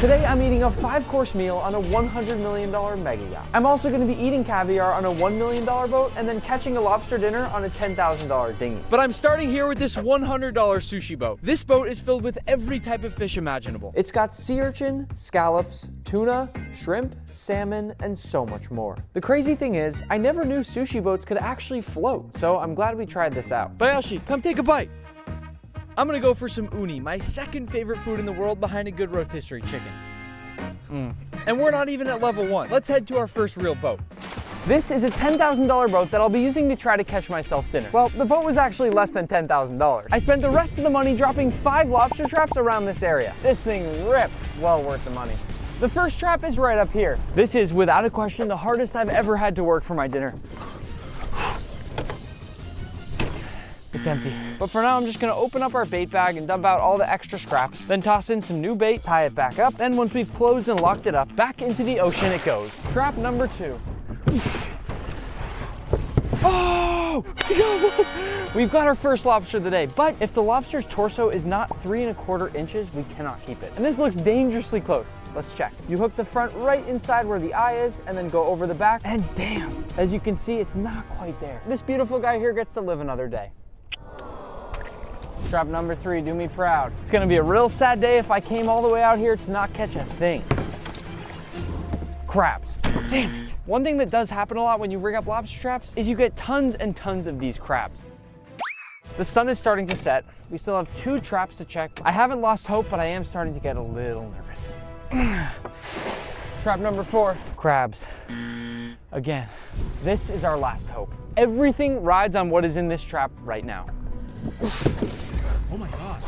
Today I'm eating a 5-course meal on a $100 million mega yacht. I'm also going to be eating caviar on a $1 million boat and then catching a lobster dinner on a $10,000 dinghy. But I'm starting here with this $100 sushi boat. This boat is filled with every type of fish imaginable. It's got sea urchin, scallops, tuna, shrimp, salmon, and so much more. The crazy thing is, I never knew sushi boats could actually float, so I'm glad we tried this out. Bayashi, come take a bite. I'm gonna go for some uni, my second favorite food in the world behind a good rotisserie chicken. And we're not even at level 1. Let's head to our first real boat. This is a $10,000 boat that I'll be using to try to catch myself dinner. Well, the boat was actually less than $10,000. I spent the rest of the money dropping 5 lobster traps around this area. This thing rips, well worth the money. The first trap is right up here. This is, without a question, the hardest I've ever had to work for my dinner. It's empty. But for now, I'm just gonna open up our bait bag and dump out all the extra scraps, then toss in some new bait, tie it back up. Then once we've closed and locked it up, back into the ocean it goes. Trap number 2. Oh! We've got our first lobster of the day, but if the lobster's torso is not 3¼ inches, we cannot keep it. And this looks dangerously close. Let's check. You hook the front right inside where the eye is and then go over the back, and damn, as you can see, it's not quite there. This beautiful guy here gets to live another day. Trap number 3, do me proud. It's gonna be a real sad day if I came all the way out here to not catch a thing. Crabs. Damn it. One thing that does happen a lot when you rig up lobster traps is you get tons and tons of these crabs. The sun is starting to set. We still have 2 traps to check. I haven't lost hope, but I am starting to get a little nervous. Trap number 4, crabs. Again, this is our last hope. Everything rides on what is in this trap right now. Oh my God.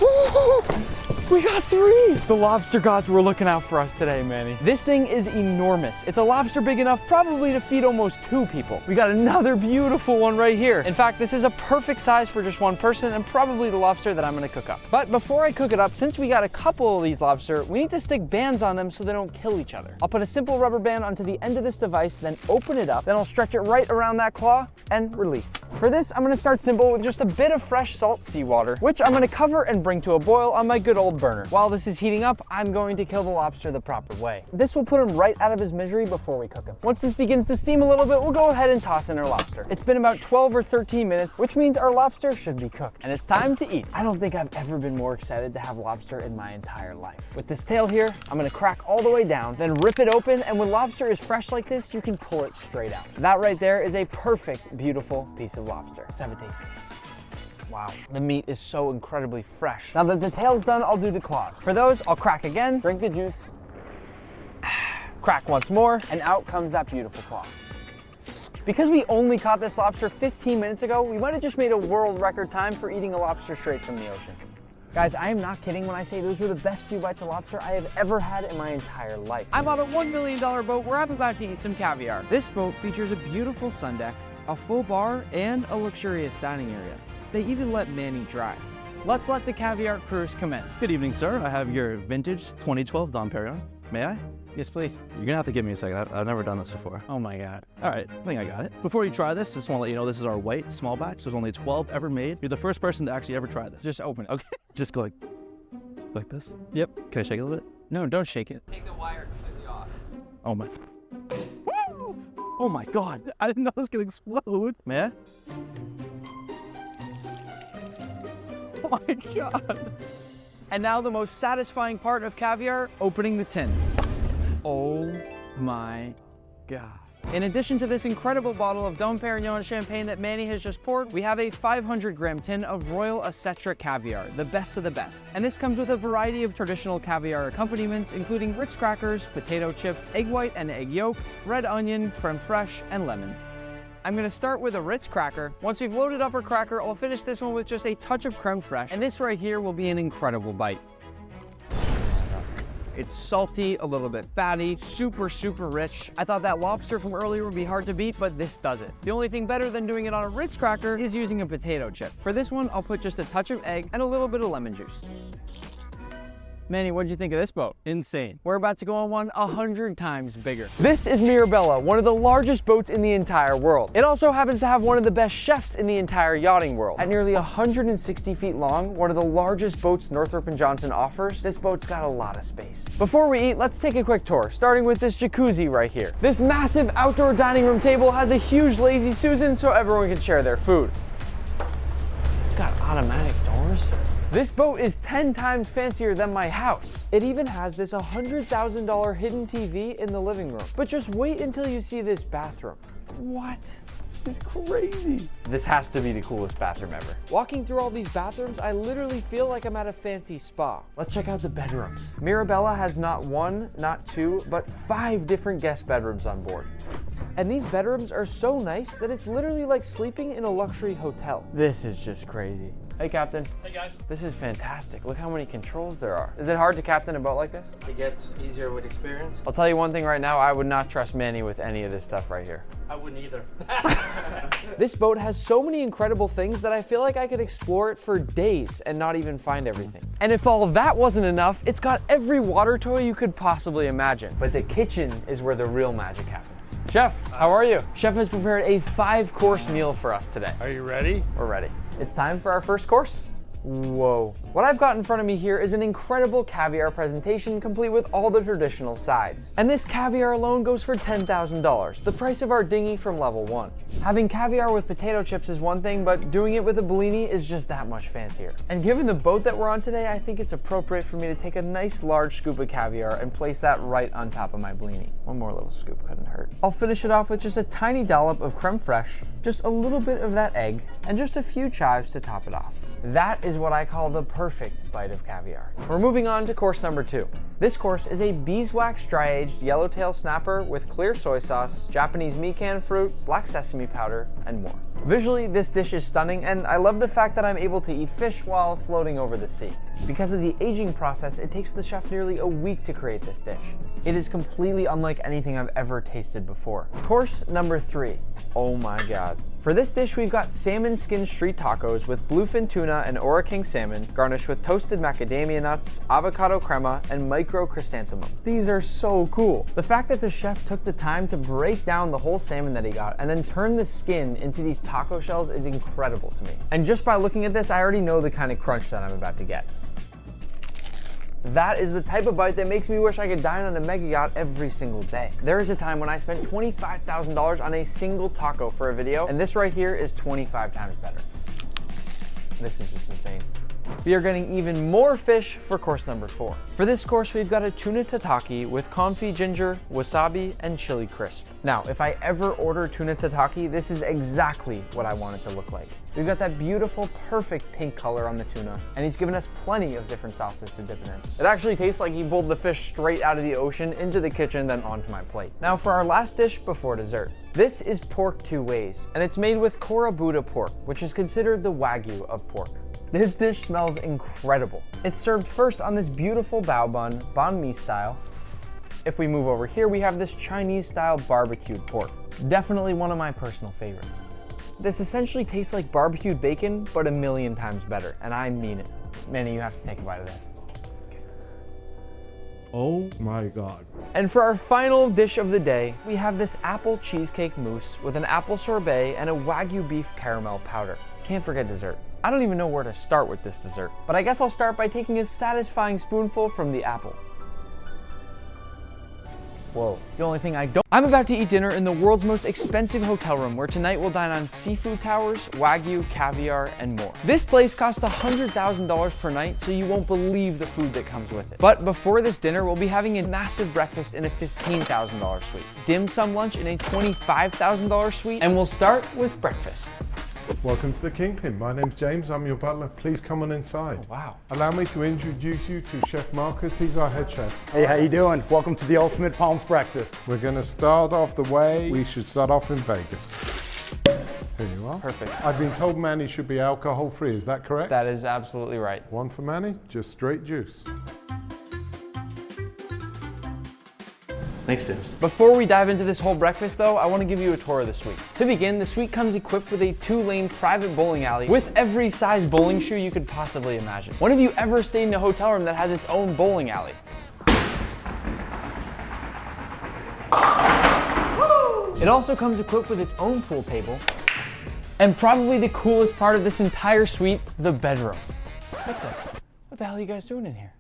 We got 3! The lobster gods were looking out for us today, Manny. This thing is enormous. It's a lobster big enough probably to feed almost 2 people. We got another beautiful one right here. In fact, this is a perfect size for just 1 person and probably the lobster that I'm gonna cook up. But before I cook it up, since we got a couple of these lobster, we need to stick bands on them so they don't kill each other. I'll put a simple rubber band onto the end of this device, then open it up, then I'll stretch it right around that claw and release. For this, I'm gonna start simple with just a bit of fresh salt seawater, which I'm gonna cover and bring to a boil on my good old burner. While this is heating up, I'm going to kill the lobster the proper way. This will put him right out of his misery before we cook him. Once this begins to steam a little bit, we'll go ahead and toss in our lobster. It's been about 12 or 13 minutes, which means our lobster should be cooked. And it's time to eat. I don't think I've ever been more excited to have lobster in my entire life. With this tail here, I'm gonna crack all the way down, then rip it open, and when lobster is fresh like this, you can pull it straight out. That right there is a perfect, beautiful piece of lobster. Let's have a taste. Wow, the meat is so incredibly fresh. Now that the tail's done, I'll do the claws. For those, I'll crack again, drink the juice, crack once more, and out comes that beautiful claw. Because we only caught this lobster 15 minutes ago, we might have just made a world record time for eating a lobster straight from the ocean. Guys, I am not kidding when I say those were the best few bites of lobster I have ever had in my entire life. I'm on a $1 million boat where I'm about to eat some caviar. This boat features a beautiful sun deck, a full bar, and a luxurious dining area. They even let Manny drive. Let's let the caviar cruise commence. Good evening, sir. I have your vintage 2012 Dom Perignon. May I? Yes, please. You're gonna have to give me a second. I've never done this before. Oh my God. All right, I think I got it. Before you try this, just want to let you know this is our white small batch. There's only 12 ever made. You're the first person to actually ever try this. Just open it. Okay. Just go like this. Yep. Can I shake it a little bit? No, don't shake it. Take the wire completely off. Oh my. Woo! Oh my God. I didn't know it was gonna explode. May I? Oh my God. And now the most satisfying part of caviar, opening the tin. Oh my God. In addition to this incredible bottle of Dom Perignon champagne that Manny has just poured, we have a 500-gram tin of Royal Ascetra caviar, the best of the best. And this comes with a variety of traditional caviar accompaniments, including Ritz crackers, potato chips, egg white and egg yolk, red onion, creme fraiche, and lemon. I'm gonna start with a Ritz cracker. Once we've loaded up our cracker, I'll finish this one with just a touch of creme fraiche, and this right here will be an incredible bite. It's salty, a little bit fatty, super, super rich. I thought that lobster from earlier would be hard to beat, but this does it. The only thing better than doing it on a Ritz cracker is using a potato chip. For this one, I'll put just a touch of egg and a little bit of lemon juice. Manny, what'd you think of this boat? Insane. We're about to go on one 100 times bigger. This is Mirabella, one of the largest boats in the entire world. It also happens to have one of the best chefs in the entire yachting world. At nearly 160 feet long, one of the largest boats Northrop & Johnson offers, this boat's got a lot of space. Before we eat, let's take a quick tour, starting with this jacuzzi right here. This massive outdoor dining room table has a huge Lazy Susan so everyone can share their food. It's got automatic doors. This boat is 10 times fancier than my house. It even has this $100,000 hidden TV in the living room. But just wait until you see this bathroom. What? It's crazy. This has to be the coolest bathroom ever. Walking through all these bathrooms, I literally feel like I'm at a fancy spa. Let's check out the bedrooms. Mirabella has not one, not two, but 5 different guest bedrooms on board. And these bedrooms are so nice that it's literally like sleeping in a luxury hotel. This is just crazy. Hey, Captain. Hey, guys. This is fantastic. Look how many controls there are. Is it hard to captain a boat like this? It gets easier with experience. I'll tell you one thing right now, I would not trust Manny with any of this stuff right here. I wouldn't either. This boat has so many incredible things that I feel like I could explore it for days and not even find everything. And if all that wasn't enough, it's got every water toy you could possibly imagine. But the kitchen is where the real magic happens. Chef, how are you? Chef has prepared a 5-course meal for us today. Are you ready? We're ready. It's time for our first course. Whoa. What I've got in front of me here is an incredible caviar presentation complete with all the traditional sides. And this caviar alone goes for $10,000, the price of our dinghy from level 1. Having caviar with potato chips is one thing, but doing it with a Bellini is just that much fancier. And given the boat that we're on today, I think it's appropriate for me to take a nice large scoop of caviar and place that right on top of my Bellini. One more little scoop couldn't hurt. I'll finish it off with just a tiny dollop of creme fraiche, just a little bit of that egg, and just a few chives to top it off. That is what I call the perfect bite of caviar. We're moving on to course number 2. This course is a beeswax dry-aged yellowtail snapper with clear soy sauce, Japanese mikan fruit, black sesame powder, and more. Visually, this dish is stunning, and I love the fact that I'm able to eat fish while floating over the sea. Because of the aging process, it takes the chef nearly a week to create this dish. It is completely unlike anything I've ever tasted before. Course number 3. Oh my God. For this dish, we've got salmon skin street tacos with bluefin tuna and Ora King salmon, garnished with toasted macadamia nuts, avocado crema, and micro chrysanthemum. These are so cool. The fact that the chef took the time to break down the whole salmon that he got and then turn the skin into these taco shells is incredible to me. And just by looking at this, I already know the kind of crunch that I'm about to get. That is the type of bite that makes me wish I could dine on a mega yacht every single day. There is a time when I spent $25,000 on a single taco for a video, and this right here is 25 times better. This is just insane. We are getting even more fish for course number 4. For this course, we've got a tuna tataki with confit ginger, wasabi, and chili crisp. Now, if I ever order tuna tataki, this is exactly what I want it to look like. We've got that beautiful, perfect pink color on the tuna, and he's given us plenty of different sauces to dip it in. It actually tastes like he pulled the fish straight out of the ocean into the kitchen, then onto my plate. Now for our last dish before dessert. This is pork 2 ways, and it's made with Korabuta pork, which is considered the Wagyu of pork. This dish smells incredible. It's served first on this beautiful bao bun, banh mi style. If we move over here, we have this Chinese style barbecued pork. Definitely one of my personal favorites. This essentially tastes like barbecued bacon, but a million times better, and I mean it. Manny, you have to take a bite of this. Oh my God. And for our final dish of the day, we have this apple cheesecake mousse with an apple sorbet and a Wagyu beef caramel powder. Can't forget dessert. I don't even know where to start with this dessert, but I guess I'll start by taking a satisfying spoonful from the apple. Whoa. The only thing I don't... I'm about to eat dinner in the world's most expensive hotel room, where tonight we'll dine on seafood towers, Wagyu, caviar, and more. This place costs $100,000 per night, so you won't believe the food that comes with it. But before this dinner, we'll be having a massive breakfast in a $15,000 suite, dim sum lunch in a $25,000 suite, and we'll start with breakfast. Welcome to the Kingpin. My name's James, I'm your butler. Please come on inside. Oh, wow. Allow me to introduce you to Chef Marcus. He's our head chef. Hey, how you doing? Welcome to the Ultimate Palms Breakfast. We're going to start off the way we should start off in Vegas. Here you are. Perfect. I've been told Manny should be alcohol free. Is that correct? That is absolutely right. One for Manny, just straight juice. Thanks, James. Before we dive into this whole breakfast though, I want to give you a tour of the suite. To begin, the suite comes equipped with a 2-lane private bowling alley with every size bowling shoe you could possibly imagine. When have you ever stayed in a hotel room that has its own bowling alley? It also comes equipped with its own pool table, and probably the coolest part of this entire suite, the bedroom. What the hell are you guys doing in here?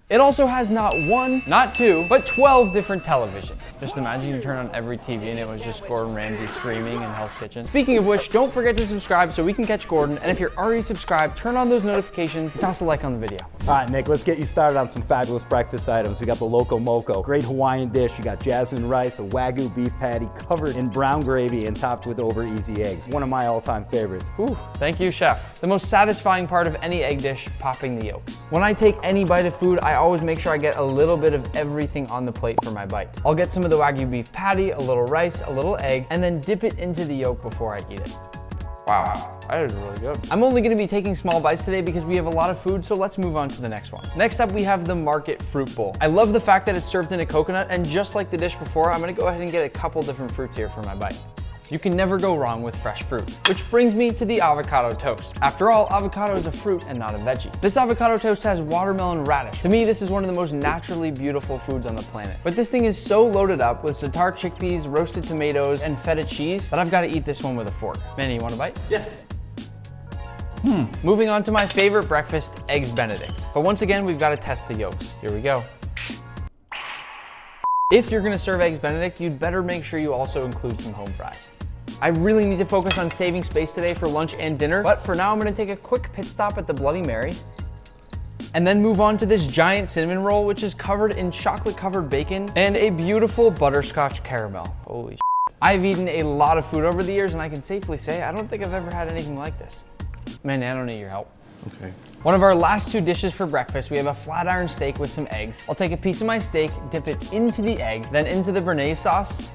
It also has not 1, not 2, but 12 different televisions. Just imagine you turn on every TV and it was just Gordon Ramsay screaming in Hell's Kitchen. Speaking of which, don't forget to subscribe so we can catch Gordon. And if you're already subscribed, turn on those notifications, toss a like on the video. All right, Nick, let's get you started on some fabulous breakfast items. We got the Loco Moco, great Hawaiian dish. You got jasmine rice, a Wagyu beef patty covered in brown gravy and topped with over easy eggs. One of my all-time favorites. Ooh, thank you, chef. The most satisfying part of any egg dish, popping the yolks. When I take any bite of food, I always make sure I get a little bit of everything on the plate for my bite. I'll get some of the Wagyu beef patty, a little rice, a little egg, and then dip it into the yolk before I eat it. Wow, that is really good. I'm only gonna be taking small bites today because we have a lot of food, so let's move on to the next one. Next up, we have the Market Fruit Bowl. I love the fact that it's served in a coconut, and just like the dish before, I'm gonna go ahead and get a couple different fruits here for my bite. You can never go wrong with fresh fruit, which brings me to the avocado toast. After all, avocado is a fruit and not a veggie. This avocado toast has watermelon radish. To me, this is one of the most naturally beautiful foods on the planet. But this thing is so loaded up with za'atar chickpeas, roasted tomatoes, and feta cheese that I've got to eat this one with a fork. Manny, you want a bite? Yeah. Moving on to my favorite breakfast, Eggs Benedict. But once again, we've got to test the yolks. Here we go. If you're gonna serve Eggs Benedict, you'd better make sure you also include some home fries. I really need to focus on saving space today for lunch and dinner, but for now I'm gonna take a quick pit stop at the Bloody Mary and then move on to this giant cinnamon roll, which is covered in chocolate-covered bacon and a beautiful butterscotch caramel. Holy shit. I've eaten a lot of food over the years, and I can safely say I don't think I've ever had anything like this. Man, I don't need your help. Okay. One of our last 2 dishes for breakfast, we have a flat iron steak with some eggs. I'll take a piece of my steak, dip it into the egg, then into the béarnaise sauce.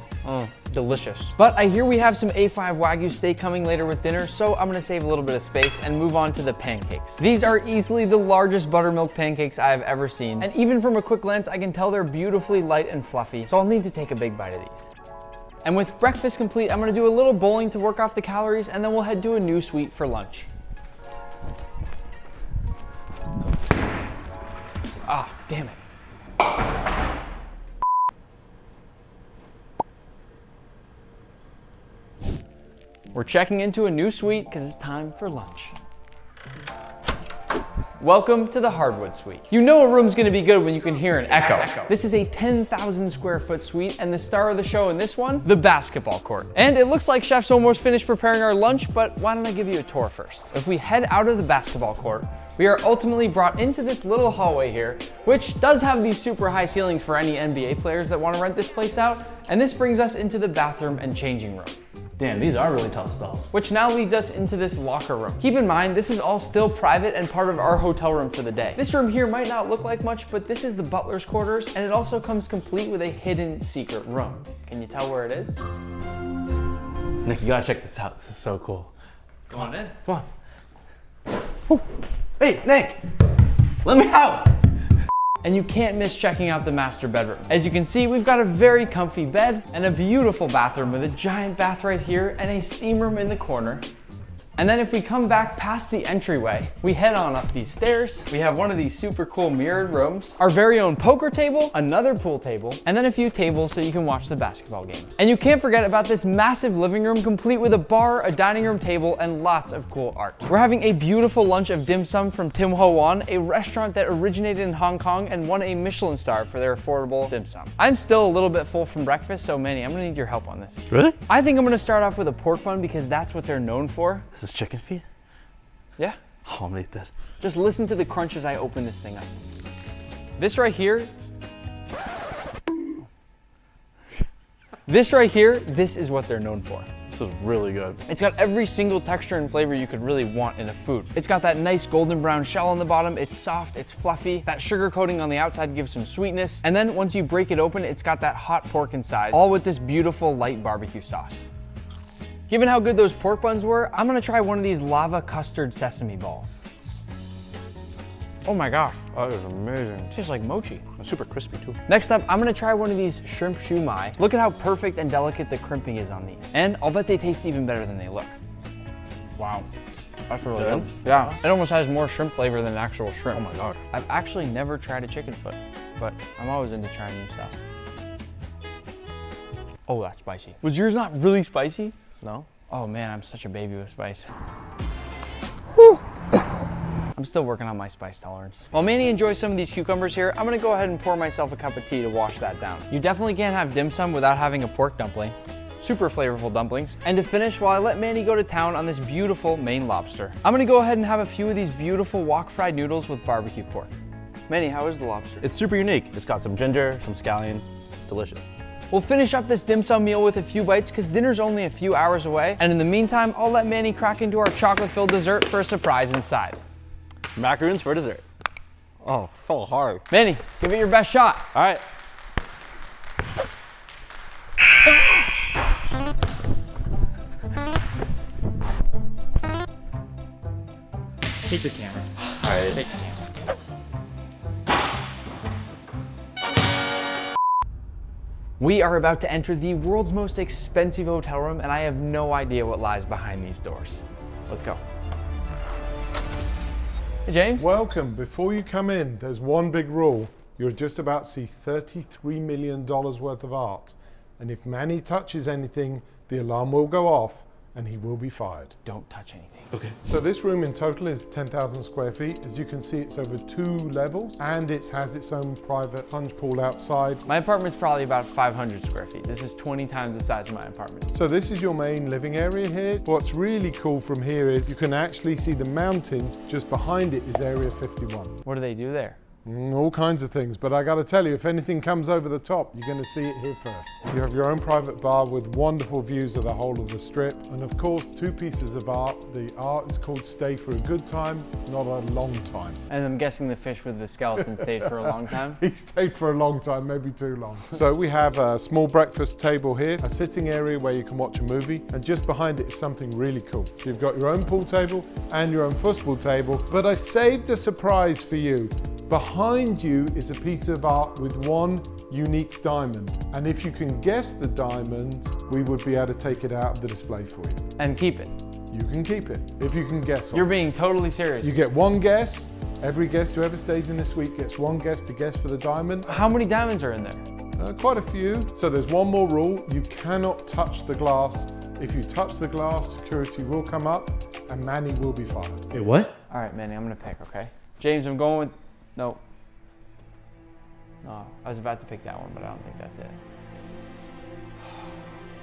Delicious. But I hear we have some A5 Wagyu steak coming later with dinner, so I'm gonna save a little bit of space and move on to the pancakes. These are easily the largest buttermilk pancakes I have ever seen, and even from a quick glance, I can tell they're beautifully light and fluffy, so I'll need to take a big bite of these. And with breakfast complete, I'm gonna do a little bowling to work off the calories, and then we'll head to a new suite for lunch. Ah, damn it. We're checking into a new suite because it's time for lunch. Welcome to the Hardwood Suite. You know a room's gonna be good when you can hear an echo. This is a 10,000 square foot suite, and the star of the show in this one, the basketball court. And it looks like Chef's almost finished preparing our lunch, but why don't I give you a tour first? If we head out of the basketball court, we are ultimately brought into this little hallway here, which does have these super high ceilings for any NBA players that want to rent this place out. And this brings us into the bathroom and changing room. Damn, these are really tall stalls. Which now leads us into this locker room. Keep in mind, this is all still private and part of our hotel room for the day. This room here might not look like much, but this is the butler's quarters, and it also comes complete with a hidden secret room. Can you tell where it is? Nick, you gotta check this out. This is so cool. Come on in. Come on. Ooh. Hey, Nick, let me out. And you can't miss checking out the master bedroom. As you can see, we've got a very comfy bed and a beautiful bathroom with a giant bath right here and a steam room in the corner. And then if we come back past the entryway, we head on up these stairs. We have one of these super cool mirrored rooms, our very own poker table, another pool table, and then a few tables so you can watch the basketball games. And you can't forget about this massive living room complete with a bar, a dining room table, and lots of cool art. We're having a beautiful lunch of dim sum from Tim Ho Wan, a restaurant that originated in Hong Kong and won a Michelin star for their affordable dim sum. I'm still a little bit full from breakfast, so Manny, I'm gonna need your help on this. Really? I think I'm gonna start off with a pork bun because that's what they're known for. This is chicken feet? Yeah. Oh, I'm gonna eat this. Just listen to the crunch as I open this thing up. This right here, this is what they're known for. This is really good. It's got every single texture and flavor you could really want in a food. It's got that nice golden brown shell on the bottom. It's soft, it's fluffy. That sugar coating on the outside gives some sweetness. And then once you break it open, it's got that hot pork inside, all with this beautiful light barbecue sauce. Given how good those pork buns were, I'm gonna try one of these lava custard sesame balls. Oh my gosh, that is amazing. It tastes like mochi. It's super crispy too. Next up, I'm gonna try one of these shrimp shumai. Look at how perfect and delicate the crimping is on these. And I'll bet they taste even better than they look. Wow, that's really good. Yeah, it almost has more shrimp flavor than actual shrimp. Oh my God. I've actually never tried a chicken foot, but I'm always into trying new stuff. Oh, that's spicy. Was yours not really spicy? No? Oh man, I'm such a baby with spice. Whew. I'm still working on my spice tolerance. While Manny enjoys some of these cucumbers here, I'm gonna go ahead and pour myself a cup of tea to wash that down. You definitely can't have dim sum without having a pork dumpling. Super flavorful dumplings. And to finish, while I let Manny go to town on this beautiful Maine lobster, I'm gonna go ahead and have a few of these beautiful wok fried noodles with barbecue pork. Manny, how is the lobster? It's super unique. It's got some ginger, some scallion. It's delicious. We'll finish up this dim sum meal with a few bites because dinner's only a few hours away. And in the meantime, I'll let Manny crack into our chocolate-filled dessert for a surprise inside. Macaroons for dessert. Oh, so hard. Manny, give it your best shot. All right. Take the camera. All right. Take the camera. We are about to enter the world's most expensive hotel room, and I have no idea what lies behind these doors. Let's go. Hey, James. Welcome. Before you come in, there's one big rule. You're just about to see $33 million worth of art. And if Manny touches anything, the alarm will go off and he will be fired. Don't touch anything. Okay. So this room in total is 10,000 square feet. As you can see, it's over 2 levels and it has its own private plunge pool outside. My apartment's probably about 500 square feet. This is 20 times the size of my apartment. So this is your main living area here. What's really cool from here is you can actually see the mountains. Just behind it is Area 51. What do they do there? All kinds of things, but I gotta tell you, if anything comes over the top, you're gonna see it here first. You have your own private bar with wonderful views of the whole of the strip, and of course, 2 pieces of art. The art is called Stay for a Good Time, not a long time. And I'm guessing the fish with the skeleton stayed for a long time? He stayed for a long time, maybe too long. So we have a small breakfast table here, a sitting area where you can watch a movie, and just behind it is something really cool. So you've got your own pool table and your own football table, but I saved a surprise for you. Behind you is a piece of art with one unique diamond. And if you can guess the diamond, we would be able to take it out of the display for you. And keep it. You can keep it, if you can guess on You're it. being totally serious. You get one guess. Every guest who ever stays in this suite gets one guess to guess for the diamond. How many diamonds are in there? Quite a few. So there's one more rule. You cannot touch the glass. If you touch the glass, security will come up and Manny will be fired. Wait, what? All right, Manny, I'm gonna pick, okay? James, I'm going with, no. No, I was about to pick that one, but I don't think that's it.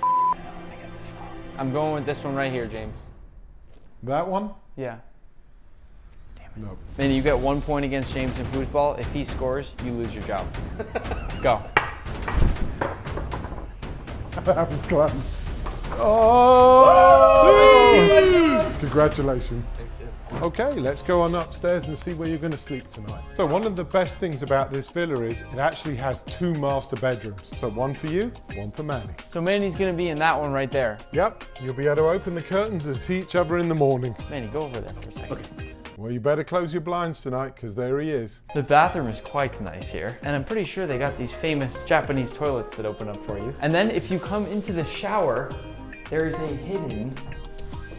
I know I'm gonna get this wrong. I'm going with this one right here, James. That one? Yeah. No. Manny, you get 1 point against James in foosball. If he scores, you lose your job. Go. That was close. Oh! Congratulations. Okay, let's go on upstairs and see where you're going to sleep tonight. So one of the best things about this villa is it actually has 2 master bedrooms. So one for you, one for Manny. So Manny's gonna be in that one right there. Yep, you'll be able to open the curtains and see each other in the morning. Manny, go over there for a second. Okay. Well, you better close your blinds tonight because there he is. The bathroom is quite nice here, and I'm pretty sure they got these famous Japanese toilets that open up for you. And then if you come into the shower, there is a hidden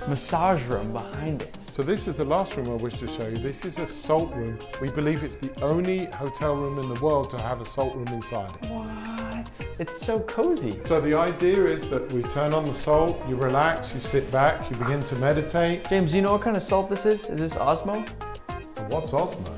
massage room behind it. So this is the last room I wish to show you. This is a salt room. We believe it's the only hotel room in the world to have a salt room inside it. What? It's so cozy. So the idea is that we turn on the salt, you relax, you sit back, you begin to meditate. James, do you know what kind of salt this is? Is this Osmo? What's Osmo?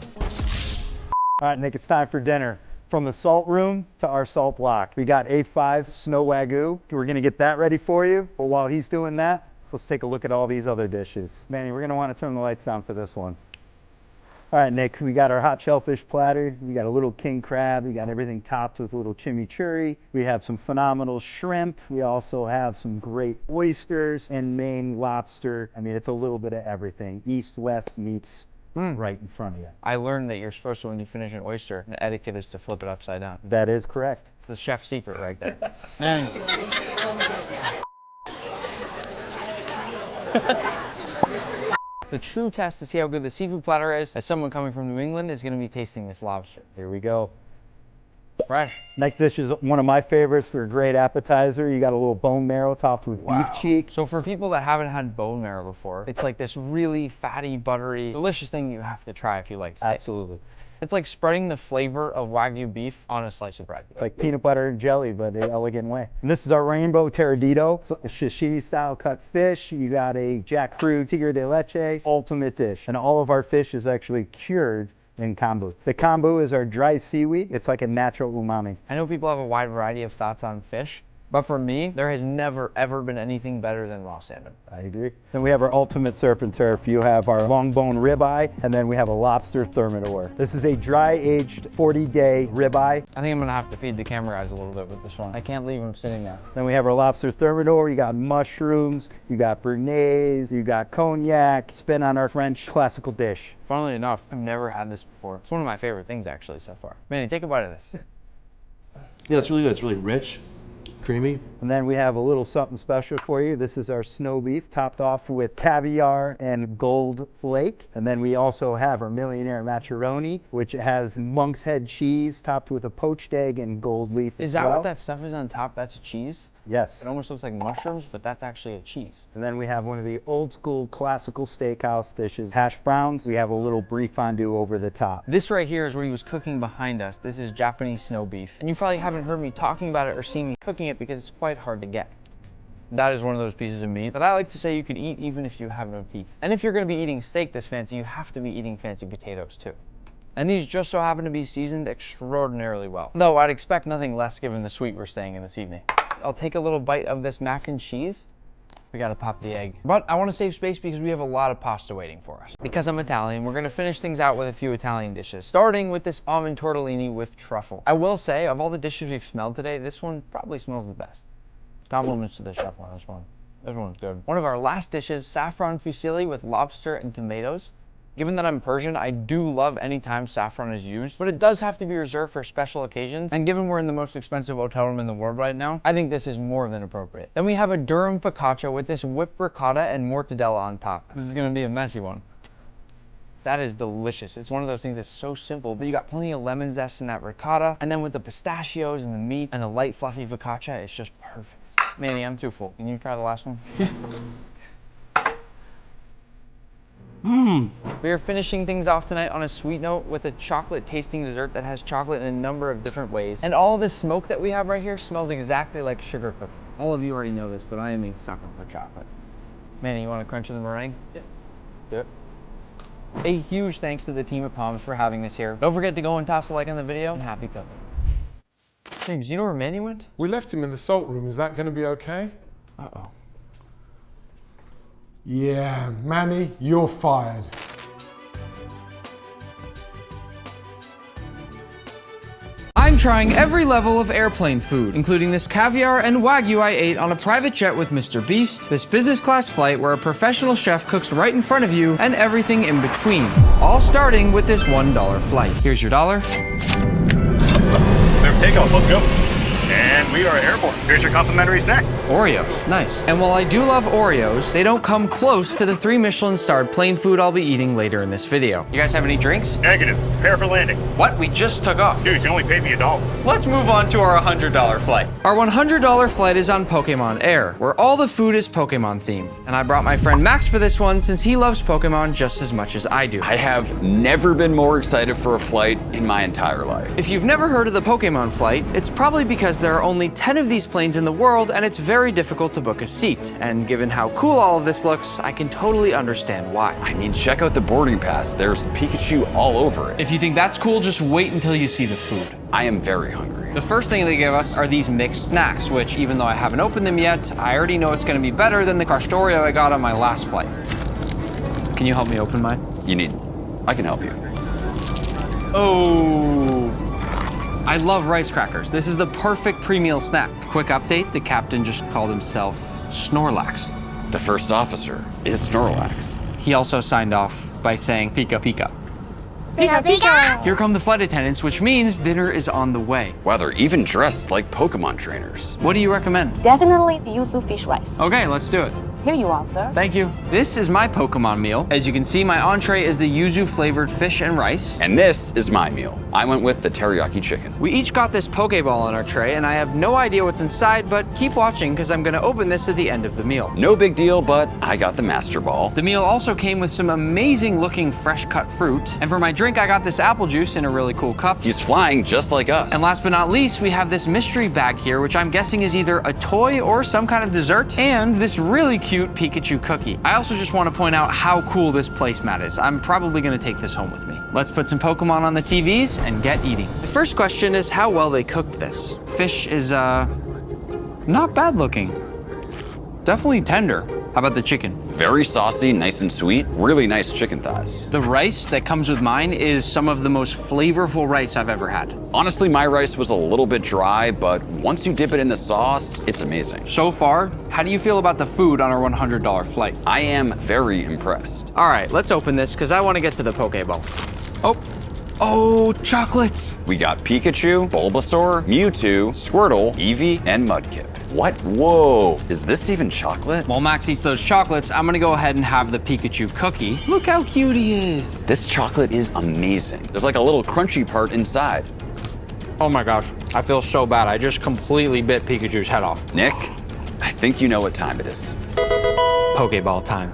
All right, Nick, it's time for dinner. From the salt room to our salt block. We got A5 snow wagyu. We're gonna get that ready for you. But while he's doing that, let's take a look at all these other dishes. Manny, we're gonna wanna turn the lights down for this one. All right, Nick, we got our hot shellfish platter. We got a little king crab. We got everything topped with a little chimichurri. We have some phenomenal shrimp. We also have some great oysters and Maine lobster. I mean, it's a little bit of everything. East-West meets right in front of you. I learned that you're supposed to, when you finish an oyster, the etiquette is to flip it upside down. That is correct. It's the chef's secret right there. The true test to see how good the seafood platter is, as someone coming from New England, is gonna be tasting this lobster. Here we go. Fresh. Next dish is one of my favorites for a great appetizer. You got a little bone marrow topped with beef cheek. So for people that haven't had bone marrow before, it's like this really fatty, buttery, delicious thing you have to try if you like steak. Absolutely. It's like spreading the flavor of Wagyu beef on a slice of bread. It's like peanut butter and jelly, but an elegant way. And this is our rainbow terradito. It's a sashimi style cut fish. You got a jackfruit tigre de leche, ultimate dish. And all of our fish is actually cured in kombu. The kombu is our dry seaweed. It's like a natural umami. I know people have a wide variety of thoughts on fish, but for me, there has never ever been anything better than raw salmon. I agree. Then we have our ultimate surf and turf. You have our long bone ribeye, and then we have a lobster thermidor. This is a dry aged 40-day ribeye. I think I'm gonna have to feed the camera guys a little bit with this one. I can't leave them sitting there. Then we have our lobster thermidor. You got mushrooms, you got béarnaise, you got cognac, spin on our French classical dish. Funnily enough, I've never had this before. It's one of my favorite things actually so far. Manny, take a bite of this. Yeah, it's really good. It's really rich, creamy. And then we have a little something special for you. This is our snow beef topped off with caviar and gold flake. And then we also have our millionaire macaroni, which has monk's head cheese topped with a poached egg and gold leaf. Is that what that stuff is on top? That's a cheese? Yes. It almost looks like mushrooms, but that's actually a cheese. And then we have one of the old school classical steakhouse dishes, hash browns. We have a little brie fondue over the top. This right here is what he was cooking behind us. This is Japanese snow beef. And you probably haven't heard me talking about it or seen me cooking it because it's quite hard to get. That is one of those pieces of meat that I like to say you could eat even if you have no teeth. And if you're gonna be eating steak this fancy, you have to be eating fancy potatoes too. And these just so happen to be seasoned extraordinarily well. Though I'd expect nothing less given the suite we're staying in this evening. I'll take a little bite of this mac and cheese. We gotta pop the egg. But I wanna save space because we have a lot of pasta waiting for us. Because I'm Italian, we're gonna finish things out with a few Italian dishes, starting with this almond tortellini with truffle. I will say, of all the dishes we've smelled today, this one probably smells the best. Compliments to the chef on this one. This one's good. One of our last dishes, saffron fusilli with lobster and tomatoes. Given that I'm Persian, I do love any time saffron is used, but it does have to be reserved for special occasions. And given we're in the most expensive hotel room in the world right now, I think this is more than appropriate. Then we have a Durham focaccia with this whipped ricotta and mortadella on top. This is gonna be a messy one. That is delicious. It's one of those things that's so simple, but you got plenty of lemon zest in that ricotta, and then with the pistachios and the meat and the light fluffy focaccia, it's just perfect. Manny, I'm too full. Can you try the last one? We are finishing things off tonight on a sweet note with a chocolate tasting dessert that has chocolate in a number of different ways. And all this smoke that we have right here smells exactly like sugar cookie. All of you already know this, but I am a sucker for chocolate. Manny, you want to crunch the meringue? Yeah. Do it. A huge thanks to the team at Palms for having this here. Don't forget to go and toss a like on the video, and happy cooking. James, you know where Manny went? We left him in the salt room. Is that going to be okay? Uh-oh. Yeah, Manny, you're fired. I'm trying every level of airplane food, including this caviar and Wagyu I ate on a private jet with Mr. Beast, this business class flight where a professional chef cooks right in front of you, and everything in between. All starting with this $1 flight. Here's your dollar. Clear for takeoff, let's go. And we are airborne. Here's your complimentary snack. Oreos, nice. And while I do love Oreos, they don't come close to the 3 Michelin-starred plane food I'll be eating later in this video. You guys have any drinks? Negative. Prepare for landing. What? We just took off. Dude, you only paid me $1. Let's move on to our $100 flight. Our $100 flight is on Pokemon Air, where all the food is Pokemon themed. And I brought my friend Max for this one since he loves Pokemon just as much as I do. I have never been more excited for a flight in my entire life. If you've never heard of the Pokemon flight, it's probably because there are only 10 of these planes in the world and it's very difficult to book a seat. And given how cool all of this looks, I can totally understand why. I mean, check out the boarding pass. There's Pikachu all over it. If you think that's cool, just wait until you see the food. I am very hungry. The first thing they give us are these mixed snacks, which even though I haven't opened them yet, I already know it's gonna be better than the crushed Oreo I got on my last flight. Can you help me open mine? I can help you. Oh. I love rice crackers. This is the perfect pre-meal snack. Quick update, the captain just called himself Snorlax. The first officer is Snorlax. He also signed off by saying Pika Pika. Pika Pika! Here come the flight attendants, which means dinner is on the way. Wow, they're even dressed like Pokemon trainers. What do you recommend? Definitely yuzu fish rice. Okay, let's do it. Here you are, sir. Thank you. This is my Pokemon meal. As you can see, my entree is the yuzu flavored fish and rice. And this is my meal. I went with the teriyaki chicken. We each got this Pokeball on our tray, and I have no idea what's inside, but keep watching because I'm gonna open this at the end of the meal. No big deal, but I got the Master Ball. The meal also came with some amazing looking fresh cut fruit. And for my drink, I got this apple juice in a really cool cup. He's flying just like us. And last but not least, we have this mystery bag here, which I'm guessing is either a toy or some kind of dessert, and this really cute Pikachu cookie. I also just want to point out how cool this placemat is. I'm probably gonna take this home with me. Let's put some Pokemon on the TVs and get eating. The first question is how well they cooked this. Fish is, not bad looking. Definitely tender. How about the chicken? Very saucy, nice and sweet. Really nice chicken thighs. The rice that comes with mine is some of the most flavorful rice I've ever had. Honestly, my rice was a little bit dry, but once you dip it in the sauce, it's amazing. So far, how do you feel about the food on our $100 flight? I am very impressed. All right, let's open this because I want to get to the Pokeball. Oh, chocolates. We got Pikachu, Bulbasaur, Mewtwo, Squirtle, Eevee, and Mudkip. What? Whoa, is this even chocolate? While Max eats those chocolates, I'm gonna go ahead and have the Pikachu cookie. Look how cute he is. This chocolate is amazing. There's like a little crunchy part inside. Oh my gosh, I feel so bad. I just completely bit Pikachu's head off. Nick, I think you know what time it is. Pokeball time.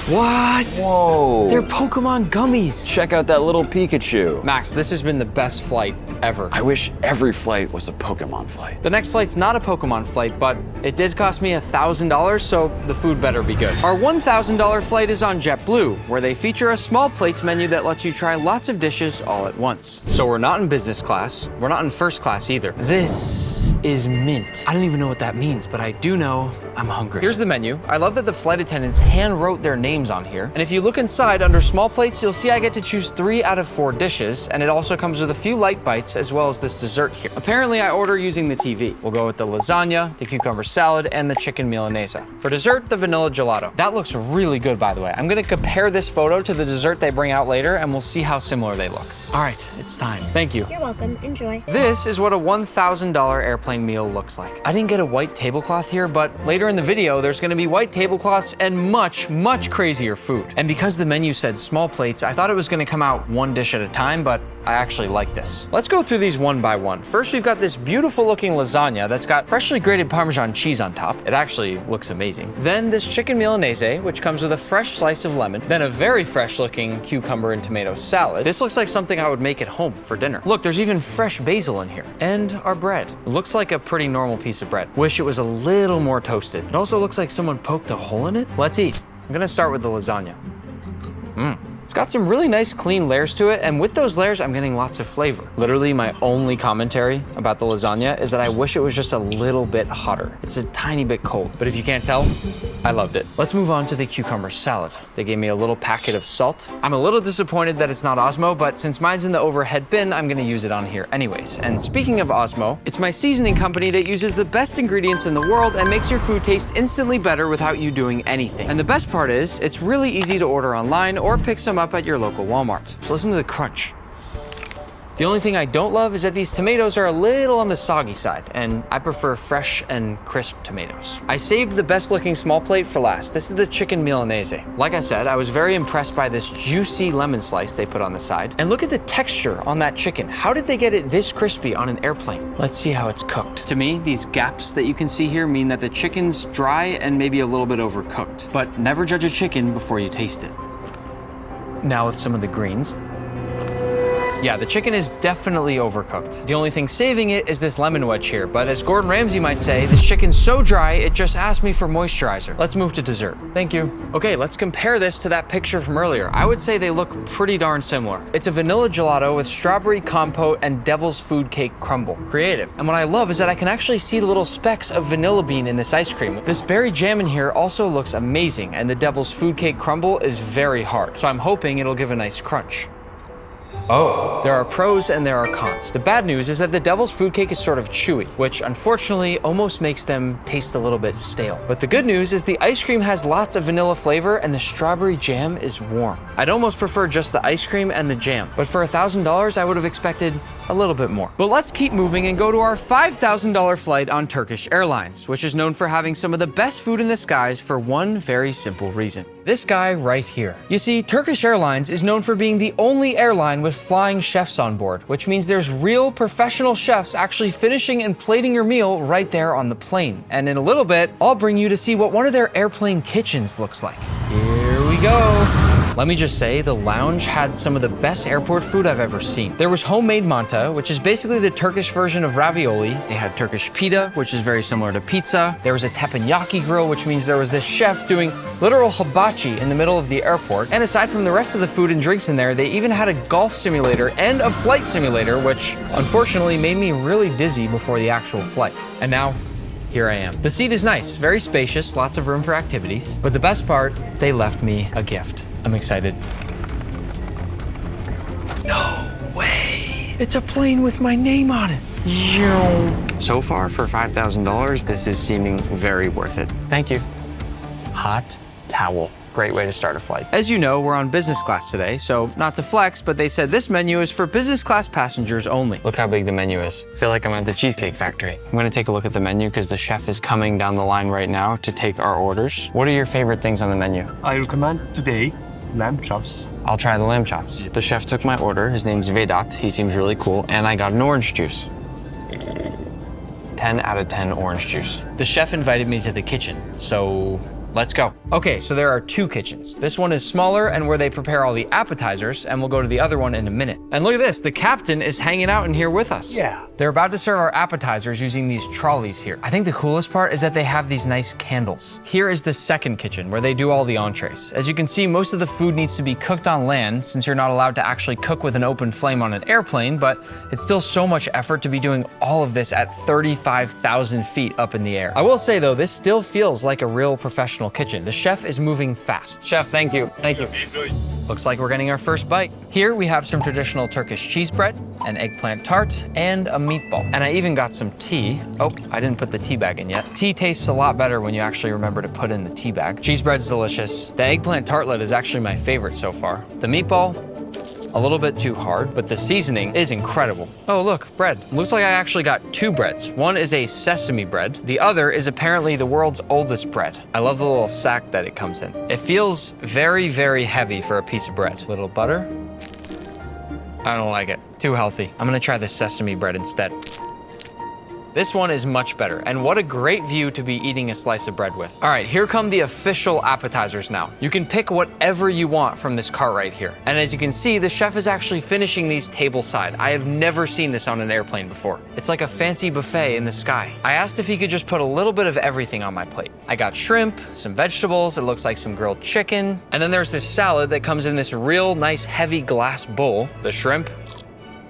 What? Whoa. They're Pokemon gummies. Check out that little Pikachu. Max, this has been the best flight ever. I wish every flight was a Pokemon flight. The next flight's not a Pokemon flight, but it did cost me $1,000, so the food better be good. Our $1,000 flight is on JetBlue, where they feature a small plates menu that lets you try lots of dishes all at once. So we're not in business class. We're not in first class either. This is mint. I don't even know what that means, but I do know I'm hungry. Here's the menu. I love that the flight attendants hand wrote their names on here. And if you look inside under small plates, you'll see I get to choose 3 out of 4 dishes, and it also comes with a few light bites as well as this dessert here. Apparently I order using the TV. We'll go with the lasagna, the cucumber salad, and the chicken milanese. For dessert, the vanilla gelato. That looks really good, by the way. I'm gonna compare this photo to the dessert they bring out later, and we'll see how similar they look. All right, it's time. Thank you. You're welcome. Enjoy. This is what a $1,000 airplane meal looks like. I didn't get a white tablecloth here, but later in the video, there's gonna be white tablecloths and much, much crazier food. And because the menu said small plates, I thought it was gonna come out one dish at a time, but I actually like this. Let's go through these one by one. First, we've got this beautiful looking lasagna that's got freshly grated Parmesan cheese on top. It actually looks amazing. Then this chicken milanese, which comes with a fresh slice of lemon. Then a very fresh looking cucumber and tomato salad. This looks like something I would make at home for dinner. Look, there's even fresh basil in here. And our bread. It looks like a pretty normal piece of bread. Wish it was a little more toasted. It also looks like someone poked a hole in it. Let's eat. I'm gonna start with the lasagna. It's got some really nice clean layers to it, and with those layers, I'm getting lots of flavor. Literally, my only commentary about the lasagna is that I wish it was just a little bit hotter. It's a tiny bit cold, but if you can't tell, I loved it. Let's move on to the cucumber salad. They gave me a little packet of salt. I'm a little disappointed that it's not Osmo, but since mine's in the overhead bin, I'm gonna use it on here anyways. And speaking of Osmo, it's my seasoning company that uses the best ingredients in the world and makes your food taste instantly better without you doing anything. And the best part is, it's really easy to order online or pick some up at your local Walmart. So listen to the crunch. The only thing I don't love is that these tomatoes are a little on the soggy side, and I prefer fresh and crisp tomatoes. I saved the best looking small plate for last. This is the chicken milanese. Like I said, I was very impressed by this juicy lemon slice they put on the side. And look at the texture on that chicken. How did they get it this crispy on an airplane? Let's see how it's cooked. To me, these gaps that you can see here mean that the chicken's dry and maybe a little bit overcooked. But never judge a chicken before you taste it. Now with some of the greens. Yeah, the chicken is definitely overcooked. The only thing saving it is this lemon wedge here, but as Gordon Ramsay might say, this chicken's so dry, it just asked me for moisturizer. Let's move to dessert. Thank you. Okay, let's compare this to that picture from earlier. I would say they look pretty darn similar. It's a vanilla gelato with strawberry compote and devil's food cake crumble. Creative. And what I love is that I can actually see the little specks of vanilla bean in this ice cream. This berry jam in here also looks amazing, and the devil's food cake crumble is very hard, so I'm hoping it'll give a nice crunch. Oh, there are pros and there are cons. The bad news is that the devil's food cake is sort of chewy, which unfortunately almost makes them taste a little bit stale. But the good news is the ice cream has lots of vanilla flavor and the strawberry jam is warm. I'd almost prefer just the ice cream and the jam, but for $1,000, I would have expected a little bit more. But let's keep moving and go to our $5,000 flight on Turkish Airlines, which is known for having some of the best food in the skies for one very simple reason. This guy right here. You see, Turkish Airlines is known for being the only airline with flying chefs on board, which means there's real professional chefs actually finishing and plating your meal right there on the plane. And in a little bit, I'll bring you to see what one of their airplane kitchens looks like. Here we go. Let me just say, the lounge had some of the best airport food I've ever seen. There was homemade manta, which is basically the Turkish version of ravioli. They had Turkish pita, which is very similar to pizza. There was a teppanyaki grill, which means there was this chef doing literal hibachi in the middle of the airport. And aside from the rest of the food and drinks in there, they even had a golf simulator and a flight simulator, which unfortunately made me really dizzy before the actual flight. And now, here I am. The seat is nice, very spacious, lots of room for activities. But the best part, they left me a gift. I'm excited. No way. It's a plane with my name on it. So far, for $5,000, this is seeming very worth it. Thank you. Hot towel. Great way to start a flight. As you know, we're on business class today, so not to flex, but they said this menu is for business class passengers only. Look how big the menu is. I feel like I'm at the Cheesecake Factory. I'm gonna take a look at the menu because the chef is coming down the line right now to take our orders. What are your favorite things on the menu? I recommend today lamb chops. I'll try the lamb chops. The chef took my order. His name's Vedat. He seems really cool. And I got an orange juice. 10 out of 10 orange juice. The chef invited me to the kitchen, so let's go. Okay, so there are two kitchens. This one is smaller and where they prepare all the appetizers, and we'll go to the other one in a minute. And look at this, the captain is hanging out in here with us. Yeah. They're about to serve our appetizers using these trolleys here. I think the coolest part is that they have these nice candles. Here is the second kitchen where they do all the entrees. As you can see, most of the food needs to be cooked on land since you're not allowed to actually cook with an open flame on an airplane, but it's still so much effort to be doing all of this at 35,000 feet up in the air. I will say though, this still feels like a real professional kitchen. The chef is moving fast. Chef, thank you. Thank you. Looks like we're getting our first bite. Here we have some traditional Turkish cheese bread, an eggplant tart, and a meatball. And I even got some tea. Oh, I didn't put the tea bag in yet. Tea tastes a lot better when you actually remember to put in the tea bag. Cheese bread's delicious. The eggplant tartlet is actually my favorite so far. The meatball, a little bit too hard, but the seasoning is incredible. Oh, look, bread. Looks like I actually got two breads. One is a sesame bread. The other is apparently the world's oldest bread. I love the little sack that it comes in. It feels very, very heavy for a piece of bread. Little butter. I don't like it. Too healthy. I'm gonna try the sesame bread instead. This one is much better, and what a great view to be eating a slice of bread with. All right, here come the official appetizers now. You can pick whatever you want from this cart right here. And as you can see, the chef is actually finishing these tableside. I have never seen this on an airplane before. It's like a fancy buffet in the sky. I asked if he could just put a little bit of everything on my plate. I got shrimp, some vegetables, it looks like some grilled chicken, and then there's this salad that comes in this real nice heavy glass bowl. The shrimp,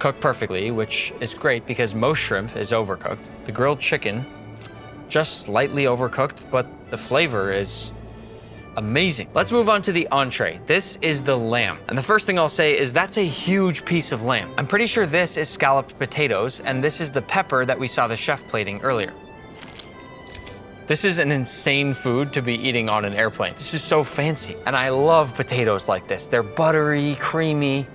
cooked perfectly, which is great because most shrimp is overcooked. The grilled chicken, just slightly overcooked, but the flavor is amazing. Let's move on to the entree. This is the lamb. And the first thing I'll say is that's a huge piece of lamb. I'm pretty sure this is scalloped potatoes, and this is the pepper that we saw the chef plating earlier. This is an insane food to be eating on an airplane. This is so fancy. And I love potatoes like this. They're buttery, creamy.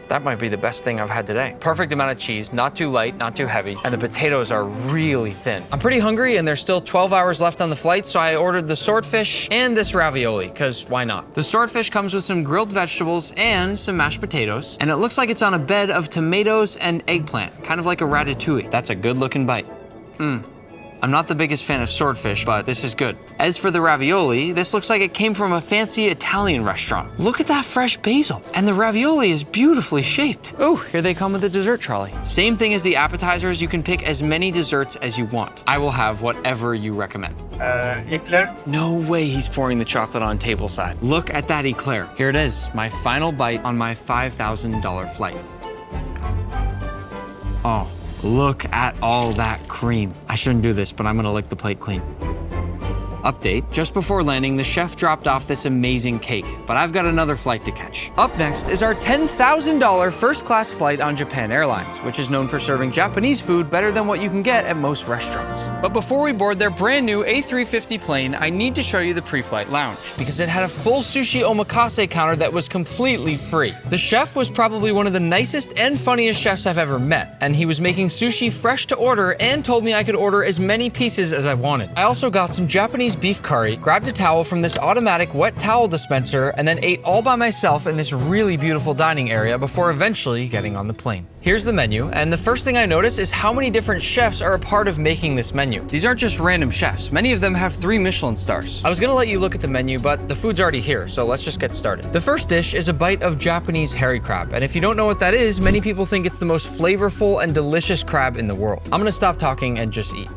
That might be the best thing I've had today. Perfect amount of cheese, not too light, not too heavy, and the potatoes are really thin. I'm pretty hungry and there's still 12 hours left on the flight, so I ordered the swordfish and this ravioli, because why not? The swordfish comes with some grilled vegetables and some mashed potatoes, and it looks like it's on a bed of tomatoes and eggplant, kind of like a ratatouille. That's a good looking bite. I'm not the biggest fan of swordfish, but this is good. As for the ravioli, this looks like it came from a fancy Italian restaurant. Look at that fresh basil. And the ravioli is beautifully shaped. Oh, here they come with the dessert trolley. Same thing as the appetizers, you can pick as many desserts as you want. I will have whatever you recommend. Eclair. No way he's pouring the chocolate on tableside. Look at that eclair. Here it is, my final bite on my $5,000 flight. Oh. Look at all that cream. I shouldn't do this, but I'm gonna lick the plate clean. Update, just before landing, the chef dropped off this amazing cake, but I've got another flight to catch. Up next is our $10,000 first-class flight on Japan Airlines, which is known for serving Japanese food better than what you can get at most restaurants. But before we board their brand new A350 plane, I need to show you the pre-flight lounge, because it had a full sushi omakase counter that was completely free. The chef was probably one of the nicest and funniest chefs I've ever met, and he was making sushi fresh to order and told me I could order as many pieces as I wanted. I also got some Japanese beef curry, grabbed a towel from this automatic wet towel dispenser, and then ate all by myself in this really beautiful dining area before eventually getting on the plane. Here's the menu, and the first thing I notice is how many different chefs are a part of making this menu. These aren't just random chefs. Many of them have 3 Michelin stars. I was gonna let you look at the menu, but the food's already here, so let's just get started. The first dish is a bite of Japanese hairy crab, and if you don't know what that is, many people think it's the most flavorful and delicious crab in the world. I'm gonna stop talking and just eat.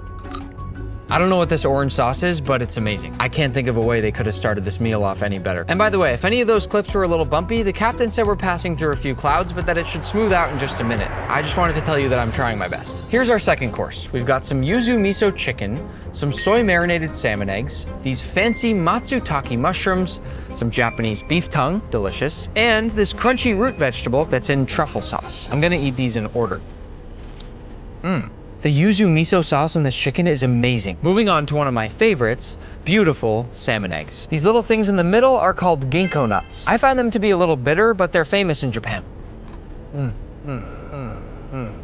I don't know what this orange sauce is, but it's amazing. I can't think of a way they could have started this meal off any better. And by the way, if any of those clips were a little bumpy, the captain said we're passing through a few clouds, but that it should smooth out in just a minute. I just wanted to tell you that I'm trying my best. Here's our second course. We've got some yuzu miso chicken, some soy marinated salmon eggs, these fancy matsutake mushrooms, some Japanese beef tongue, delicious, and this crunchy root vegetable that's in truffle sauce. I'm gonna eat these in order. The yuzu miso sauce on this chicken is amazing. Moving on to one of my favorites, beautiful salmon eggs. These little things in the middle are called ginkgo nuts. I find them to be a little bitter, but they're famous in Japan.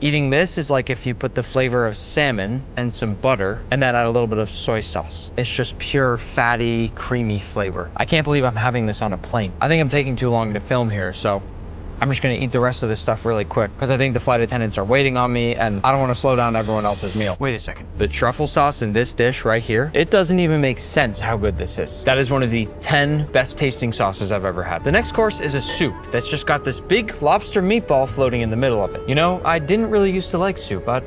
Eating this is like if you put the flavor of salmon and some butter and then add a little bit of soy sauce. It's just pure, fatty, creamy flavor. I can't believe I'm having this on a plane. I think I'm taking too long to film here, so I'm just gonna eat the rest of this stuff really quick because I think the flight attendants are waiting on me and I don't wanna slow down everyone else's meal. Wait a second. The truffle sauce in this dish right here, it doesn't even make sense how good this is. That is one of the 10 best tasting sauces I've ever had. The next course is a soup that's just got this big lobster meatball floating in the middle of it. You know, I didn't really used to like soup, but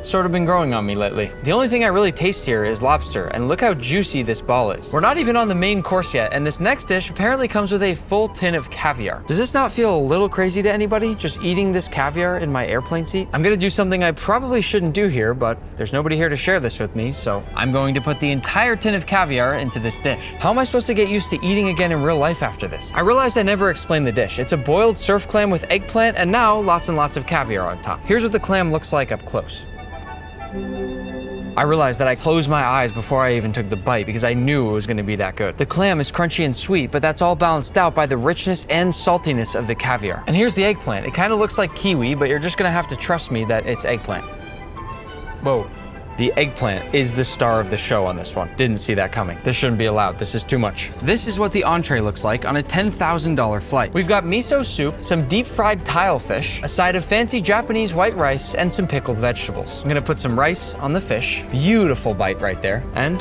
sort of been growing on me lately. The only thing I really taste here is lobster, and look how juicy this ball is. We're not even on the main course yet, and this next dish apparently comes with a full tin of caviar. Does this not feel a little crazy to anybody, just eating this caviar in my airplane seat? I'm gonna do something I probably shouldn't do here, but there's nobody here to share this with me, so I'm going to put the entire tin of caviar into this dish. How am I supposed to get used to eating again in real life after this? I realized I never explained the dish. It's a boiled surf clam with eggplant, and now lots and lots of caviar on top. Here's what the clam looks like up close. I realized that I closed my eyes before I even took the bite because I knew it was gonna be that good. The clam is crunchy and sweet, but that's all balanced out by the richness and saltiness of the caviar. And here's the eggplant. It kind of looks like kiwi, but you're just gonna have to trust me that it's eggplant. Whoa. The eggplant is the star of the show on this one. Didn't see that coming. This shouldn't be allowed. This is too much. This is what the entree looks like on a $10,000 flight. We've got miso soup, some deep fried tile fish, a side of fancy Japanese white rice, and some pickled vegetables. I'm gonna put some rice on the fish. Beautiful bite right there. And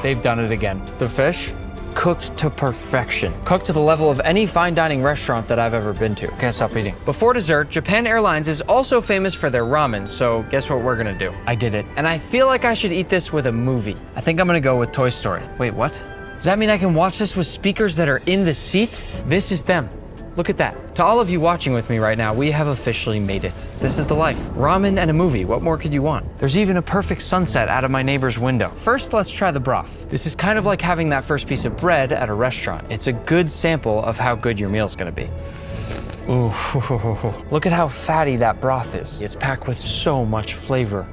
they've done it again. The fish, cooked to perfection. Cooked to the level of any fine dining restaurant that I've ever been to. Can't stop eating. Before dessert, Japan Airlines is also famous for their ramen, so guess what we're gonna do? I did it. And I feel like I should eat this with a movie. I think I'm gonna go with Toy Story. Wait, what? Does that mean I can watch this with speakers that are in the seat? This is them. Look at that. To all of you watching with me right now, we have officially made it. This is the life. Ramen and a movie. What more could you want? There's even a perfect sunset out of my neighbor's window. First, let's try the broth. This is kind of like having that first piece of bread at a restaurant. It's a good sample of how good your meal's gonna be. Ooh, look at how fatty that broth is. It's packed with so much flavor.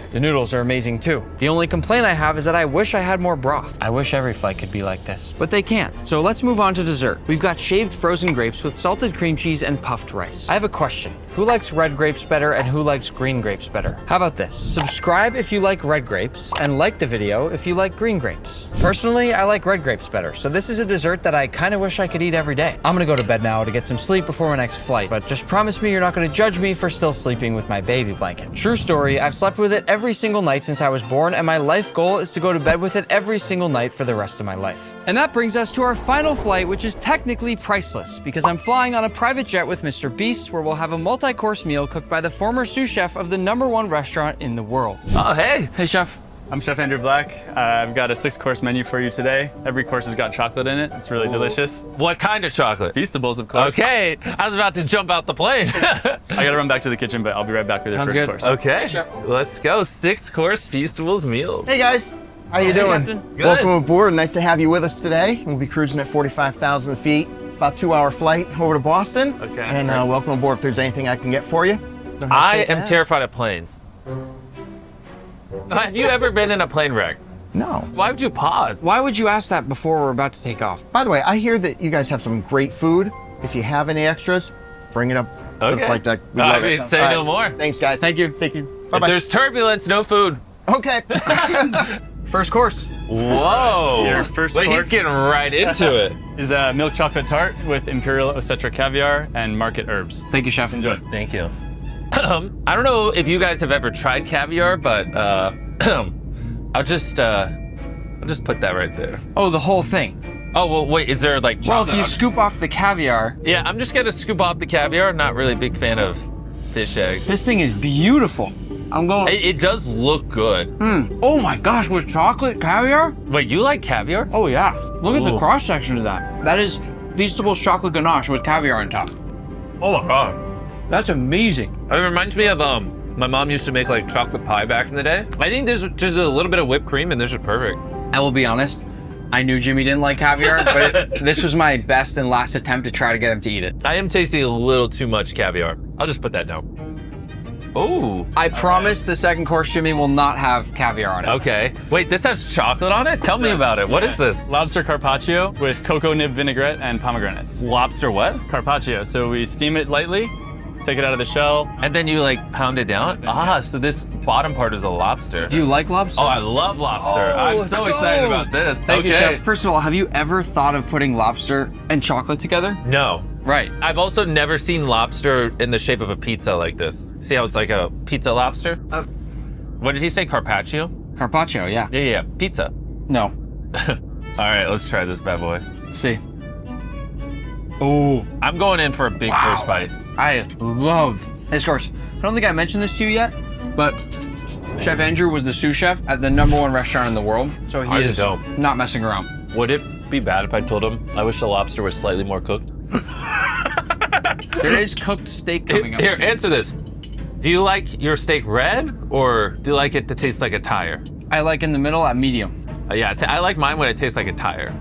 The noodles are amazing too. The only complaint I have is that I wish I had more broth. I wish every flight could be like this, but they can't. So let's move on to dessert. We've got shaved frozen grapes with salted cream cheese and puffed rice. I have a question. Who likes red grapes better and who likes green grapes better? How about this? Subscribe if you like red grapes and like the video if you like green grapes. Personally, I like red grapes better, so this is a dessert that I kind of wish I could eat every day. I'm gonna go to bed now to get some sleep before my next flight, but just promise me you're not gonna judge me for still sleeping with my baby blanket. True story, I've slept with it every single night since I was born, and my life goal is to go to bed with it every single night for the rest of my life. And that brings us to our final flight, which is technically priceless, because I'm flying on a private jet with Mr. Beast, where we'll have a multi-course meal cooked by the former sous chef of the #1 restaurant in the world. Oh, hey. Hey, chef. I'm Chef Andrew Black. I've got a 6-course menu for you today. Every course has got chocolate in it. It's really delicious. What kind of chocolate? Feastables, of course. Okay, I was about to jump out the plane. I gotta run back to the kitchen, but I'll be right back with your Sounds first good. course. Okay, let's go. 6-course Feastables meals. Hey guys, how you doing? Good. Welcome aboard. Nice to have you with us today. We'll be cruising at 45,000 feet. About 2-hour flight over to Boston. Okay. And welcome aboard. If there's anything I can get for you. I am terrified of planes. Have you ever been in a plane wreck? No. Why would you pause? Why would you ask that before we're about to take off? By the way, I hear that you guys have some great food. If you have any extras, bring it up to the flight deck. We love it. Say no more. Thanks, guys. Thank you. Thank you. If Bye-bye. there's turbulence, no food. Okay. First course. Whoa. Your first Wait, course he's getting right into it. is a milk chocolate tart with imperial Ocetra caviar and market herbs. Thank you, Chef. Enjoy. Thank you. I don't know if you guys have ever tried caviar, but I'll just put that right there. Oh, the whole thing. Oh, well, wait, is there like Well, chocolate? if you scoop off the caviar. Yeah, I'm just gonna scoop off the caviar. Not really a big fan of fish eggs. This thing is beautiful. I'm going. It does look good. Oh my gosh, with chocolate caviar? Wait, you like caviar? Oh yeah. Look at the Ooh. cross section of that. That is Feastables chocolate ganache with caviar on top. Oh my god. That's amazing. It reminds me of my mom used to make like chocolate pie back in the day. I think there's just a little bit of whipped cream and this is perfect. I will be honest. I knew Jimmy didn't like caviar, but this was my best and last attempt to try to get him to eat it. I am tasting a little too much caviar. I'll just put that down. Oh. I promise the second course, Jimmy, will not have caviar on it. Okay. Wait, this has chocolate on it? Tell me about it. What is this? Lobster carpaccio with cocoa nib vinaigrette and pomegranates. Lobster what? Carpaccio. So we steam it lightly, take it out of the shell. And then you like pound it down? Ah, so this bottom part is a lobster. Do you like lobster? Oh, I love lobster. Oh, I'm let's so go. excited about this. Thank you, Okay. Chef. First of all, have you ever thought of putting lobster and chocolate together? No. Right. I've also never seen lobster in the shape of a pizza like this. See how it's like a pizza lobster? What did he say, carpaccio? Carpaccio, yeah. Yeah, pizza. No. All right, let's try this bad boy. Let's see. Ooh, I'm going in for a big first bite. I love this course. I don't think I mentioned this to you yet, but Chef Andrew was the sous chef at the #1 restaurant in the world, so he is not messing around. Would it be bad if I told him I wish the lobster was slightly more cooked? There is cooked steak coming up Here, soon. answer this. Do you like your steak red, or do you like it to taste like a tire? I like in the middle at medium. Yeah, see, I like mine when it tastes like a tire.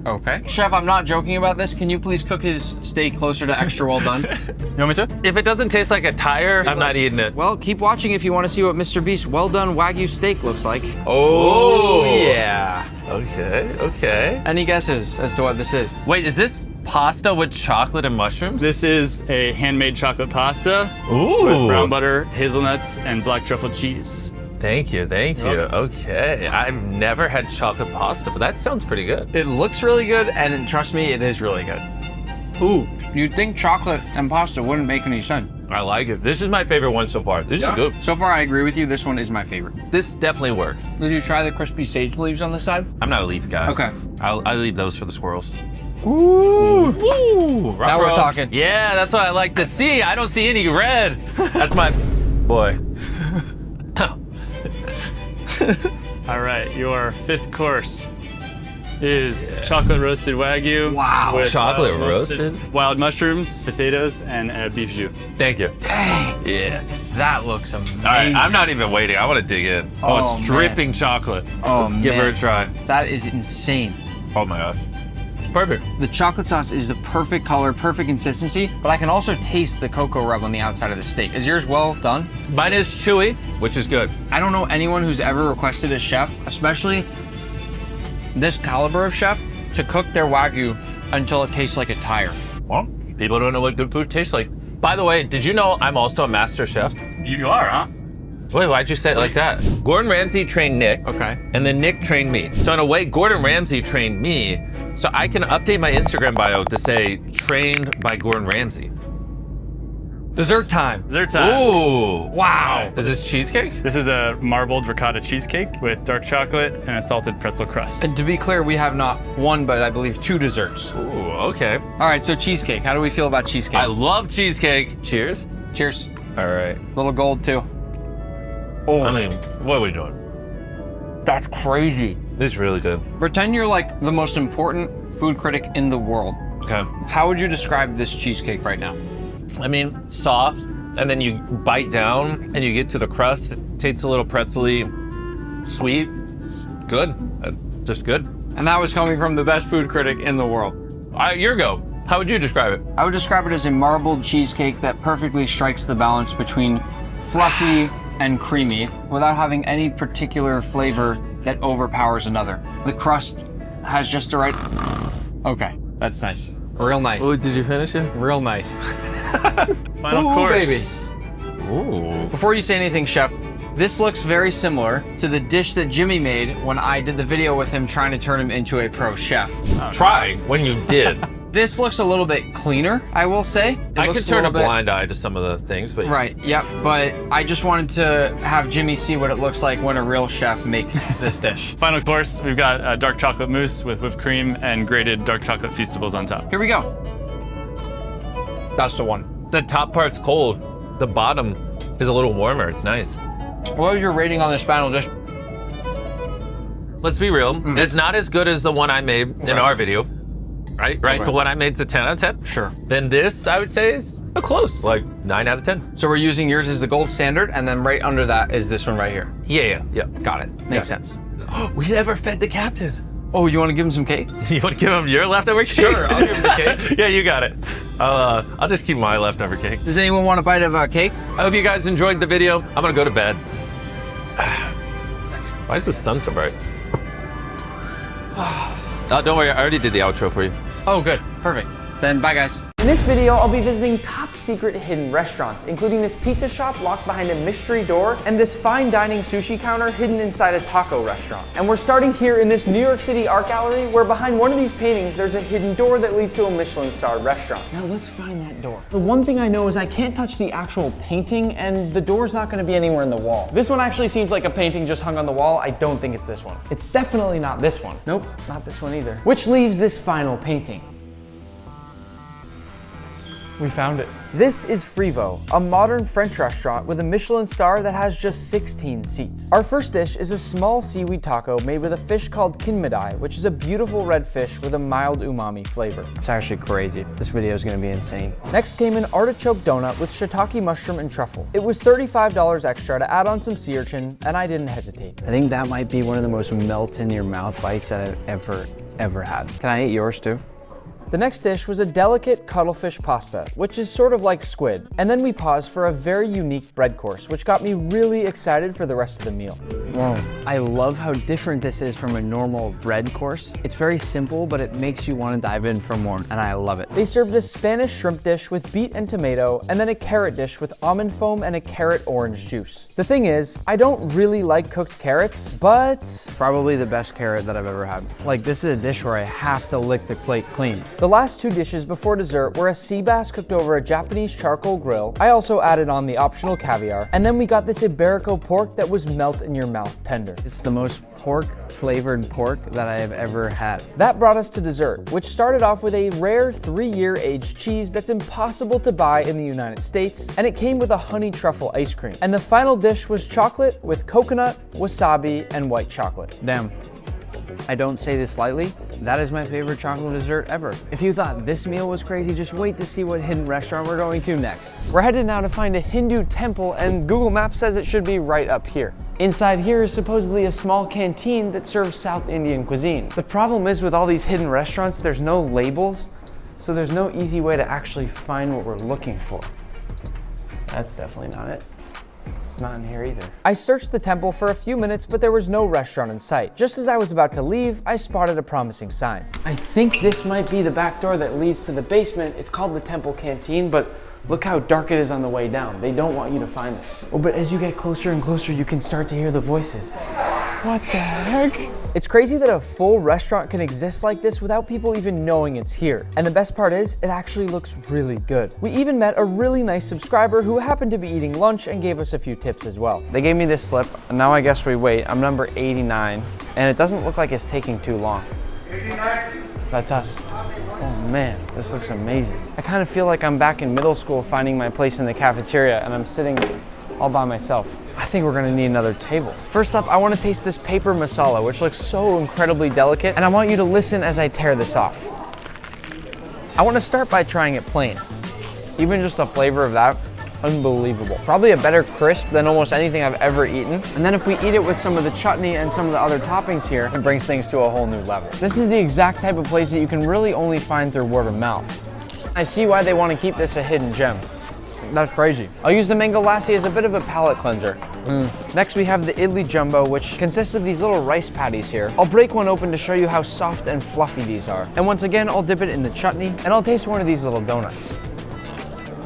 Okay. Chef, I'm not joking about this. Can you please cook his steak closer to extra well done? You want me to? If it doesn't taste like a tire, I'm not eating it. Well, keep watching if you want to see what Mr. Beast's well done Wagyu steak looks like. Oh, yeah. Okay, okay. Any guesses as to what this is? Wait, is this pasta with chocolate and mushrooms? This is a handmade chocolate pasta Ooh. with brown butter, hazelnuts, and black truffle cheese. Thank you, thank you. Okay, I've never had chocolate pasta, but that sounds pretty good. It looks really good, and trust me, it is really good. Ooh, you'd think chocolate and pasta wouldn't make any sense. I like it. This is my favorite one so far. This is good. So far, I agree with you. This one is my favorite. This definitely works. Did you try the crispy sage leaves on the side? I'm not a leaf guy. Okay. I leave those for the squirrels. Ooh. Woo! Now we're talking. Yeah, that's what I like to see. I don't see any red. That's my boy. All right, your 5th course is chocolate roasted Wagyu. Wow. with Chocolate wild roasted? Wild mushrooms, potatoes, and beef jus. Thank you. Dang. Yeah. That looks amazing. All right, I'm not even waiting. I want to dig in. Oh, it's man. dripping chocolate. Oh, Let's give her a man. try. That is insane. Oh my gosh. It's perfect. The chocolate sauce is the perfect color, perfect consistency, but I can also taste the cocoa rub on the outside of the steak. Is yours well done? Mine is chewy, which is good. I don't know anyone who's ever requested a chef, especially this caliber of chef, to cook their Wagyu until it tastes like a tire. Well, people don't know what good food tastes like. By the way, did you know I'm also a master chef? You are, huh? Wait, why'd you say it like that? Gordon Ramsay trained Nick. Okay. And then Nick trained me. So in a way, Gordon Ramsay trained me. So I can update my Instagram bio to say trained by Gordon Ramsay. Dessert time. Dessert time. Ooh. Wow. Is this cheesecake? This is a marbled ricotta cheesecake with dark chocolate and a salted pretzel crust. And to be clear, we have not one, but I believe 2 desserts. Ooh, okay. All right, so cheesecake. How do we feel about cheesecake? I love cheesecake. Cheers. Cheers. All right. Little gold too. I mean, what are we doing? That's crazy. It's really good. Pretend you're like the most important food critic in the world. Okay. How would you describe this cheesecake right now? I mean, soft, and then you bite down and you get to the crust. It tastes a little pretzel-y, sweet. It's good. Just good. And that was coming from the best food critic in the world. Your go. How would you describe it? I would describe it as a marbled cheesecake that perfectly strikes the balance between fluffy and creamy without having any particular flavor that overpowers another. The crust has just the right... Okay, that's nice. Real nice. Oh, did you finish it? Real nice. Final course. Baby. Ooh. Before you say anything, chef, this looks very similar to the dish that Jimmy made when I did the video with him trying to turn him into a pro chef. Try when you did. This looks a little bit cleaner, I will say. I could turn a blind eye to some of the things, but... Right, yep, but I just wanted to have Jimmy see what it looks like when a real chef makes this dish. Final course, we've got dark chocolate mousse with whipped cream and grated dark chocolate feastables on top. Here we go. That's the one. The top part's cold. The bottom is a little warmer. It's nice. What was your rating on this final dish? Let's be real. It's not as good as the one I made in our video. Right? The one I made's a 10 out of 10? Sure. Then this, I would say, is a close, like 9 out of 10. So we're using yours as the gold standard, and then right under that is this one right here. Yeah. Got it. Makes sense. We never fed the captain. Oh, you want to give him some cake? You want to give him your leftover cake? Sure, I'll give him the cake. Yeah, you got it. I'll just keep my leftover cake. Does anyone want a bite of cake? I hope you guys enjoyed the video. I'm gonna go to bed. Why is the sun so bright? Don't worry, I already did the outro for you. Oh, good. Perfect. Then bye, guys. In this video, I'll be visiting top secret hidden restaurants, including this pizza shop locked behind a mystery door and this fine dining sushi counter hidden inside a taco restaurant. And we're starting here in this New York City art gallery where behind one of these paintings, there's a hidden door that leads to a Michelin-starred restaurant. Now let's find that door. The one thing I know is I can't touch the actual painting and the door's not gonna be anywhere in the wall. This one actually seems like a painting just hung on the wall. I don't think it's this one. It's definitely not this one. Nope, not this one either. Which leaves this final painting. We found it. This is Frivo, a modern French restaurant with a Michelin star that has just 16 seats. Our first dish is a small seaweed taco made with a fish called kinmedai, which is a beautiful red fish with a mild umami flavor. It's actually crazy. This video is gonna be insane. Next came an artichoke donut with shiitake mushroom and truffle. It was $35 extra to add on some sea urchin, and I didn't hesitate. I think that might be one of the most melt in your mouth bites that I've ever had. Can I eat yours too? The next dish was a delicate cuttlefish pasta, which is sort of like squid. And then we paused for a very unique bread course, which got me really excited for the rest of the meal. Whoa. I love how different this is from a normal bread course. It's very simple, but it makes you want to dive in for more, and I love it. They served a Spanish shrimp dish with beet and tomato, and then a carrot dish with almond foam and a carrot orange juice. The thing is, I don't really like cooked carrots, but probably the best carrot that I've ever had. Like, this is a dish where I have to lick the plate clean. The last two dishes before dessert were a sea bass cooked over a Japanese charcoal grill. I also added on the optional caviar. And then we got this Iberico pork that was melt in your mouth tender. It's the most pork flavored pork that I have ever had. That brought us to dessert, which started off with a rare 3-year aged cheese that's impossible to buy in the United States, and it came with a honey truffle ice cream. And the final dish was chocolate with coconut, wasabi, and white chocolate. Damn. I don't say this lightly, that is my favorite chocolate dessert ever. If you thought this meal was crazy, just wait to see what hidden restaurant we're going to next. We're headed now to find a Hindu temple, and Google Maps says it should be right up here. Inside here is supposedly a small canteen that serves South Indian cuisine. The problem is with all these hidden restaurants, there's no labels, so there's no easy way to actually find what we're looking for. That's definitely not it. Not in here either. I searched the temple for a few minutes, but there was no restaurant in sight. Just as I was about to leave, I spotted a promising sign. I think this might be the back door that leads to the basement. It's called the temple canteen, but look how dark it is on the way down. They don't want you to find this. Oh, but as you get closer and closer, you can start to hear the voices. What the heck? It's crazy that a full restaurant can exist like this without people even knowing it's here. And the best part is, it actually looks really good. We even met a really nice subscriber who happened to be eating lunch and gave us a few tips as well. They gave me this slip, and now I guess we wait. I'm number 89, and it doesn't look like it's taking too long. 89? That's us. Oh man, this looks amazing. I kind of feel like I'm back in middle school finding my place in the cafeteria, and I'm sitting all by myself. I think we're gonna need another table. First up, I wanna taste this paper masala, which looks so incredibly delicate, and I want you to listen as I tear this off. I wanna start by trying it plain. Even just the flavor of that, unbelievable. Probably a better crisp than almost anything I've ever eaten. And then if we eat it with some of the chutney and some of the other toppings here, it brings things to a whole new level. This is the exact type of place that you can really only find through word of mouth. I see why they want to keep this a hidden gem. That's crazy. I'll use the mango lassi as a bit of a palate cleanser. Next we have the idli jumbo, which consists of these little rice patties here. I'll break one open to show you how soft and fluffy these are. And once again, I'll dip it in the chutney and I'll taste one of these little donuts.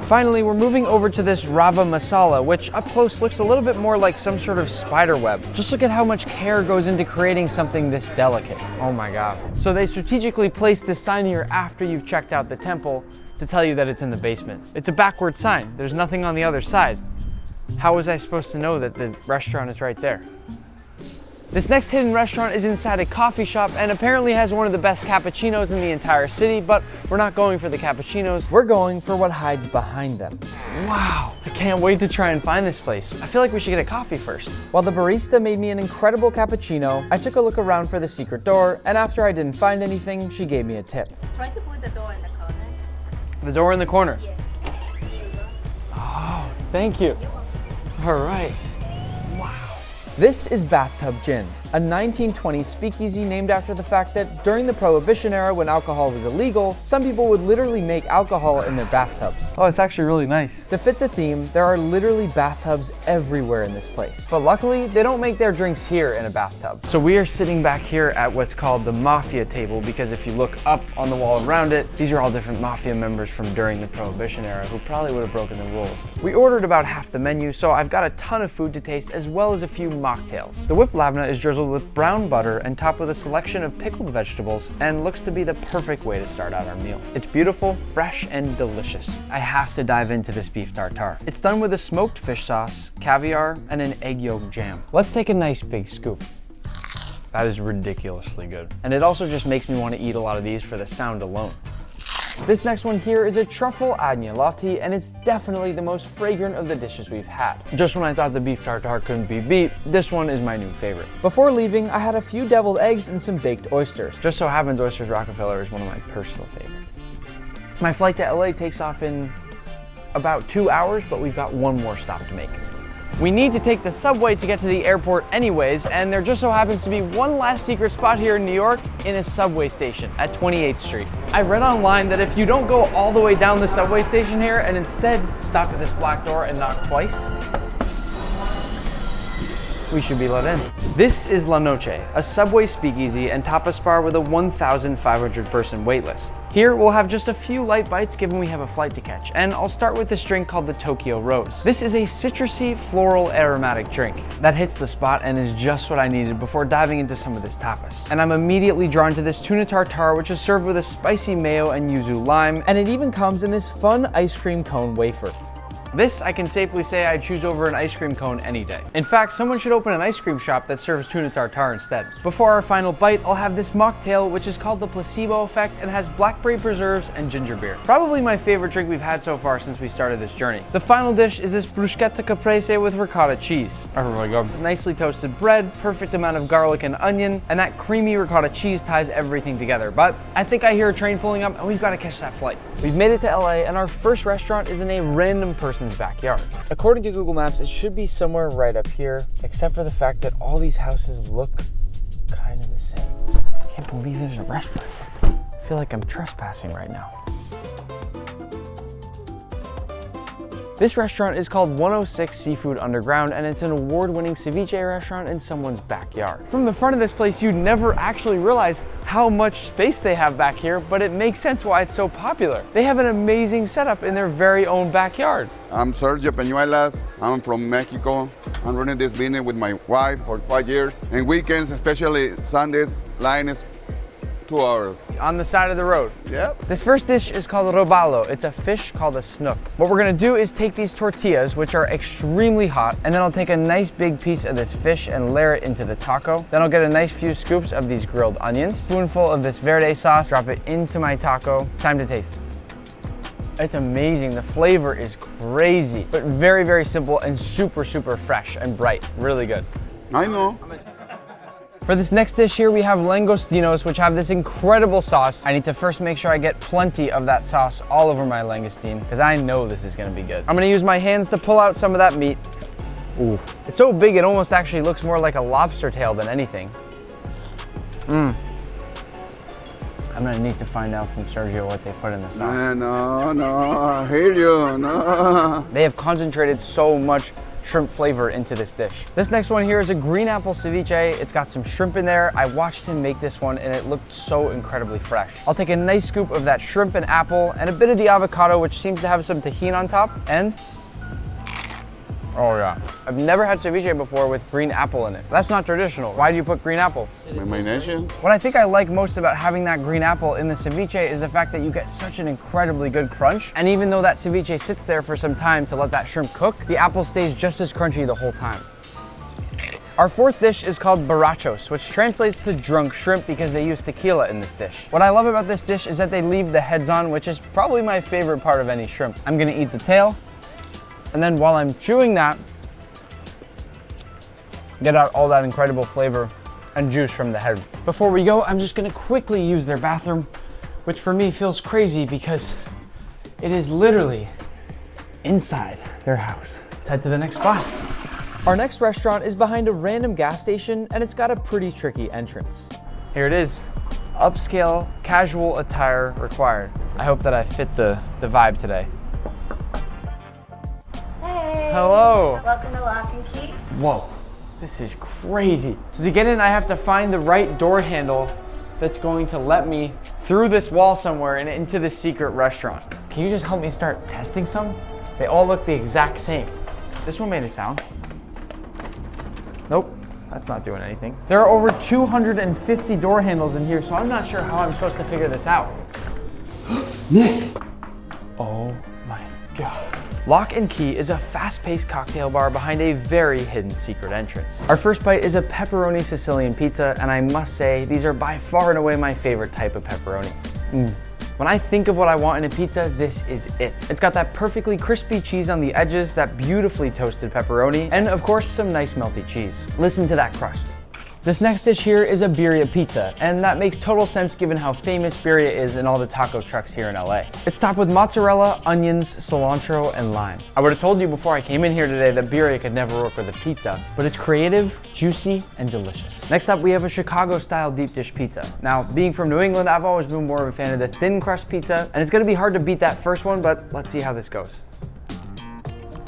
Finally, we're moving over to this rava masala, which up close looks a little bit more like some sort of spider web. Just look at how much care goes into creating something this delicate. Oh my God. So they strategically placed this sign here after you've checked out the temple to tell you that it's in the basement. It's a backward sign. There's nothing on the other side. How was I supposed to know that the restaurant is right there? This next hidden restaurant is inside a coffee shop and apparently has one of the best cappuccinos in the entire city, but we're not going for the cappuccinos. We're going for what hides behind them. Wow, I can't wait to try and find this place. I feel like we should get a coffee first. While the barista made me an incredible cappuccino, I took a look around for the secret door, and after I didn't find anything, she gave me a tip. Try to put the door in the corner. The door in the corner? Yes. Oh, thank you. All right. This is Bathtub Gin, a 1920s speakeasy named after the fact that during the Prohibition era, when alcohol was illegal, some people would literally make alcohol in their bathtubs. Oh, it's actually really nice. To fit the theme, there are literally bathtubs everywhere in this place. But luckily, they don't make their drinks here in a bathtub. So we are sitting back here at what's called the Mafia table, because if you look up on the wall around it, these are all different Mafia members from during the Prohibition era who probably would have broken the rules. We ordered about half the menu, so I've got a ton of food to taste as well as a few mocktails. The whipped labna is drizzled with brown butter and topped with a selection of pickled vegetables and looks to be the perfect way to start out our meal. It's beautiful, fresh, and delicious. I have to dive into this beef tartare. It's done with a smoked fish sauce, caviar, and an egg yolk jam. Let's take a nice big scoop. That is ridiculously good. And it also just makes me want to eat a lot of these for the sound alone. This next one here is a truffle agnolotti, and it's definitely the most fragrant of the dishes we've had. Just when I thought the beef tartare couldn't be beat, this one is my new favorite. Before leaving, I had a few deviled eggs and some baked oysters. Just so happens Oysters Rockefeller is one of my personal favorites. My flight to LA takes off in about 2 hours, but we've got one more stop to make. We need to take the subway to get to the airport anyways, and there just so happens to be one last secret spot here in New York in a subway station at 28th Street. I read online that if you don't go all the way down the subway station here and instead stop at this black door and knock twice, we should be let in. This is La Noche, a subway speakeasy and tapas bar with a 1,500 person waitlist. Here we'll have just a few light bites given we have a flight to catch, and I'll start with this drink called the Tokyo Rose. This is a citrusy, floral, aromatic drink that hits the spot and is just what I needed before diving into some of this tapas. And I'm immediately drawn to this tuna tartare, which is served with a spicy mayo and yuzu lime, and it even comes in this fun ice cream cone wafer. This, I can safely say I'd choose over an ice cream cone any day. In fact, someone should open an ice cream shop that serves tuna tartare instead. Before our final bite, I'll have this mocktail, which is called the Placebo Effect and has blackberry preserves and ginger beer. Probably my favorite drink we've had so far since we started this journey. The final dish is this bruschetta caprese with ricotta cheese. Oh my God. Nicely toasted bread, perfect amount of garlic and onion, and that creamy ricotta cheese ties everything together. But I think I hear a train pulling up and we've got to catch that flight. We've made it to LA and our first restaurant is in a random person's backyard. According to Google Maps, it should be somewhere right up here, except for the fact that all these houses look kind of the same. I can't believe there's a restaurant. I feel like I'm trespassing right now. This restaurant is called 106 Seafood Underground, and it's an award-winning ceviche restaurant in someone's backyard. From the front of this place, you'd never actually realize how much space they have back here, but it makes sense why it's so popular. They have an amazing setup in their very own backyard. I'm Sergio Peñuelas. I'm from Mexico. I'm running this business with my wife for 5 years. And weekends, especially Sundays, line is 2 hours. On the side of the road. Yep. This first dish is called robalo. It's a fish called a snook. What we're gonna do is take these tortillas, which are extremely hot, and then I'll take a nice big piece of this fish and layer it into the taco. Then I'll get a nice few scoops of these grilled onions, spoonful of this verde sauce, drop it into my taco. Time to taste. It's amazing. The flavor is crazy, but very, very simple and super, super fresh and bright. Really good. I know. For this next dish here, we have langostinos, which have this incredible sauce. I need to first make sure I get plenty of that sauce all over my langostine, because I know this is gonna be good. I'm gonna use my hands to pull out some of that meat. Ooh. It's so big, it almost actually looks more like a lobster tail than anything. I'm gonna need to find out from Sergio what they put in the sauce. No, I hear you, no. They have concentrated so much shrimp flavor into this dish. This next one here is a green apple ceviche. It's got some shrimp in there. I watched him make this one and it looked so incredibly fresh. I'll take a nice scoop of that shrimp and apple and a bit of the avocado, which seems to have some tahini on top, and oh yeah. I've never had ceviche before with green apple in it. That's not traditional. Why do you put green apple? My nation. What I think I like most about having that green apple in the ceviche is the fact that you get such an incredibly good crunch. And even though that ceviche sits there for some time to let that shrimp cook, the apple stays just as crunchy the whole time. Our fourth dish is called borrachos, which translates to drunk shrimp because they use tequila in this dish. What I love about this dish is that they leave the heads on, which is probably my favorite part of any shrimp. I'm gonna eat the tail, and then while I'm chewing that, get out all that incredible flavor and juice from the head. Before we go, I'm just gonna quickly use their bathroom, which for me feels crazy because it is literally inside their house. Let's head to the next spot. Our next restaurant is behind a random gas station and it's got a pretty tricky entrance. Here it is, upscale, casual attire required. I hope that I fit the vibe today. Hey! Hello! Welcome to Lock and Key. Whoa, this is crazy. So to get in, I have to find the right door handle that's going to let me through this wall somewhere and into the secret restaurant. Can you just help me start testing some? They all look the exact same. This one made a sound. Nope, that's not doing anything. There are over 250 door handles in here, so I'm not sure how I'm supposed to figure this out. Nick! Oh my God. Lock and Key is a fast-paced cocktail bar behind a very hidden secret entrance. Our first bite is a pepperoni Sicilian pizza, and I must say, these are by far and away my favorite type of pepperoni. When I think of what I want in a pizza, this is it. It's got that perfectly crispy cheese on the edges, that beautifully toasted pepperoni, and of course, some nice melty cheese. Listen to that crust. This next dish here is a birria pizza, and that makes total sense given how famous birria is in all the taco trucks here in LA. It's topped with mozzarella, onions, cilantro, and lime. I would have told you before I came in here today that birria could never work with a pizza, but it's creative, juicy, and delicious. Next up, we have a Chicago-style deep dish pizza. Now, being from New England, I've always been more of a fan of the thin crust pizza, and it's gonna be hard to beat that first one, but let's see how this goes.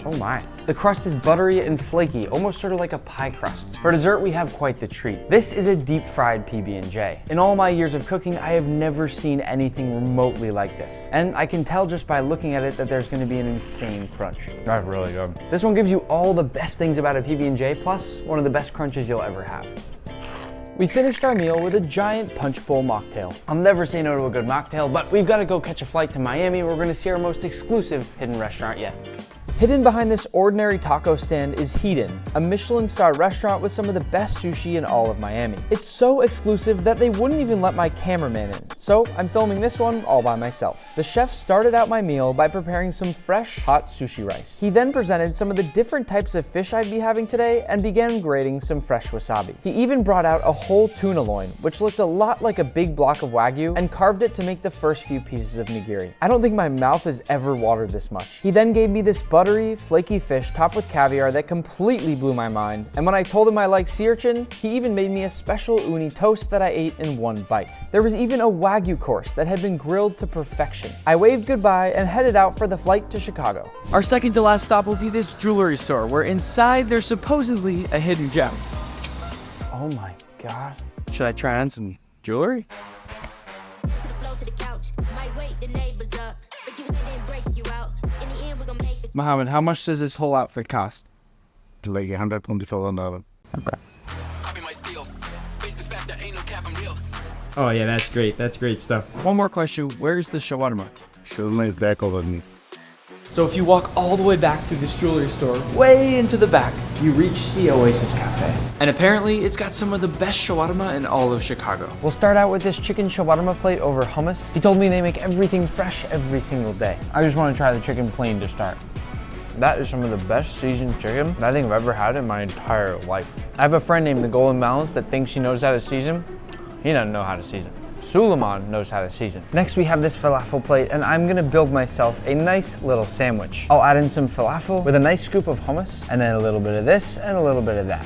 Oh my. The crust is buttery and flaky, almost sort of like a pie crust. For dessert, we have quite the treat. This is a deep fried PB&J. In all my years of cooking, I have never seen anything remotely like this. And I can tell just by looking at it that there's gonna be an insane crunch. That's really good. This one gives you all the best things about a PB&J, plus one of the best crunches you'll ever have. We finished our meal with a giant punch bowl mocktail. I'll never say no to a good mocktail, but we've got to go catch a flight to Miami. We're going to see our most exclusive hidden restaurant yet. Hidden behind this ordinary taco stand is Hedon, a Michelin-star restaurant with some of the best sushi in all of Miami. It's so exclusive that they wouldn't even let my cameraman in, so I'm filming this one all by myself. The chef started out my meal by preparing some fresh, hot sushi rice. He then presented some of the different types of fish I'd be having today and began grating some fresh wasabi. He even brought out a whole tuna loin, which looked a lot like a big block of Wagyu, and carved it to make the first few pieces of nigiri. I don't think my mouth has ever watered this much. He then gave me this buttery, flaky fish topped with caviar that completely blew my mind, and when I told him I liked sea urchin, he even made me a special uni toast that I ate in one bite. There was even a Wagyu course that had been grilled to perfection. I waved goodbye and headed out for the flight to Chicago. Our second to last stop will be this jewelry store, where inside there's supposedly a hidden gem. Oh my God. Should I try on some jewelry? Mohammed, how much does this whole outfit cost? Like $125. Okay. Oh yeah, that's great stuff. One more question, where's the shawarma? Shawarma is back over me. So if you walk all the way back through this jewelry store, way into the back, you reach the Oasis Cafe. And apparently it's got some of the best shawarma in all of Chicago. We'll start out with this chicken shawarma plate over hummus. He told me they make everything fresh every single day. I just want to try the chicken plain to start. That is some of the best seasoned chicken I think I've ever had in my entire life. I have a friend named the Golden Mouse that thinks he knows how to season. He doesn't know how to season. Suleiman knows how to season. Next we have this falafel plate, and I'm gonna build myself a nice little sandwich. I'll add in some falafel with a nice scoop of hummus, and then a little bit of this and a little bit of that.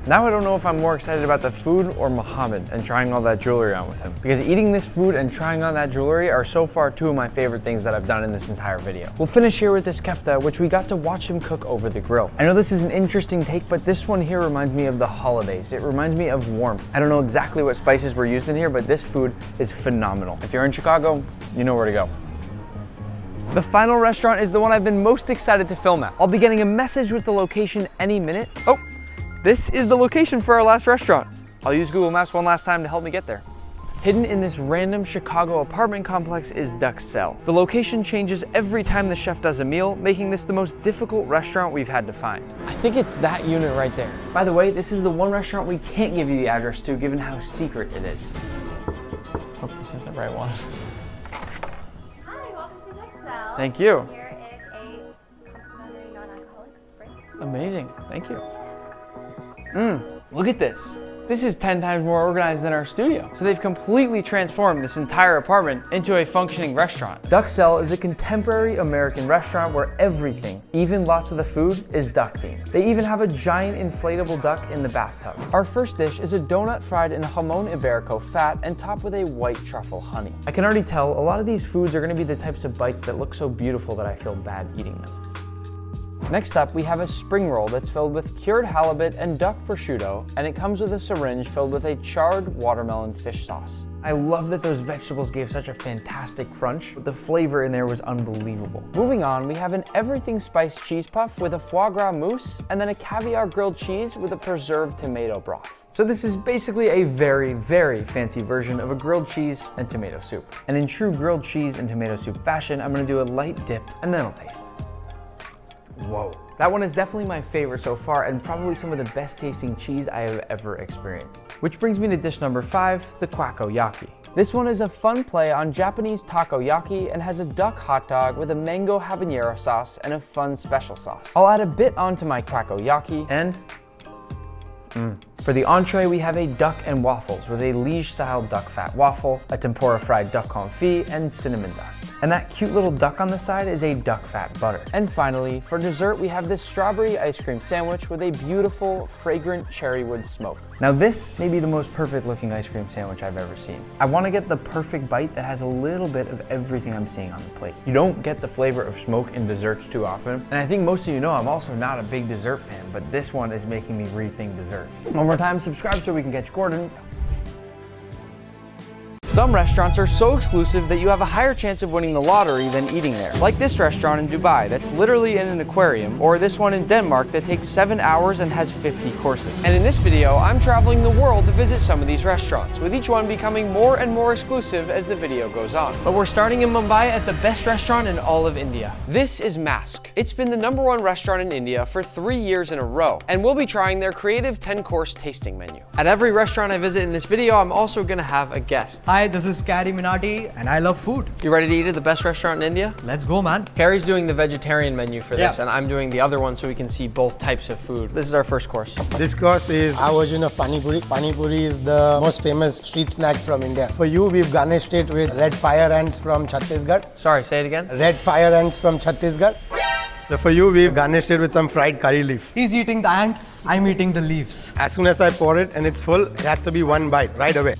Now I don't know if I'm more excited about the food or Muhammad and trying all that jewelry on with him. Because eating this food and trying on that jewelry are so far two of my favorite things that I've done in this entire video. We'll finish here with this kefta, which we got to watch him cook over the grill. I know this is an interesting take, but this one here reminds me of the holidays. It reminds me of warmth. I don't know exactly what spices were used in here, but this food is phenomenal. If you're in Chicago, you know where to go. The final restaurant is the one I've been most excited to film at. I'll be getting a message with the location any minute. Oh. This is the location for our last restaurant. I'll use Google Maps one last time to help me get there. Hidden in this random Chicago apartment complex is Duxelle. The location changes every time the chef does a meal, making this the most difficult restaurant we've had to find. I think it's that unit right there. By the way, this is the one restaurant we can't give you the address to, given how secret it is. Hope this is the right one. Hi, welcome to Duxelle. Thank you. Here is a complimentary non-alcoholic spring. Amazing, thank you. Look at this. This is 10 times more organized than our studio. So they've completely transformed this entire apartment into a functioning restaurant. Duxelle is a contemporary American restaurant where everything, even lots of the food, is duck themed. They even have a giant inflatable duck in the bathtub. Our first dish is a donut fried in jamon iberico fat and topped with a white truffle honey. I can already tell a lot of these foods are gonna be the types of bites that look so beautiful that I feel bad eating them. Next up, we have a spring roll that's filled with cured halibut and duck prosciutto, and it comes with a syringe filled with a charred watermelon fish sauce. I love that those vegetables gave such a fantastic crunch, but the flavor in there was unbelievable. Moving on, we have an everything spiced cheese puff with a foie gras mousse, and then a caviar grilled cheese with a preserved tomato broth. So this is basically a very, very fancy version of a grilled cheese and tomato soup. And in true grilled cheese and tomato soup fashion, I'm gonna do a light dip, and then I'll taste. Whoa. That one is definitely my favorite so far and probably some of the best tasting cheese I have ever experienced. Which brings me to dish number 5, the kwako-yaki. This one is a fun play on Japanese takoyaki and has a duck hot dog with a mango habanero sauce and a fun special sauce. I'll add a bit onto my kwako-yaki and for the entree, we have a duck and waffles with a liege-style duck fat waffle, a tempura fried duck confit, and cinnamon dust. And that cute little duck on the side is a duck fat butter. And finally, for dessert, we have this strawberry ice cream sandwich with a beautiful, fragrant cherry wood smoke. Now this may be the most perfect looking ice cream sandwich I've ever seen. I want to get the perfect bite that has a little bit of everything I'm seeing on the plate. You don't get the flavor of smoke in desserts too often. And I think most of you know I'm also not a big dessert fan, but this one is making me rethink desserts. One more time, subscribe so we can catch Gordon. Some restaurants are so exclusive that you have a higher chance of winning the lottery than eating there. Like this restaurant in Dubai that's literally in an aquarium, or this one in Denmark that takes 7 hours and has 50 courses. And in this video, I'm traveling the world to visit some of these restaurants, with each one becoming more and more exclusive as the video goes on. But we're starting in Mumbai at the best restaurant in all of India. This is Mask. It's been the #1 restaurant in India for 3 years in a row, and we'll be trying their creative 10-course tasting menu. At every restaurant I visit in this video, I'm also gonna have a guest. Hi, this is Carrie Minati, and I love food. You ready to eat at the best restaurant in India? Let's go, man. Carrie's doing the vegetarian menu for this, and I'm doing the other one so we can see both types of food. This is our first course. This course is our version of Pani Puri. Pani Puri is the most famous street snack from India. For you, we've garnished it with red fire ants from Chhattisgarh. Sorry, say it again. Red fire ants from Chhattisgarh. So for you, we've garnished it with some fried curry leaf. He's eating the ants, I'm eating the leaves. As soon as I pour it and it's full, it has to be one bite right away.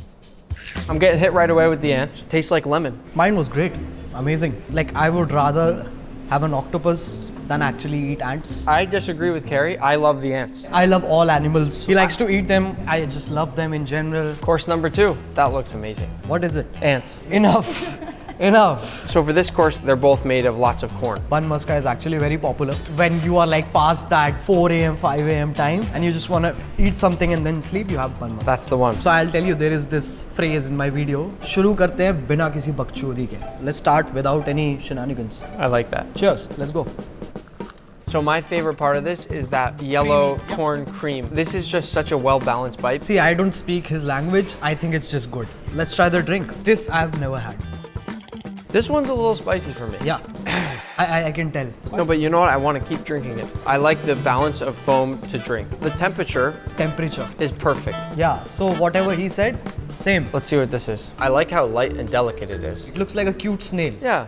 I'm getting hit right away with the ants. Tastes like lemon. Mine was great. Amazing. Like, I would rather have an octopus than actually eat ants. I disagree with Carrie. I love the ants. I love all animals. He likes to eat them. I just love them in general. Course number 2. That looks amazing. What is it? Ants. Enough. Enough. So for this course, they're both made of lots of corn. Bun maska is actually very popular when you are like past that 4 a.m., 5 a.m. time and you just want to eat something and then sleep, you have bun maska. That's the one. So I'll tell you, there is this phrase in my video. शुरू करते हैं बिना किसी बकचोदी के. Let's start without any shenanigans. I like that. Cheers. Let's go. So my favorite part of this is that yellow corn cream. This is just such a well-balanced bite. See, I don't speak his language. I think it's just good. Let's try the drink. This I've never had. This one's a little spicy for me. Yeah, I can tell. No, but you know what? I want to keep drinking it. I like the balance of foam to drink. The temperature is perfect. Yeah, so whatever he said, same. Let's see what this is. I like how light and delicate it is. It looks like a cute snail. Yeah.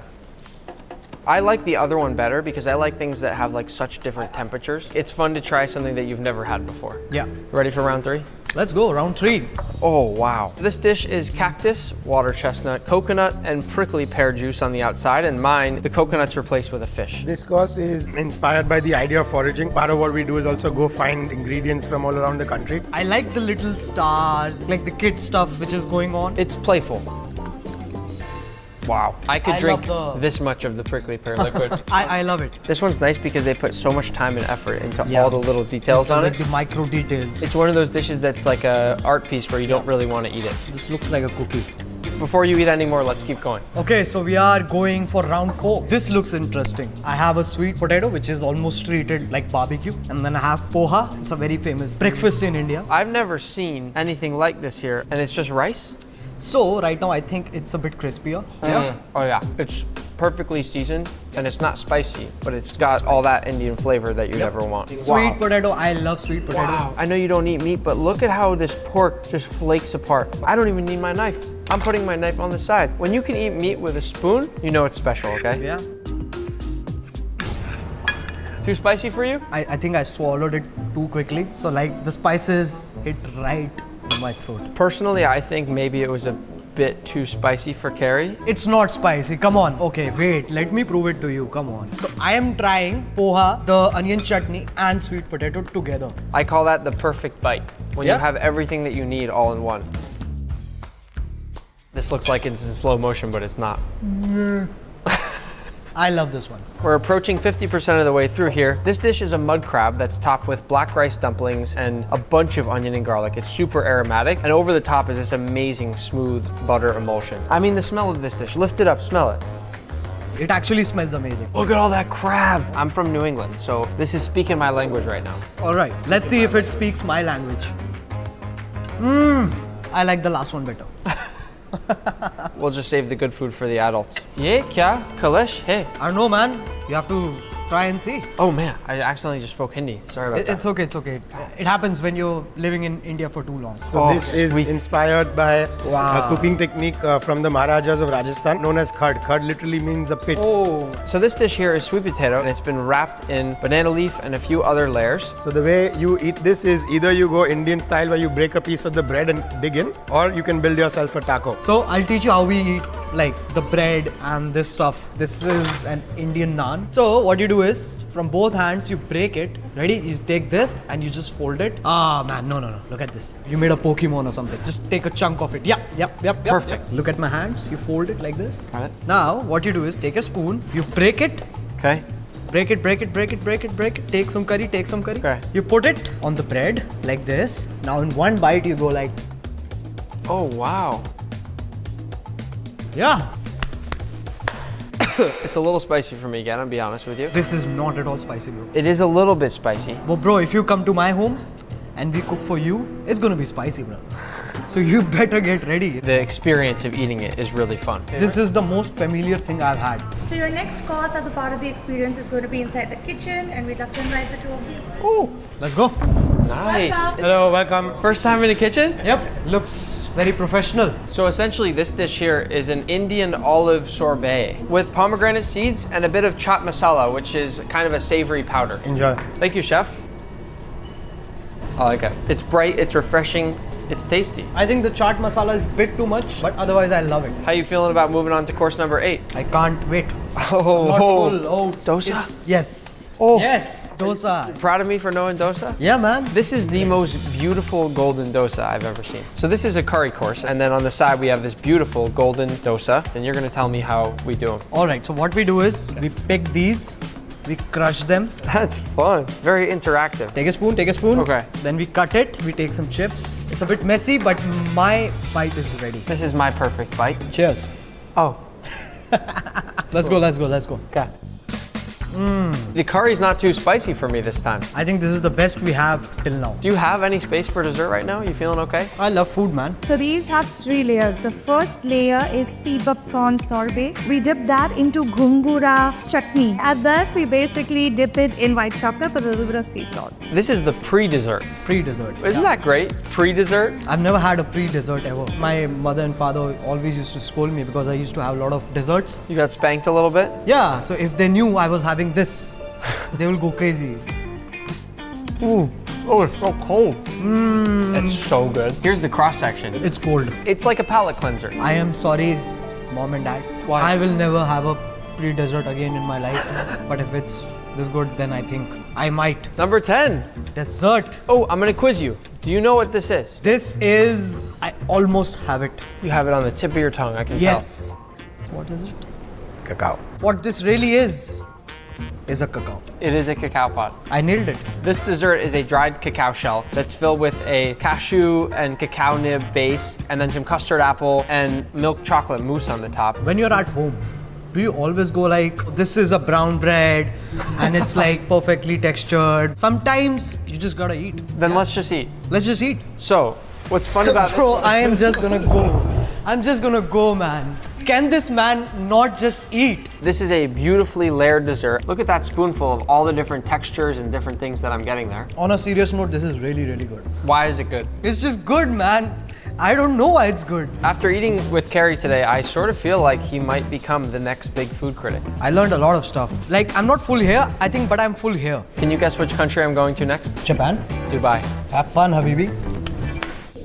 I like the other one better because I like things that have like such different temperatures. It's fun to try something that you've never had before. Yeah. Ready for round 3? Let's go, round 3. Oh, wow. This dish is cactus, water chestnut, coconut, and prickly pear juice on the outside, and mine, the coconut's replaced with a fish. This course is inspired by the idea of foraging. Part of what we do is also go find ingredients from all around the country. I like the little stars, like the kid stuff which is going on. It's playful. Wow. I could drink this much of the prickly pear liquid. I love it. This one's nice because they put so much time and effort into all the little details on like it. The micro details. It's one of those dishes that's like a art piece where you don't really want to eat it. This looks like a cookie. Before you eat any more, let's keep going. Okay, so we are going for round 4. This looks interesting. I have a sweet potato, which is almost treated like barbecue. And then I have poha. It's a very famous breakfast in India. I've never seen anything like this here. And it's just rice? So right now I think it's a bit crispier. Yeah. Oh yeah, it's perfectly seasoned and it's not spicy, but it's got all that Indian flavor that you'd ever want. Sweet potato, I love sweet potato. Wow, I know you don't eat meat, but look at how this pork just flakes apart. I don't even need my knife. I'm putting my knife on the side. When you can eat meat with a spoon, you know it's special, okay? Yeah. Too spicy for you? I think I swallowed it too quickly. So like the spices hit right in my throat. Personally, I think maybe it was a bit too spicy for Carrie. It's not spicy, come on. Okay, wait, let me prove it to you, come on. So I am trying poha, the onion chutney and sweet potato together. I call that the perfect bite, when you have everything that you need all in one. This looks like it's in slow motion, but it's not. I love this one. We're approaching 50% of the way through here. This dish is a mud crab that's topped with black rice dumplings and a bunch of onion and garlic. It's super aromatic, and over the top is this amazing smooth butter emulsion. I mean, the smell of this dish, lift it up, smell it. It actually smells amazing. Look at all that crab. I'm from New England, so this is speaking my language right now. All right, let's see if it speaks my language. I like the last one better. We'll just save the good food for the adults. Ye kya? Kalesh? Hey. I don't know, man. You have to try and see. Oh man, I accidentally just spoke Hindi. Sorry about that. It's okay, it's okay. It happens when you're living in India for too long. So this is inspired by a cooking technique from the Maharajas of Rajasthan known as khad. Khad literally means a pit. Oh. So this dish here is sweet potato and it's been wrapped in banana leaf and a few other layers. So the way you eat this is either you go Indian style where you break a piece of the bread and dig in, or you can build yourself a taco. So I'll teach you how we eat like the bread and this stuff. This is an Indian naan. So what you do is from both hands you break it. Ready? You take this and you just fold it. Ah man, no. Look at this. You made a Pokemon or something. Just take a chunk of it. Yep. Perfect. Look at my hands. You fold it like this. Got it. Now what you do is take a spoon. You break it. Okay. Break it. Take some curry. Okay. You put it on the bread like this. Now in one bite you go like. Oh wow. Yeah. It's a little spicy for me again, I'll be honest with you. This is not at all spicy, bro. It is a little bit spicy. Well, bro, if you come to my home and we cook for you, it's gonna be spicy, brother. So you better get ready. The experience of eating it is really fun. This is the most familiar thing I've had. So your next course as a part of the experience is going to be inside the kitchen, and we'd love to invite the two of you. Oh, let's go. Nice. Hello, welcome. First time in the kitchen? Yep, looks very professional. So essentially this dish here is an Indian olive sorbet with pomegranate seeds and a bit of chaat masala, which is kind of a savory powder. Enjoy. Thank you, chef. I like it. It's bright, it's refreshing, it's tasty. I think the chaat masala is a bit too much, but otherwise I love it. How you feeling about moving on to course number 8? I can't wait. Oh, Not full. Oh, dosa? yes. Oh. Yes, dosa. Proud of me for knowing dosa? Yeah, man. This is the most beautiful golden dosa I've ever seen. So this is a curry course, and then on the side we have this beautiful golden dosa, and you're gonna tell me how we do them. All right, so what we do is we pick these, we crush them. That's fun. Very interactive. Take a spoon, take a spoon. Okay. Then we cut it, we take some chips. It's a bit messy, but my bite is ready. This is my perfect bite. Cheers. Oh. Let's go, let's go, let's go. Okay. The curry's not too spicy for me this time. I think this is the best we have till now. Do you have any space for dessert right now? You feeling okay? I love food, man. So these have 3 layers. The first layer is sebab prawn sorbet. We dip that into gungura chutney. At that, we basically dip it in white chocolate with a little bit of sea salt. This is the pre-dessert. Pre-dessert. Isn't that great? Pre-dessert? I've never had a pre-dessert ever. My mother and father always used to scold me because I used to have a lot of desserts. You got spanked a little bit? Yeah, so if they knew I was having this, they will go crazy. Ooh. Oh, it's so cold. It's so good. Here's the cross section. It's cold. It's like a palate cleanser. I am sorry, mom and dad. Why? I will never have a pre-dessert again in my life. But if it's this good, then I think I might. Number 10. Dessert. Oh, I'm gonna quiz you. Do you know what this is? This is, I almost have it. You have it on the tip of your tongue, I can Yes. What is it? Cacao. What this really is a cacao. It is a cacao pod. I nailed it. This dessert is a dried cacao shell that's filled with a cashew and cacao nib base, and then some custard apple and milk chocolate mousse on the top. When you're at home, do you always go like, this is a brown bread and it's like perfectly textured? Sometimes you just gotta eat. Then let's just eat. Let's just eat. So, what's fun about Bro, I am just gonna go. I'm just gonna go, man. Can this man not just eat? This is a beautifully layered dessert. Look at that spoonful of all the different textures and different things that I'm getting there. On a serious note, this is really, really good. Why is it good? It's just good, man. I don't know why it's good. After eating with Kerry today, I sort of feel like he might become the next big food critic. I learned a lot of stuff. Like, I'm not full here, I think, but I'm full here. Can you guess which country I'm going to next? Japan. Dubai. Have fun, Habibi.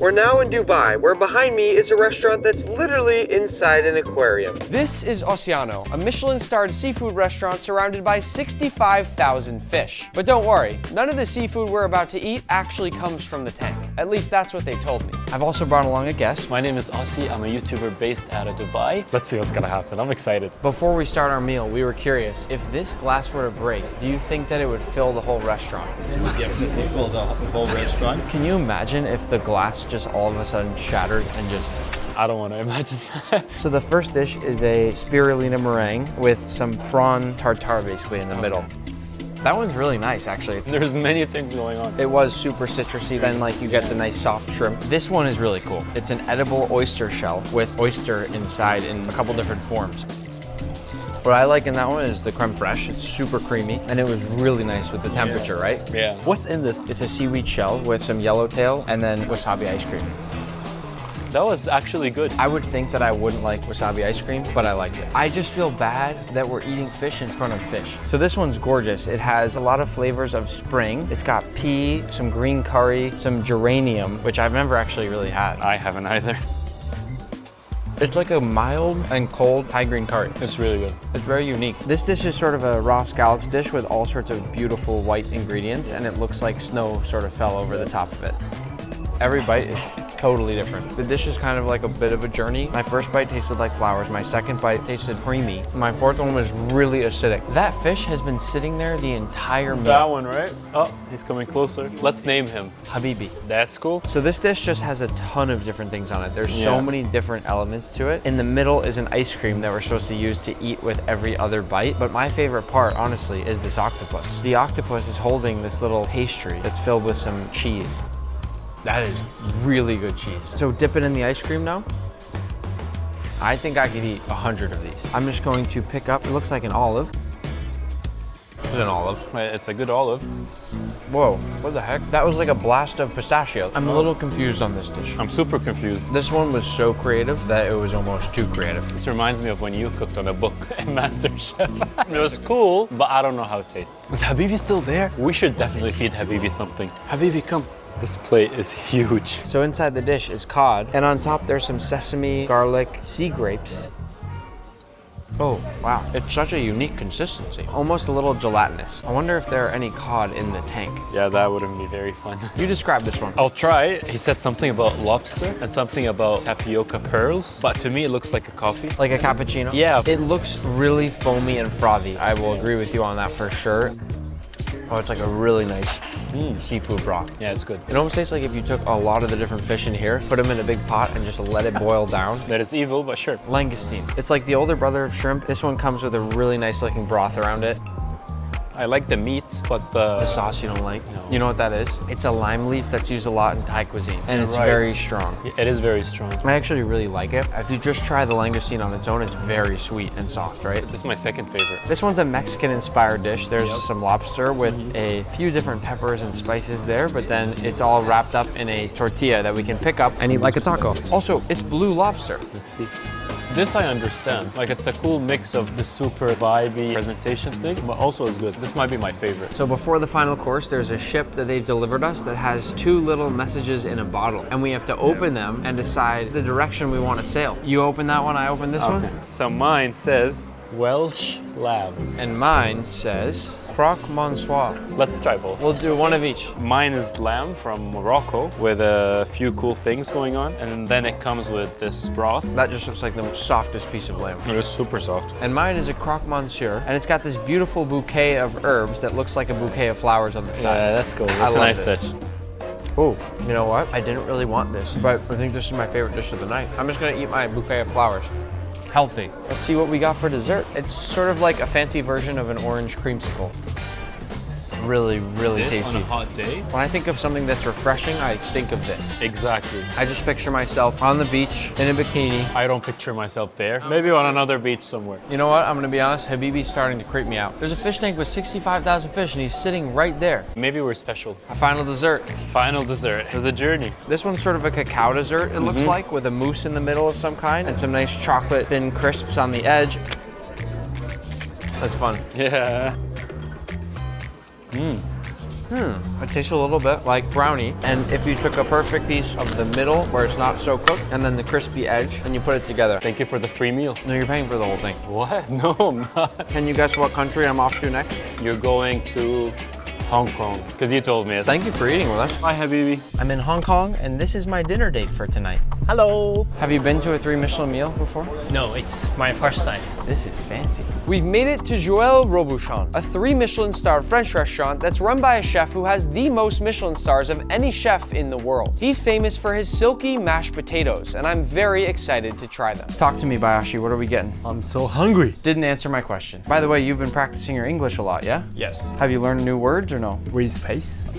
We're now in Dubai, where behind me is a restaurant that's literally inside an aquarium. This is Oceano, a Michelin-starred seafood restaurant surrounded by 65,000 fish. But don't worry, none of the seafood we're about to eat actually comes from the tank. At least that's what they told me. I've also brought along a guest. My name is Aussie. I'm a YouTuber based out of Dubai. Let's see what's gonna happen. I'm excited. Before we start our meal, we were curious, if this glass were to break, do you think that it would fill the whole restaurant? It would definitely fill the whole restaurant. Can you imagine if the glass just all of a sudden shattered and just... I don't want to imagine that. So the first dish is a spirulina meringue with some prawn tartare basically in the middle. That one's really nice, actually. There's many things going on. It was super citrusy, then like you get the nice soft shrimp. This one is really cool. It's an edible oyster shell with oyster inside in a couple different forms. What I like in that one is the creme fraiche. It's super creamy, and it was really nice with the temperature, right? Yeah. What's in this? It's a seaweed shell with some yellowtail and then wasabi ice cream. That was actually good. I would think that I wouldn't like wasabi ice cream, but I liked it. I just feel bad that we're eating fish in front of fish. So this one's gorgeous. It has a lot of flavors of spring. It's got pea, some green curry, some geranium, which I've never actually really had. I haven't either. It's like a mild and cold Thai green curry. It's really good. It's very unique. This dish is sort of a raw scallops dish with all sorts of beautiful white ingredients, and it looks like snow sort of fell over the top of it. Every bite is totally different. The dish is kind of like a bit of a journey. My first bite tasted like flowers. My second bite tasted creamy. My fourth one was really acidic. That fish has been sitting there the entire meal. That one, right? Oh, he's coming closer. Let's name him. Habibi. That's cool. So this dish just has a ton of different things on it. There's so many different elements to it. In the middle is an ice cream that we're supposed to use to eat with every other bite. But my favorite part, honestly, is this octopus. The octopus is holding this little pastry that's filled with some cheese. That is really good cheese. So dip it in the ice cream now. I think I could eat 100 of these. I'm just going to pick up, it looks like an olive. It's an olive. It's a good olive. Whoa, what the heck? That was like a blast of pistachios. I'm a little confused on this dish. I'm super confused. This one was so creative that it was almost too creative. This reminds me of when you cooked on a book in MasterChef. It was cool, but I don't know how it tastes. Is Habibi still there? We should definitely feed Habibi something. Habibi, come. This plate is huge. So inside the dish is cod, and on top there's some sesame, garlic, sea grapes. Oh, wow. It's such a unique consistency. Almost a little gelatinous. I wonder if there are any cod in the tank. Yeah, that wouldn't be very fun. You describe this one. I'll try. He said something about lobster and something about tapioca pearls, but to me it looks like a coffee. Like a cappuccino? Yeah. It looks really foamy and frothy. I will agree with you on that for sure. Oh, it's like a really nice seafood broth. Yeah, it's good. It almost tastes like if you took a lot of the different fish in here, put them in a big pot and just let it boil down. That is evil, but sure. Langoustines. It's like the older brother of shrimp. This one comes with a really nice looking broth around it. I like the meat, but the sauce you don't like? No. You know what that is? It's a lime leaf that's used a lot in Thai cuisine, and it's very strong. It is very strong. I actually really like it. If you just try the langoustine on its own, it's very sweet and soft, right? This is my second favorite. This one's a Mexican-inspired dish. There's some lobster with a few different peppers and spices there, but then it's all wrapped up in a tortilla that we can pick up and eat like a taco. Also, it's blue lobster. Let's see. This I understand. Like, it's a cool mix of the super vibey presentation thing, but also is good. This might be my favorite. So before the final course, there's a ship that they've delivered us that has 2 little messages in a bottle, and we have to open them and decide the direction we want to sail. You open that one, I open this one? So mine says Welsh lamb. And mine says croque monsieur. Let's try both. We'll do one of each. Mine is lamb from Morocco with a few cool things going on, and then it comes with this broth. That just looks like the softest piece of lamb. It is super soft. And mine is a croque monsieur, and it's got this beautiful bouquet of herbs that looks like a bouquet of flowers on the side. Yeah, that's cool. That's a nice touch. Oh, you know what? I didn't really want this, but I think this is my favorite dish of the night. I'm just gonna eat my bouquet of flowers. Healthy. Let's see what we got for dessert. It's sort of like a fancy version of an orange creamsicle. Really, really tasty. On a hot day? When I think of something that's refreshing, I think of this. Exactly. I just picture myself on the beach in a bikini. I don't picture myself there. Maybe on another beach somewhere. You know what? I'm gonna be honest, Habibi's starting to creep me out. There's a fish tank with 65,000 fish and he's sitting right there. Maybe we're special. A final dessert. Final dessert. It was a journey. This one's sort of a cacao dessert, it looks like, with a mousse in the middle of some kind and some nice chocolate thin crisps on the edge. That's fun. Yeah. It tastes a little bit like brownie, and if you took a perfect piece of the middle where it's not so cooked, and then the crispy edge, and you put it together. Thank you for the free meal. No, you're paying for the whole thing. What? No, I'm not. Can you guess what country I'm off to next? You're going to Hong Kong, because you told me it. Thank you for eating with us. Hi, Habibi. I'm in Hong Kong, and this is my dinner date for tonight. Hello. Have you been to a 3 Michelin meal before? No, it's my first time. This is fancy. We've made it to Joël Robuchon, a 3 Michelin star French restaurant that's run by a chef who has the most Michelin stars of any chef in the world. He's famous for his silky mashed potatoes, and I'm very excited to try them. Talk to me, Bayashi, what are we getting? I'm so hungry. Didn't answer my question. By the way, you've been practicing your English a lot, yeah? Yes. Have you learned new words or no? With space.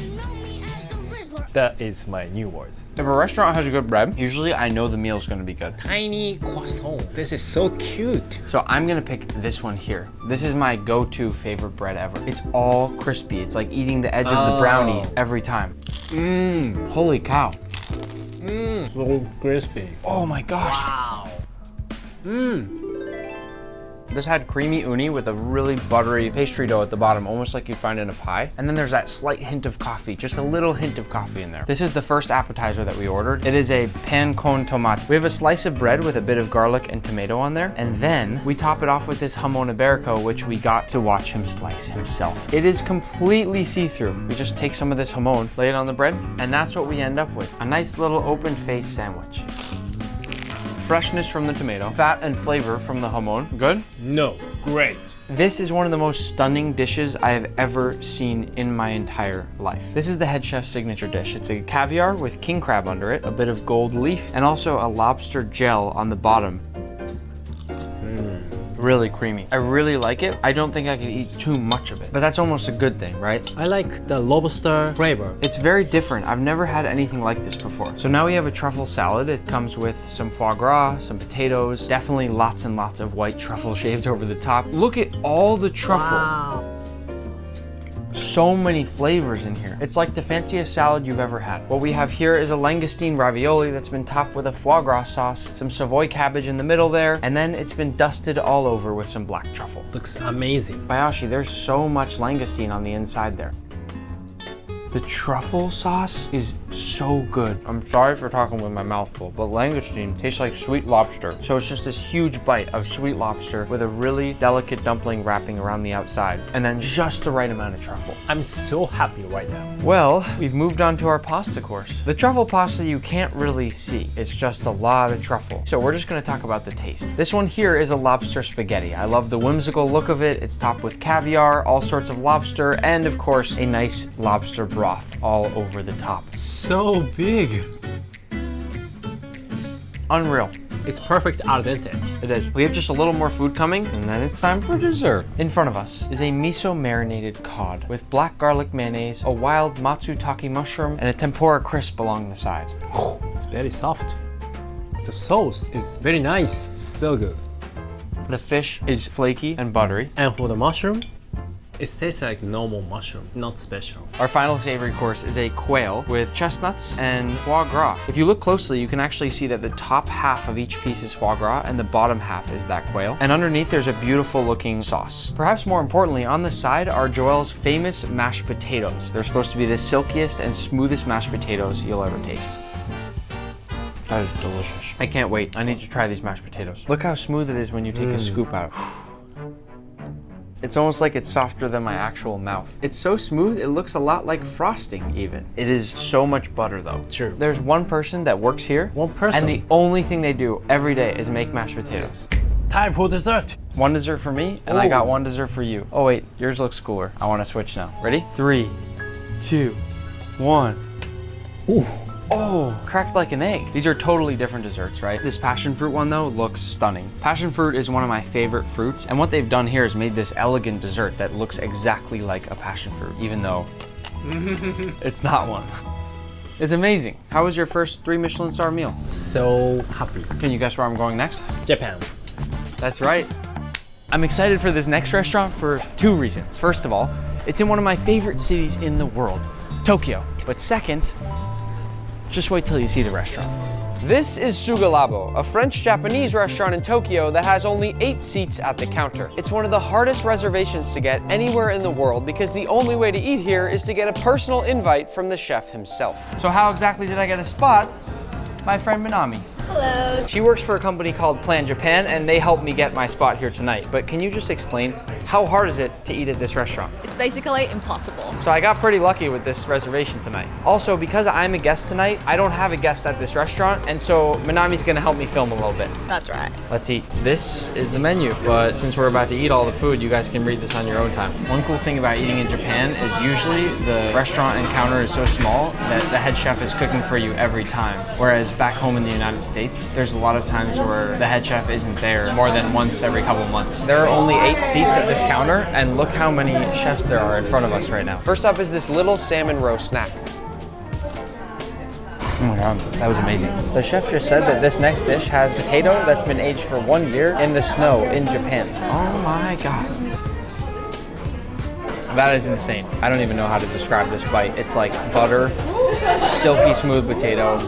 That is my new words. If a restaurant has good bread, usually I know the meal's gonna be good. Tiny croissant. This is so cute. So I'm gonna pick this one here. This is my go-to favorite bread ever. It's all crispy. It's like eating the edge of the brownie every time. Holy cow. So crispy. Oh my gosh. Wow. This had creamy uni with a really buttery pastry dough at the bottom, almost like you'd find in a pie. And then there's that slight hint of coffee, just a little hint of coffee in there. This is the first appetizer that we ordered. It is a pain con tomate. We have a slice of bread with a bit of garlic and tomato on there. And then we top it off with this jamon iberico, which we got to watch him slice himself. It is completely see-through. We just take some of this jamon, lay it on the bread, and that's what we end up with. A nice little open-faced sandwich. Freshness from the tomato, fat and flavor from the jamon. Good? No, great. This is one of the most stunning dishes I have ever seen in my entire life. This is the head chef's signature dish. It's a caviar with king crab under it, a bit of gold leaf, and also a lobster gel on the bottom. Really creamy. I really like it. I don't think I could eat too much of it, but that's almost a good thing, right? I like the lobster flavor. It's very different. I've never had anything like this before. So now we have a truffle salad. It comes with some foie gras, some potatoes, definitely lots and lots of white truffle shaved over the top. Look at all the truffle. Wow. So many flavors in here. It's like the fanciest salad you've ever had. What we have here is a langoustine ravioli that's been topped with a foie gras sauce, some Savoy cabbage in the middle there, and then it's been dusted all over with some black truffle. Looks amazing. Bayashi, there's so much langoustine on the inside there. The truffle sauce is so good. I'm sorry for talking with my mouth full, but langoustine tastes like sweet lobster. So it's just this huge bite of sweet lobster with a really delicate dumpling wrapping around the outside, and then just the right amount of truffle. I'm so happy right now. Well, we've moved on to our pasta course. The truffle pasta you can't really see. It's just a lot of truffle. So we're just gonna talk about the taste. This one here is a lobster spaghetti. I love the whimsical look of it. It's topped with caviar, all sorts of lobster, and of course, a nice lobster broth all over the top. So big. Unreal. It's perfect al dente. It is. We have just a little more food coming, and then it's time for dessert. In front of us is a miso marinated cod with black garlic mayonnaise, a wild matsutake mushroom, and a tempura crisp along the side. It's very soft. The sauce is very nice. So good. The fish is flaky and buttery. And for the mushroom, it tastes like normal mushroom, not special. Our final savory course is a quail with chestnuts and foie gras. If you look closely, you can actually see that the top half of each piece is foie gras and the bottom half is that quail. And underneath there's a beautiful looking sauce. Perhaps more importantly, on the side are Joel's famous mashed potatoes. They're supposed to be the silkiest and smoothest mashed potatoes you'll ever taste. That is delicious. I can't wait. I need to try these mashed potatoes. Look how smooth it is when you take a scoop out. It's almost like it's softer than my actual mouth. It's so smooth, it looks a lot like frosting even. It is so much butter though. True. There's one person that works here. One person. And the only thing they do every day is make mashed potatoes. Time for dessert. One dessert for me, and I got one dessert for you. Oh wait, yours looks cooler. I wanna switch now. Ready? 3, 2, 1. Ooh. Oh, cracked like an egg. These are totally different desserts, right? This passion fruit one though looks stunning. Passion fruit is one of my favorite fruits, and what they've done here is made this elegant dessert that looks exactly like a passion fruit, even though it's not one. It's amazing. How was your first 3 Michelin star meal? So happy. Can you guess where I'm going next? Japan. That's right. I'm excited for this next restaurant for 2 reasons. First of all, it's in one of my favorite cities in the world, Tokyo. But second, just wait till you see the restaurant. This is Sugalabo, a French-Japanese restaurant in Tokyo that has only 8 seats at the counter. It's one of the hardest reservations to get anywhere in the world because the only way to eat here is to get a personal invite from the chef himself. So how exactly did I get a spot? My friend Minami. Hello. She works for a company called Plan Japan, and they helped me get my spot here tonight. But can you just explain, how hard is it to eat at this restaurant? It's basically impossible. So I got pretty lucky with this reservation tonight. Also, because I'm a guest tonight, I don't have a guest at this restaurant, and so Minami's gonna help me film a little bit. That's right. Let's eat. This is the menu, but since we're about to eat all the food, you guys can read this on your own time. One cool thing about eating in Japan is usually the restaurant and counter is so small that the head chef is cooking for you every time. Whereas back home in the United States, there's a lot of times where the head chef isn't there more than once every couple months. There are only 8 seats at this counter, and look how many chefs there are in front of us right now. First up is this little salmon roast snack. Oh my God, that was amazing. The chef just said that this next dish has potato that's been aged for 1 year in the snow in Japan. Oh my God. That is insane. I don't even know how to describe this bite. It's like butter, silky smooth potato,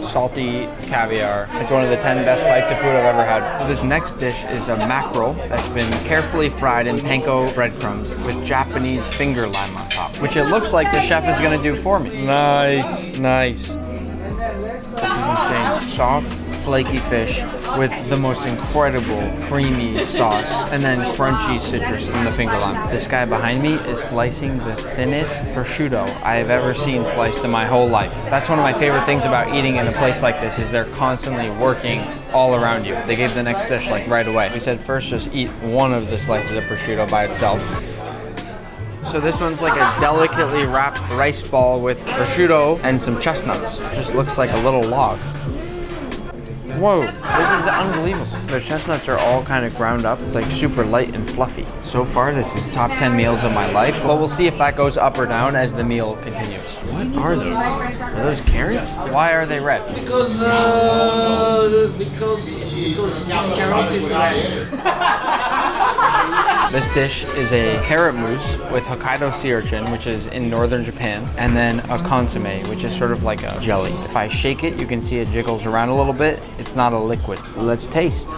salty caviar. It's one of the 10 best bites of food I've ever had. This next dish is a mackerel that's been carefully fried in panko breadcrumbs with Japanese finger lime on top, which it looks like the chef is gonna do for me. Nice, nice. This is insane. Soft, flaky fish with the most incredible creamy sauce and then crunchy citrus in the finger lime. This guy behind me is slicing the thinnest prosciutto I have ever seen sliced in my whole life. That's one of my favorite things about eating in a place like this is they're constantly working all around you. They gave the next dish like right away. We said first just eat one of the slices of prosciutto by itself. So this one's like a delicately wrapped rice ball with prosciutto and some chestnuts. Just looks like a little log. Whoa, this is unbelievable. The chestnuts are all kind of ground up. It's like super light and fluffy. So far, this is top 10 meals of my life, but we'll see if that goes up or down as the meal continues. What are those? Are those carrots? Why are they red? Because carrot is red. This dish is a carrot mousse with Hokkaido sea urchin, which is in northern Japan, and then a consomme, which is sort of like a jelly. If I shake it, you can see it jiggles around a little bit. It's not a liquid. Let's taste.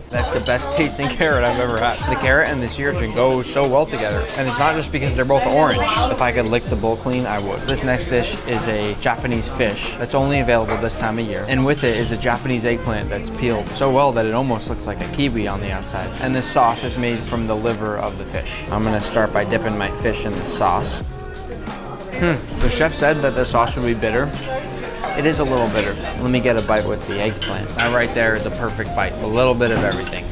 That's the best tasting carrot I've ever had. The carrot and the sea urchin go so well together. And it's not just because they're both orange. If I could lick the bowl clean, I would. This next dish is a Japanese fish that's only available this time of year. And with it is a Japanese eggplant that's peeled so well that it almost looks like a kiwi on the outside. And this sauce is made from the liver of the fish. I'm gonna start by dipping my fish in the sauce. The chef said that the sauce would be bitter. It is a little bitter. Let me get a bite with the eggplant. That right there is a perfect bite. A little bit of everything.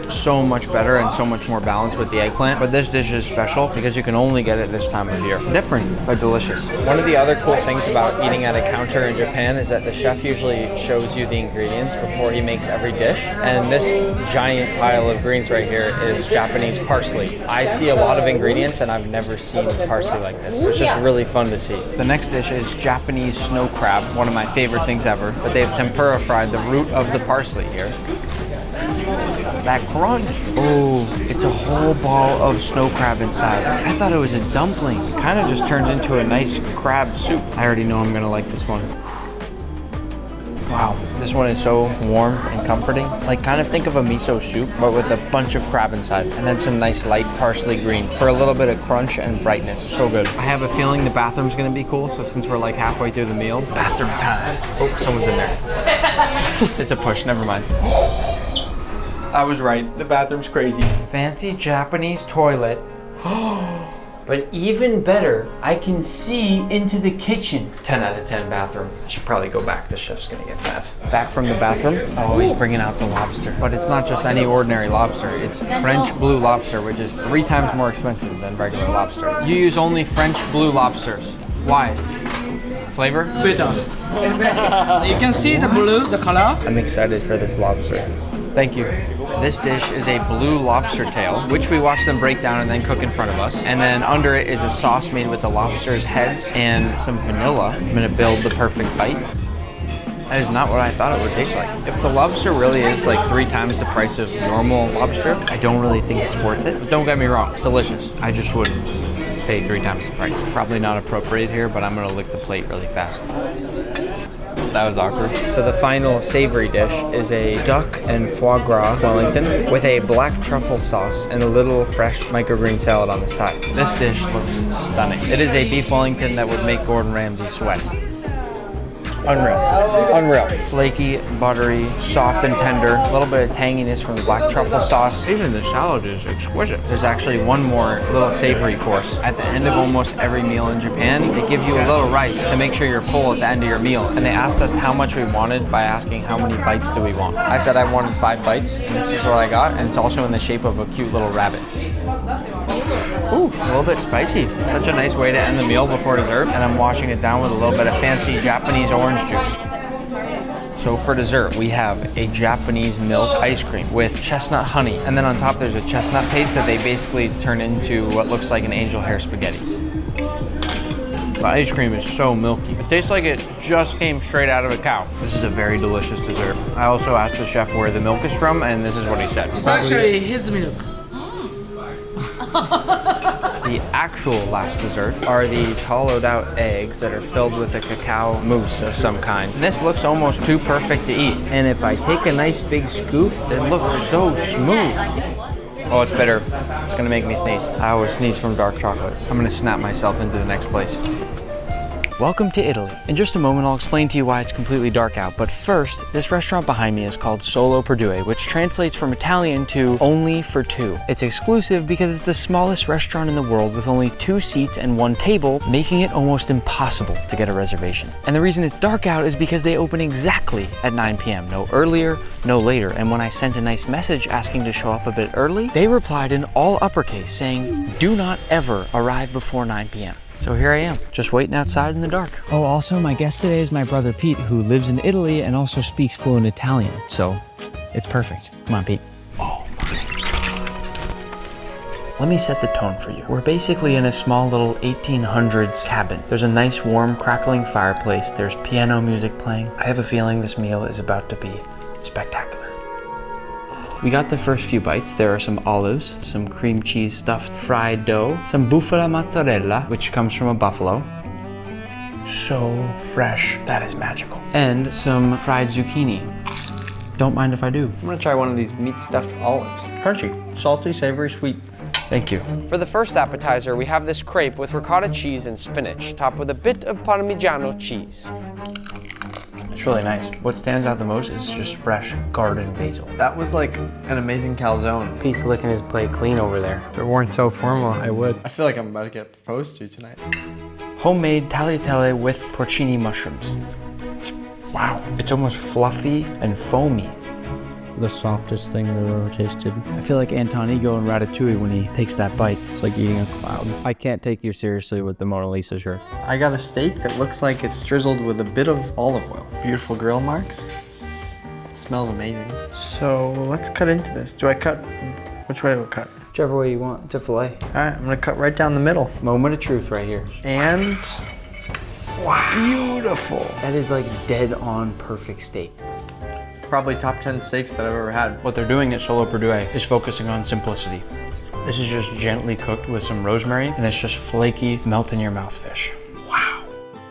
So much better and so much more balanced with the eggplant. But this dish is special because you can only get it this time of year. Different, but delicious. One of the other cool things about eating at a counter in Japan is that the chef usually shows you the ingredients before he makes every dish. And this giant pile of greens right here is Japanese parsley. I see a lot of ingredients and I've never seen parsley like this. It's just really fun to see. The next dish is Japanese snow crab, one of my favorite things ever. But they've tempura fried the root of the parsley here. That crunch. Oh, it's a whole ball of snow crab inside. I thought it was a dumpling. It kind of just turns into a nice crab soup. I already know I'm gonna like this one. Wow, this one is so warm and comforting. Like, kind of think of a miso soup, but with a bunch of crab inside. And then some nice light parsley greens for a little bit of crunch and brightness. So good. I have a feeling the bathroom's gonna be cool, so since we're like halfway through the meal, bathroom time. Oh, someone's in there. It's a push, never mind. I was right, the bathroom's crazy. Fancy Japanese toilet. But even better, I can see into the kitchen. 10 out of 10 bathroom. I should probably go back, the chef's gonna get mad. Back from the bathroom, oh, he's bringing out the lobster. But it's not just any ordinary lobster, it's French blue lobster, which is 3 times more expensive than regular lobster. You use only French blue lobsters. Why? Flavor? Better. You can see the blue, the color. I'm excited for this lobster. Thank you. This dish is a blue lobster tail, which we watch them break down and then cook in front of us. And then under it is a sauce made with the lobster's heads and some vanilla. I'm gonna build the perfect bite. That is not what I thought it would taste like. If the lobster really is like 3 times the price of normal lobster, I don't really think it's worth it. But don't get me wrong, it's delicious. I just wouldn't pay 3 times the price. Probably not appropriate here, but I'm gonna lick the plate really fast. That was awkward. So the final savory dish is a duck and foie gras Wellington with a black truffle sauce and a little fresh microgreen salad on the side. This dish looks stunning. It is a beef Wellington that would make Gordon Ramsay sweat. Unreal. Unreal. Flaky, buttery, soft and tender. A little bit of tanginess from the black truffle sauce. Even the salad is exquisite. There's actually one more little savory course. At the end of almost every meal in Japan, they give you a little rice to make sure you're full at the end of your meal. And they asked us how much we wanted by asking how many bites do we want. I said I wanted 5 bites, and this is what I got. And it's also in the shape of a cute little rabbit. Ooh, a little bit spicy. Such a nice way to end the meal before dessert. And I'm washing it down with a little bit of fancy Japanese orange juice. So for dessert, we have a Japanese milk ice cream with chestnut honey. And then on top, there's a chestnut paste that they basically turn into what looks like an angel hair spaghetti. The ice cream is so milky. It tastes like it just came straight out of a cow. This is a very delicious dessert. I also asked the chef where the milk is from, and this is what he said. It's actually his milk. The actual last dessert are these hollowed out eggs that are filled with a cacao mousse of some kind. And this looks almost too perfect to eat. And if I take a nice big scoop, it looks so smooth. Oh, it's bitter. It's gonna make me sneeze. I always sneeze from dark chocolate. I'm gonna snap myself into the next place. Welcome to Italy. In just a moment, I'll explain to you why it's completely dark out, but first, this restaurant behind me is called Solo per Due, which translates from Italian to only for 2. It's exclusive because it's the smallest restaurant in the world with only 2 seats and 1 table, making it almost impossible to get a reservation. And the reason it's dark out is because they open exactly at 9 p.m., no earlier, no later. And when I sent a nice message asking to show up a bit early, they replied in all uppercase saying, "Do not ever arrive before 9 p.m. So here I am, just waiting outside in the dark. Oh, also my guest today is my brother Pete, who lives in Italy and also speaks fluent Italian. So it's perfect. Come on, Pete. Oh my. Let me set the tone for you. We're basically in a small little 1800s cabin. There's a nice warm crackling fireplace. There's piano music playing. I have a feeling this meal is about to be spectacular. We got the first few bites. There are some olives, some cream cheese stuffed fried dough, some bufala mozzarella, which comes from a buffalo. So fresh, that is magical. And some fried zucchini. Don't mind if I do. I'm gonna try one of these meat stuffed olives. Crunchy, salty, savory, sweet. Thank you. For the first appetizer, we have this crepe with ricotta cheese and spinach, topped with a bit of Parmigiano cheese. It's really nice. What stands out the most is just fresh garden basil. That was like an amazing calzone. Pete's licking his plate clean over there. If it weren't so formal, I would. I feel like I'm about to get proposed to tonight. Homemade tagliatelle with porcini mushrooms. Wow, it's almost fluffy and foamy. The softest thing I've ever tasted. I feel like Antonigo in Ratatouille when he takes that bite. It's like eating a cloud. I can't take you seriously with the Mona Lisa shirt. I got a steak that looks like it's drizzled with a bit of olive oil. Beautiful grill marks. It smells amazing. So let's cut into this. Do I cut? Which way do I cut? Whichever way you want to fillet. All right, I'm gonna cut right down the middle. Moment of truth right here. And wow, beautiful. That is like dead on perfect steak. Probably top 10 steaks that I've ever had. What they're doing at Solo Perdue is focusing on simplicity. This is just gently cooked with some rosemary, and it's just flaky, melt in your mouth fish. Wow.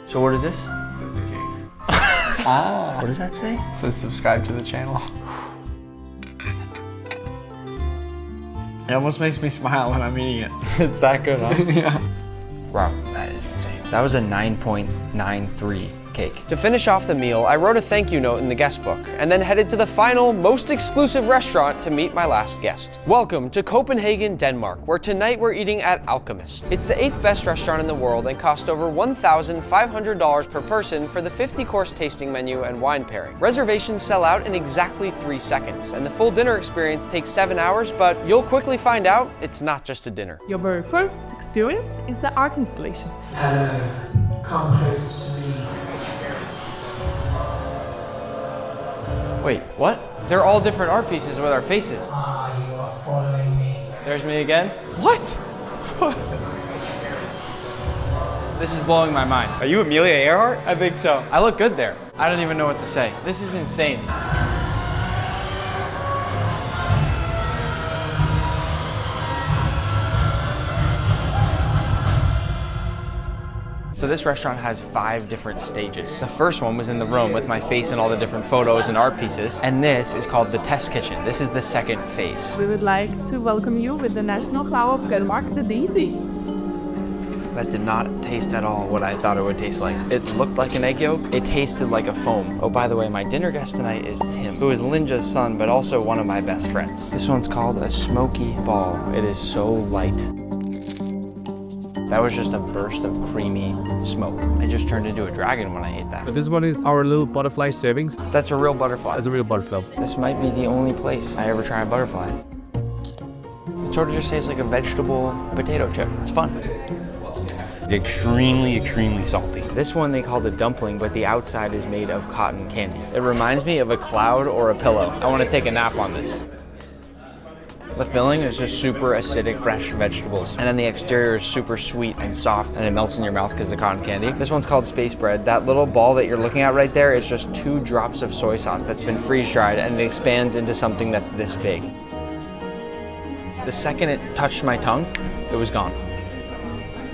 So what is this? This is the cake. Ah. What does that say? It says subscribe to the channel. It almost makes me smile when I'm eating it. It's that good, huh? Yeah. Wow, that is insane. That was a 9.93 cake. To finish off the meal, I wrote a thank you note in the guest book and then headed to the final, most exclusive restaurant to meet my last guest. Welcome to Copenhagen, Denmark, where tonight we're eating at Alchemist. It's the 8th best restaurant in the world and cost over $1,500 per person for the 50-course tasting menu and wine pairing. Reservations sell out in exactly 3 seconds, and the full dinner experience takes 7 hours, but you'll quickly find out it's not just a dinner. Your very first experience is the art installation. Hello, come closer to me. Wait, what? They're all different art pieces with our faces. Ah, you are following me. There's me again. What? This is blowing my mind. Are you Amelia Earhart? I think so. I look good there. I don't even know what to say. This is insane. So this restaurant has 5 different stages. The first one was in the room with my face and all the different photos and art pieces. And this is called the test kitchen. This is the second phase. We would like to welcome you with the national flower of Denmark, the daisy. That did not taste at all what I thought it would taste like. It looked like an egg yolk. It tasted like a foam. Oh, by the way, my dinner guest tonight is Tim, who is Linja's son, but also one of my best friends. This one's called a smoky ball. It is so light. That was just a burst of creamy smoke. I just turned into a dragon when I ate that. This one is our little butterfly servings. That's a real butterfly. That's a real butterfly. This might be the only place I ever try a butterfly. It sort of just tastes like a vegetable potato chip. It's fun. Extremely, extremely salty. This one they called a dumpling, but the outside is made of cotton candy. It reminds me of a cloud or a pillow. I want to take a nap on this. The filling is just super acidic, fresh vegetables. And then the exterior is super sweet and soft, and it melts in your mouth because of the cotton candy. This one's called space bread. That little ball that you're looking at right there is just 2 drops of soy sauce that's been freeze-dried, and it expands into something that's this big. The second it touched my tongue, it was gone.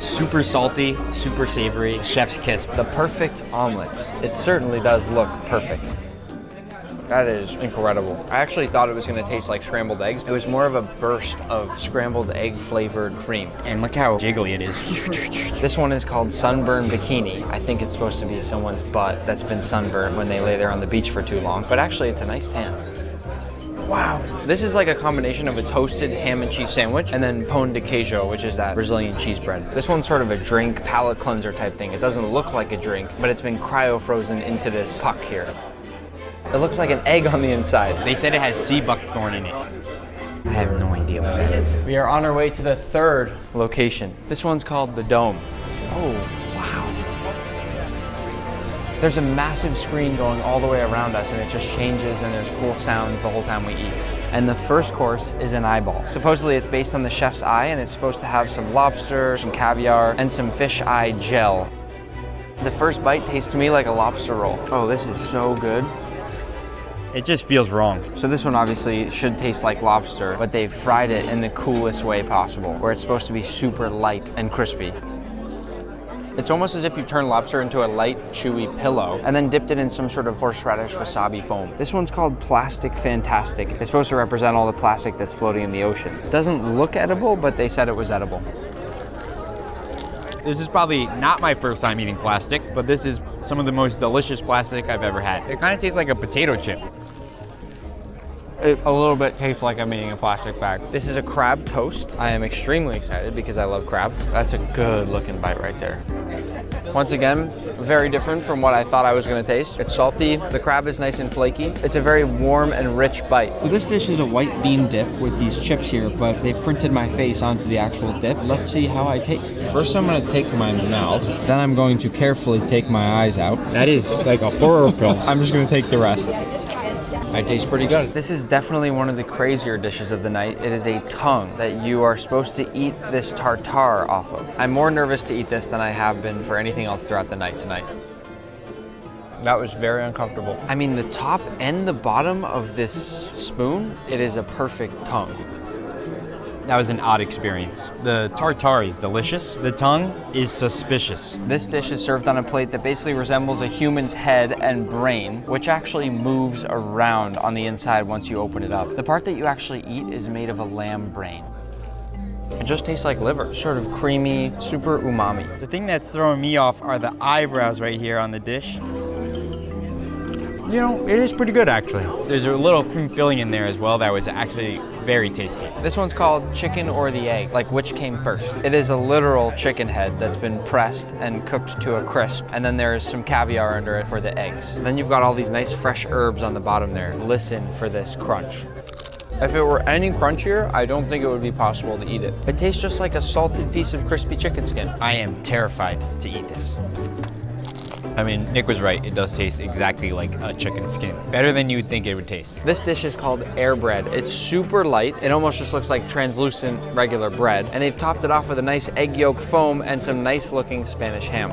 Super salty, super savory, chef's kiss. The perfect omelet. It certainly does look perfect. That is incredible. I actually thought it was gonna taste like scrambled eggs. It was more of a burst of scrambled egg flavored cream. And look how jiggly it is. This one is called Sunburn Bikini. I think it's supposed to be someone's butt that's been sunburned when they lay there on the beach for too long, but actually it's a nice tan. Wow. This is like a combination of a toasted ham and cheese sandwich and then pão de queijo, which is that Brazilian cheese bread. This one's sort of a drink, palate cleanser type thing. It doesn't look like a drink, but it's been cryo-frozen into this puck here. It looks like an egg on the inside. They said it has sea buckthorn in it. I have no idea what that is. We are on our way to the 3rd location. This one's called the Dome. Oh, wow. There's a massive screen going all the way around us, and it just changes, and there's cool sounds the whole time we eat. And the first course is an eyeball. Supposedly it's based on the chef's eye, and it's supposed to have some lobster, some caviar, and some fish eye gel. The first bite tastes to me like a lobster roll. Oh, this is so good. It just feels wrong. So this one obviously should taste like lobster, but they've fried it in the coolest way possible, where it's supposed to be super light and crispy. It's almost as if you turn lobster into a light, chewy pillow and then dipped it in some sort of horseradish wasabi foam. This one's called Plastic Fantastic. It's supposed to represent all the plastic that's floating in the ocean. It doesn't look edible, but they said it was edible. This is probably not my first time eating plastic, but this is some of the most delicious plastic I've ever had. It kind of tastes like a potato chip. It a little bit tastes like I'm eating a plastic bag. This is a crab toast. I am extremely excited because I love crab. That's a good looking bite right there. Once again, very different from what I thought I was gonna taste. It's salty, the crab is nice and flaky. It's a very warm and rich bite. So this dish is a white bean dip with these chips here, but they've printed my face onto the actual dip. Let's see how I taste. First I'm gonna take my mouth, then I'm going to carefully take my eyes out. That is like a horror film. I'm just gonna take the rest. I taste pretty good. This is definitely one of the crazier dishes of the night. It is a tongue that you are supposed to eat this tartare off of. I'm more nervous to eat this than I have been for anything else throughout the night tonight. That was very uncomfortable. I mean, the top and the bottom of this spoon, it is a perfect tongue. That was an odd experience. The tartare is delicious. The tongue is suspicious. This dish is served on a plate that basically resembles a human's head and brain, which actually moves around on the inside once you open it up. The part that you actually eat is made of a lamb brain. It just tastes like liver, sort of creamy, super umami. The thing that's throwing me off are the eyebrows right here on the dish. You know, it is pretty good actually. There's a little cream filling in there as well that was actually very tasty. This one's called chicken or the egg, like which came first. It is a literal chicken head that's been pressed and cooked to a crisp, and then there's some caviar under it for the eggs. Then you've got all these nice fresh herbs on the bottom there. Listen for this crunch. If it were any crunchier, I don't think it would be possible to eat it. It tastes just like a salted piece of crispy chicken skin. I am terrified to eat this. I mean, Nick was right. It does taste exactly like a chicken skin. Better than you would think it would taste. This dish is called air bread. It's super light. It almost just looks like translucent regular bread. And they've topped it off with a nice egg yolk foam and some nice looking Spanish ham.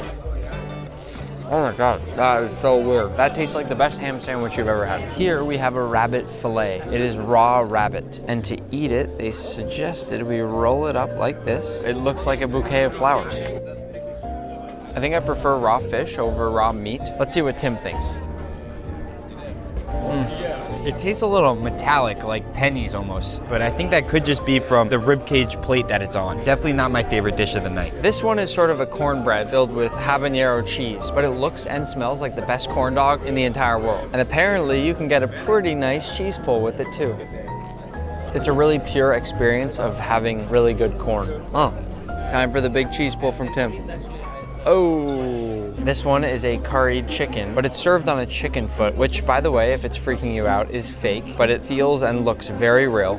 Oh my God, that is so weird. That tastes like the best ham sandwich you've ever had. Here we have a rabbit fillet. It is raw rabbit. And to eat it, they suggested we roll it up like this. It looks like a bouquet of flowers. I think I prefer raw fish over raw meat. Let's see what Tim thinks. It tastes a little metallic, like pennies almost, but I think that could just be from the ribcage plate that it's on. Definitely not my favorite dish of the night. This one is sort of a cornbread filled with habanero cheese, but it looks and smells like the best corn dog in the entire world. And apparently you can get a pretty nice cheese pull with it too. It's a really pure experience of having really good corn. Oh, time for the big cheese pull from Tim. Oh, this one is a curried chicken, but it's served on a chicken foot, which, by the way, if it's freaking you out, is fake, but it feels and looks very real.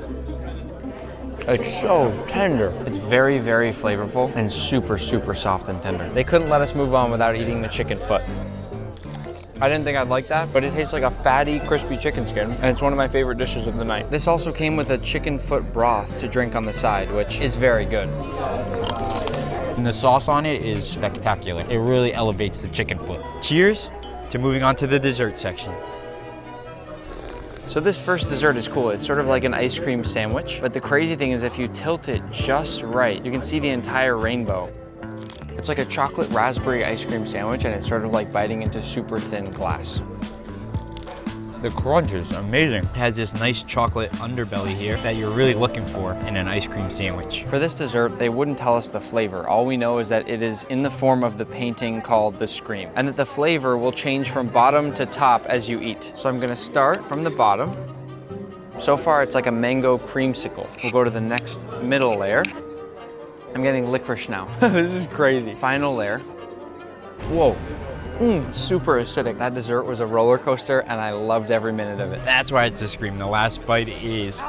It's so tender. It's very, very flavorful and super, super soft and tender. They couldn't let us move on without eating the chicken foot. I didn't think I'd like that, but it tastes like a fatty, crispy chicken skin, and it's one of my favorite dishes of the night. This also came with a chicken foot broth to drink on the side, which is very good. And the sauce on it is spectacular. It really elevates the chicken foot. Cheers to moving on to the dessert section. So this first dessert is cool. It's sort of like an ice cream sandwich, but the crazy thing is if you tilt it just right, you can see the entire rainbow. It's like a chocolate raspberry ice cream sandwich, and it's sort of like biting into super thin glass. The crunch is amazing. It has this nice chocolate underbelly here that you're really looking for in an ice cream sandwich. For this dessert, they wouldn't tell us the flavor. All we know is that it is in the form of the painting called The Scream, and that the flavor will change from bottom to top as you eat. So I'm gonna start from the bottom. So far, it's like a mango creamsicle. We'll go to the next middle layer. I'm getting licorice now. This is crazy. Final layer. Whoa. Super acidic. That dessert was a roller coaster, and I loved every minute of it. That's why it's a scream. The last bite is...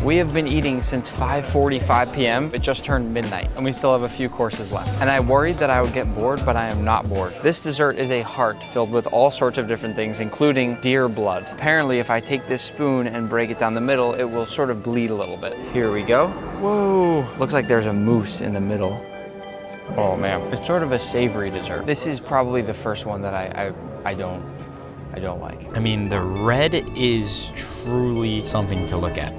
We have been eating since 5:45 p.m. It just turned midnight, and we still have a few courses left. And I worried that I would get bored, but I am not bored. This dessert is a heart filled with all sorts of different things, including deer blood. Apparently, if I take this spoon and break it down the middle, it will sort of bleed a little bit. Here we go. Whoa. Looks like there's a moose in the middle. Oh man, it's sort of a savory dessert. This is probably the first one that I don't like. I mean, the red is truly something to look at.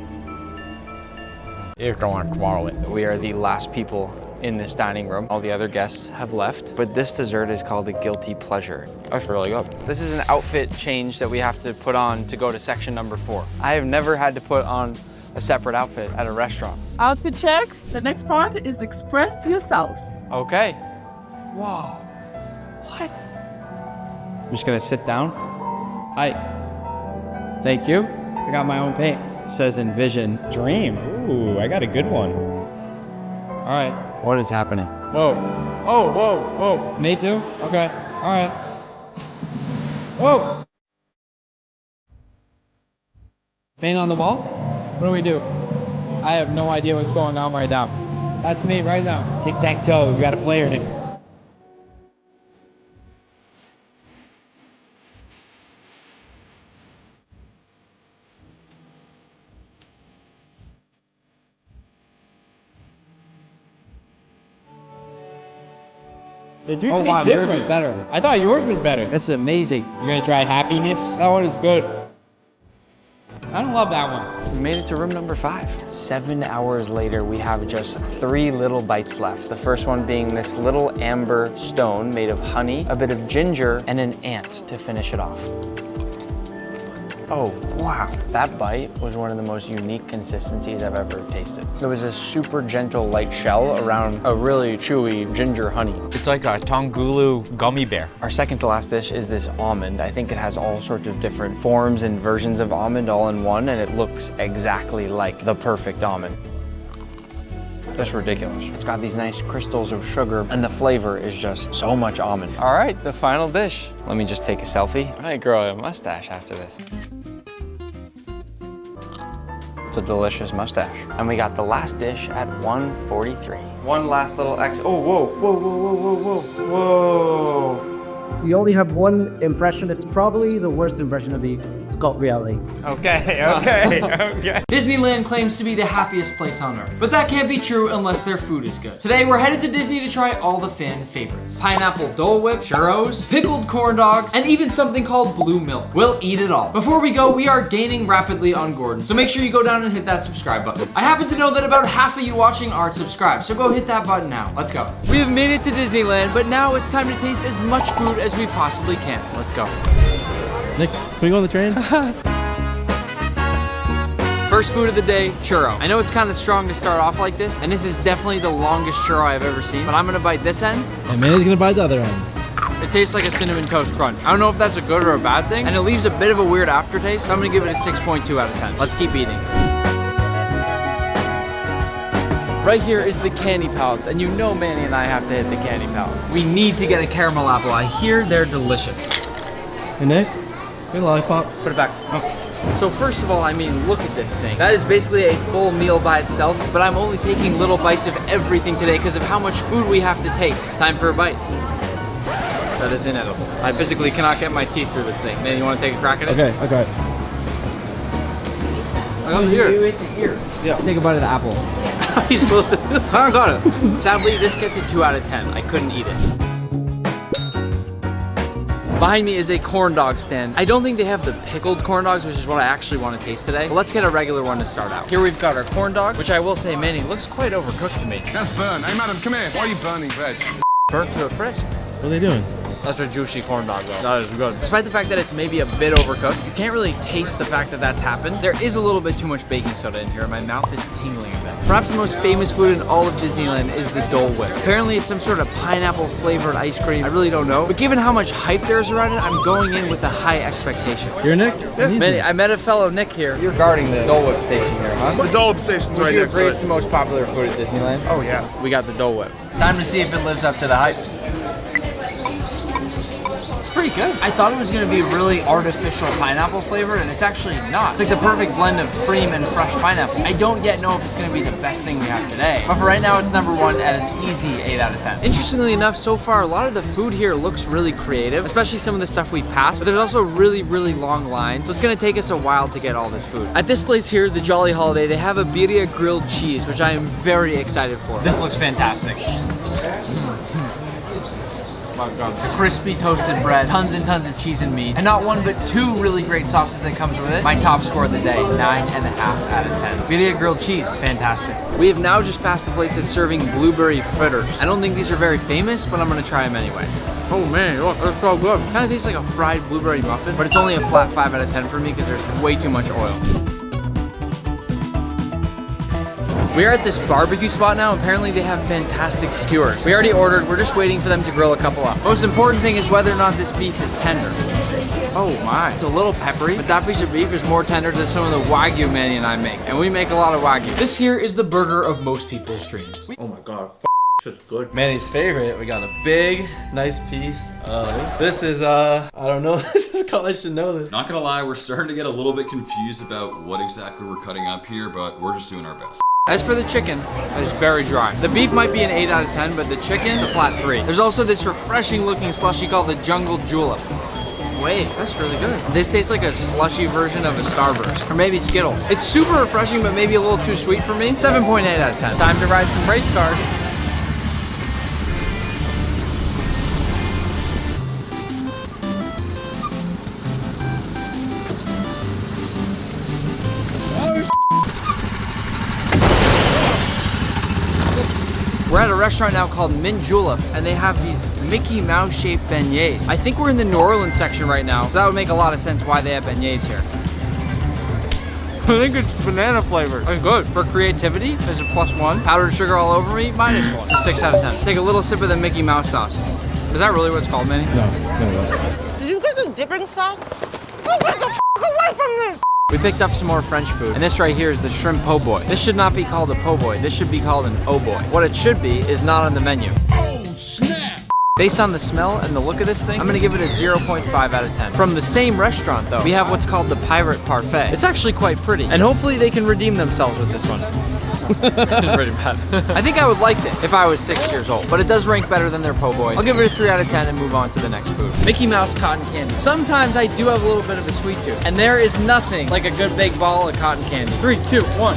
You're going to swallow it. We are the last people in this dining room. All the other guests have left, but this dessert is called a guilty pleasure. That's really good. This is an outfit change that we have to put on to go to section number 4. I have never had to put on a separate outfit at a restaurant. Outfit check. The next part is express yourselves. Okay. Whoa. What? I'm just gonna sit down. Hi. Thank you. I got my own paint. It says envision. Dream. Ooh, I got a good one. All right. What is happening? Whoa. Oh, whoa, whoa. Me too? Okay. All right. Whoa. Paint on the wall? What do we do? I have no idea what's going on right now. That's me right now. Tic-tac-toe. We got a player in it. They do Oh taste wow, different. yours is better. I thought yours was better. That's amazing. You're gonna try happiness? That one is good. I don't love that one. We made it to room number 5. 7 hours later, we have just 3 little bites left. The first one being this little amber stone made of honey, a bit of ginger, and an ant to finish it off. Oh, wow. That bite was one of the most unique consistencies I've ever tasted. There was a super gentle light shell around a really chewy ginger honey. It's like a Tongulu gummy bear. Our second to last dish is this almond. I think it has all sorts of different forms and versions of almond all in one, and it looks exactly like the perfect almond. That's ridiculous. It's got these nice crystals of sugar, and the flavor is just so much almond. All right, the final dish. Let me just take a selfie. I might grow a mustache after this. It's a delicious mustache. And we got the last dish at 1:43. One last little oh, whoa, whoa, whoa, whoa, whoa, whoa, whoa. We only have one impression. It's probably the worst impression of the it's called reality. Okay, okay, okay. Disneyland claims to be the happiest place on earth, but that can't be true unless their food is good. Today, we're headed to Disney to try all the fan favorites. Pineapple Dole Whip, churros, pickled corn dogs, and even something called blue milk. We'll eat it all. Before we go, we are gaining rapidly on Gordon, so make sure you go down and hit that subscribe button. I happen to know that about half of you watching aren't subscribed, so go hit that button now. Let's go. We have made it to Disneyland, but now it's time to taste as much food as we possibly can. Let's go. Nick, can we go on the train? First food of the day, churro. I know it's kind of strong to start off like this, and this is definitely the longest churro I've ever seen, but I'm gonna bite this end. And Manny's gonna bite the other end. It tastes like a Cinnamon Toast Crunch. I don't know if that's a good or a bad thing, and it leaves a bit of a weird aftertaste, so I'm gonna give it a 6.2 out of 10. Let's keep eating. Right here is the Candy Palace, and you know Manny and I have to hit the Candy Palace. We need to get a caramel apple. I hear they're delicious. Hey Nick, get a lollipop. Put it back. Oh. So first of all, I mean, look at this thing. That is basically a full meal by itself, but I'm only taking little bites of everything today because of how much food we have to taste. Time for a bite. That is inedible. I physically cannot get my teeth through this thing. Man, you want to take a crack at it? Okay, okay. I got the ear. You ate the ear. Yeah. Take a bite of the apple. How are you supposed to? I got it. Sadly, this gets a 2 out of 10. I couldn't eat it. Behind me is a corn dog stand. I don't think they have the pickled corn dogs, which is what I actually want to taste today. But let's get a regular one to start out. Here we've got our corn dog, which I will say, Manny, looks quite overcooked to me. That's burnt. Hey, madam, come here. Why are you burning veg? Burnt to a crisp. What are they doing? That's a juicy corn dog though. That is good. Despite the fact that it's maybe a bit overcooked, you can't really taste the fact that that's happened. There is a little bit too much baking soda in here and my mouth is tingling a bit. Perhaps the most famous food in all of Disneyland is the Dole Whip. Apparently it's some sort of pineapple flavored ice cream. I really don't know. But given how much hype there is around it, I'm going in with a high expectation. You're Nick? Yeah. Manny, I met a fellow Nick here. You're guarding the Dole Whip station here, huh? The Dole Whip station's Would right you next agree to it's it. the most popular food at Disneyland? Oh yeah. We got the Dole Whip. Time to see if it lives up to the hype. It's pretty good. I thought it was going to be really artificial pineapple flavor, and it's actually not. It's like the perfect blend of cream and fresh pineapple. I don't yet know if it's going to be the best thing we have today, but for right now, it's number 1 at an easy 8 out of 10. Interestingly enough, so far, a lot of the food here looks really creative, especially some of the stuff we passed, but there's also really, really long lines, so it's going to take us a while to get all this food. At this place here, the Jolly Holiday, they have a birria grilled cheese, which I am very excited for. This looks fantastic. my god. The crispy toasted bread, tons and tons of cheese and meat, and not one but two really great sauces that comes with it. My top score of the day, 9.5 out of 10. We get grilled cheese, fantastic. We have now just passed the place that's serving blueberry fritters. I don't think these are very famous, but I'm gonna try them anyway. Oh man, look, that's so good. Kind of tastes like a fried blueberry muffin, but it's only a flat 5 out of 10 for me because there's way too much oil. We are at this barbecue spot now. Apparently they have fantastic skewers. We already ordered, we're just waiting for them to grill a couple up. Most important thing is whether or not this beef is tender. Oh my, it's a little peppery, but that piece of beef is more tender than some of the Wagyu Manny and I make. And we make a lot of Wagyu. This here is the burger of most people's dreams. Oh my god, it's good. Manny's favorite, we got a big, nice piece. This is, I don't know, this is called, I should know this. Not gonna lie, we're starting to get a little bit confused about what exactly we're cutting up here, but we're just doing our best. As for the chicken, it's very dry. The beef might be an 8 out of 10, but the chicken's a flat 3. There's also this refreshing looking slushie called the Jungle Julep. Wait, that's really good. This tastes like a slushy version of a Starburst, or maybe Skittles. It's super refreshing, but maybe a little too sweet for me. 7.8 out of 10. Time to ride some race cars. We're at a restaurant now called Mint Julep, and they have these Mickey Mouse shaped beignets. I think we're in the New Orleans section right now, so that would make a lot of sense why they have beignets here. I think it's banana flavored. It's good. For creativity, there's a +1. Powdered sugar all over me, -1. It's a 6 out of 10. Take a little sip of the Mickey Mouse sauce. Is that really what it's called, Manny? No. Did you get the dipping sauce? Oh, get the f away from this! We picked up some more French food, and this right here is the shrimp po' boy. This should not be called a po' boy. This should be called an oh boy. What it should be is not on the menu. Oh, snap! Based on the smell and the look of this thing, I'm gonna give it a 0.5 out of 10. From the same restaurant though, we have what's called the Pirate Parfait. It's actually quite pretty, and hopefully they can redeem themselves with this one. Pretty bad. I think I would like this if I was 6 years old, but it does rank better than their po' boy. I'll give it a 3 out of 10 and move on to the next food. Mickey Mouse cotton candy. Sometimes I do have a little bit of a sweet tooth, and there is nothing like a good big ball of cotton candy. 3, 2, 1.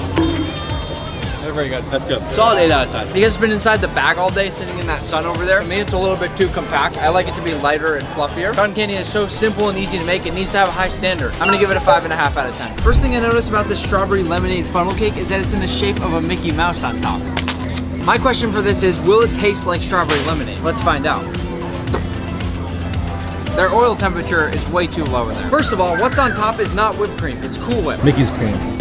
They're very good. That's good. Solid 8 out of 10. Because it's been inside the bag all day, sitting in that sun over there. For me, it's a little bit too compact. I like it to be lighter and fluffier. Cotton candy is so simple and easy to make. It needs to have a high standard. I'm gonna give it a 5.5 out of 10. First thing I noticed about this strawberry lemonade funnel cake is that it's in the shape of a Mickey Mouse on top. My question for this is, will it taste like strawberry lemonade? Let's find out. Their oil temperature is way too low in there. First of all, what's on top is not whipped cream, it's Cool Whip. Mickey's cream.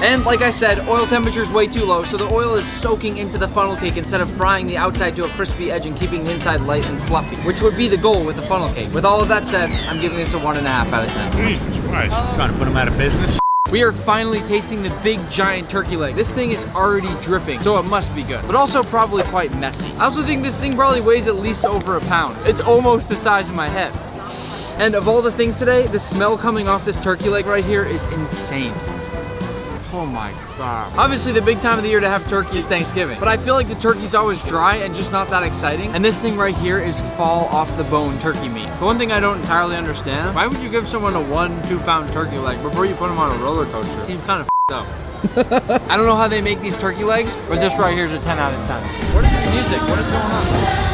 And like I said, oil temperature is way too low, so the oil is soaking into the funnel cake instead of frying the outside to a crispy edge and keeping the inside light and fluffy, which would be the goal with a funnel cake. With all of that said, I'm giving this a 1.5 out of 10. Jesus Christ, trying to put them out of business. We are finally tasting the big giant turkey leg. This thing is already dripping, so it must be good, but also probably quite messy. I also think this thing probably weighs at least over a pound. It's almost the size of my head. And of all the things today, the smell coming off this turkey leg right here is insane. Oh my god. Obviously the big time of the year to have turkey is Thanksgiving, but I feel like the turkey's always dry and just not that exciting. And this thing right here is fall off the bone turkey meat. The one thing I don't entirely understand, why would you give someone a 1-2 pound turkey leg before you put them on a roller coaster? Seems kind of up. I don't know how they make these turkey legs, but this right here is a 10 out of 10. What is this music? What is going on?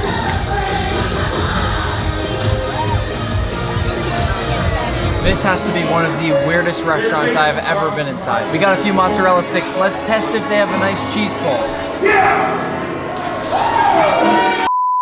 This has to be one of the weirdest restaurants I have ever been inside. We got a few mozzarella sticks. Let's test if they have a nice cheese pull.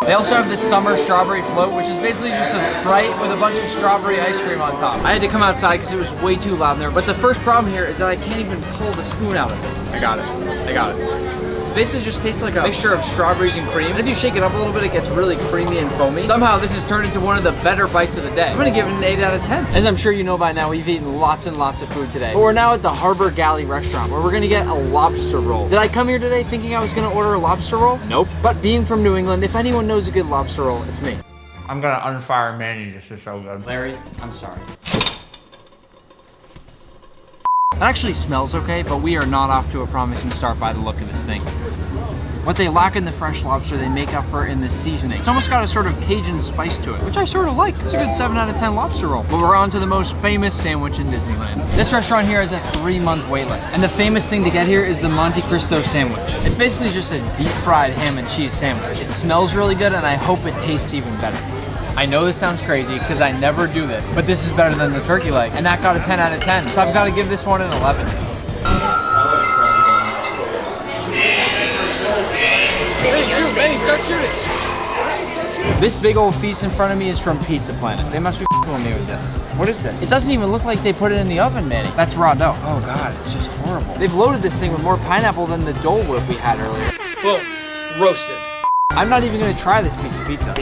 They also have this summer strawberry float, which is basically just a Sprite with a bunch of strawberry ice cream on top. I had to come outside because it was way too loud in there. But the first problem here is that I can't even pull the spoon out of it. I got it. I got it. Basically just tastes like a mixture of strawberries and cream. And if you shake it up a little bit, it gets really creamy and foamy. Somehow this has turned into one of the better bites of the day. I'm gonna give it an 8 out of 10. As I'm sure you know by now, we've eaten lots and lots of food today. But we're now at the Harbor Galley restaurant where we're gonna get a lobster roll. Did I come here today thinking I was gonna order a lobster roll? Nope. But being from New England, if anyone knows a good lobster roll, it's me. I'm gonna unfire Manny, this is so good. Larry, I'm sorry. It actually smells okay, but we are not off to a promising start by the look of this thing. What they lack in the fresh lobster, they make up for in the seasoning. It's almost got a sort of Cajun spice to it, which I sort of like. It's a good 7 out of 10 lobster roll. But we're on to the most famous sandwich in Disneyland. This restaurant here has a 3-month wait list. And the famous thing to get here is the Monte Cristo sandwich. It's basically just a deep fried ham and cheese sandwich. It smells really good and I hope it tastes even better. I know this sounds crazy because I never do this, but this is better than the turkey leg. And that got a 10 out of 10. So I've got to give this one an 11. Hey, shoot, Benny, start shooting. This big old feast in front of me is from Pizza Planet. They must be f***ing with me with this. What is this? It doesn't even look like they put it in the oven, Manny. That's raw dough. Oh God, it's just horrible. They've loaded this thing with more pineapple than the Dole Whip we had earlier. Boom, roasted. I'm not even gonna try this pizza.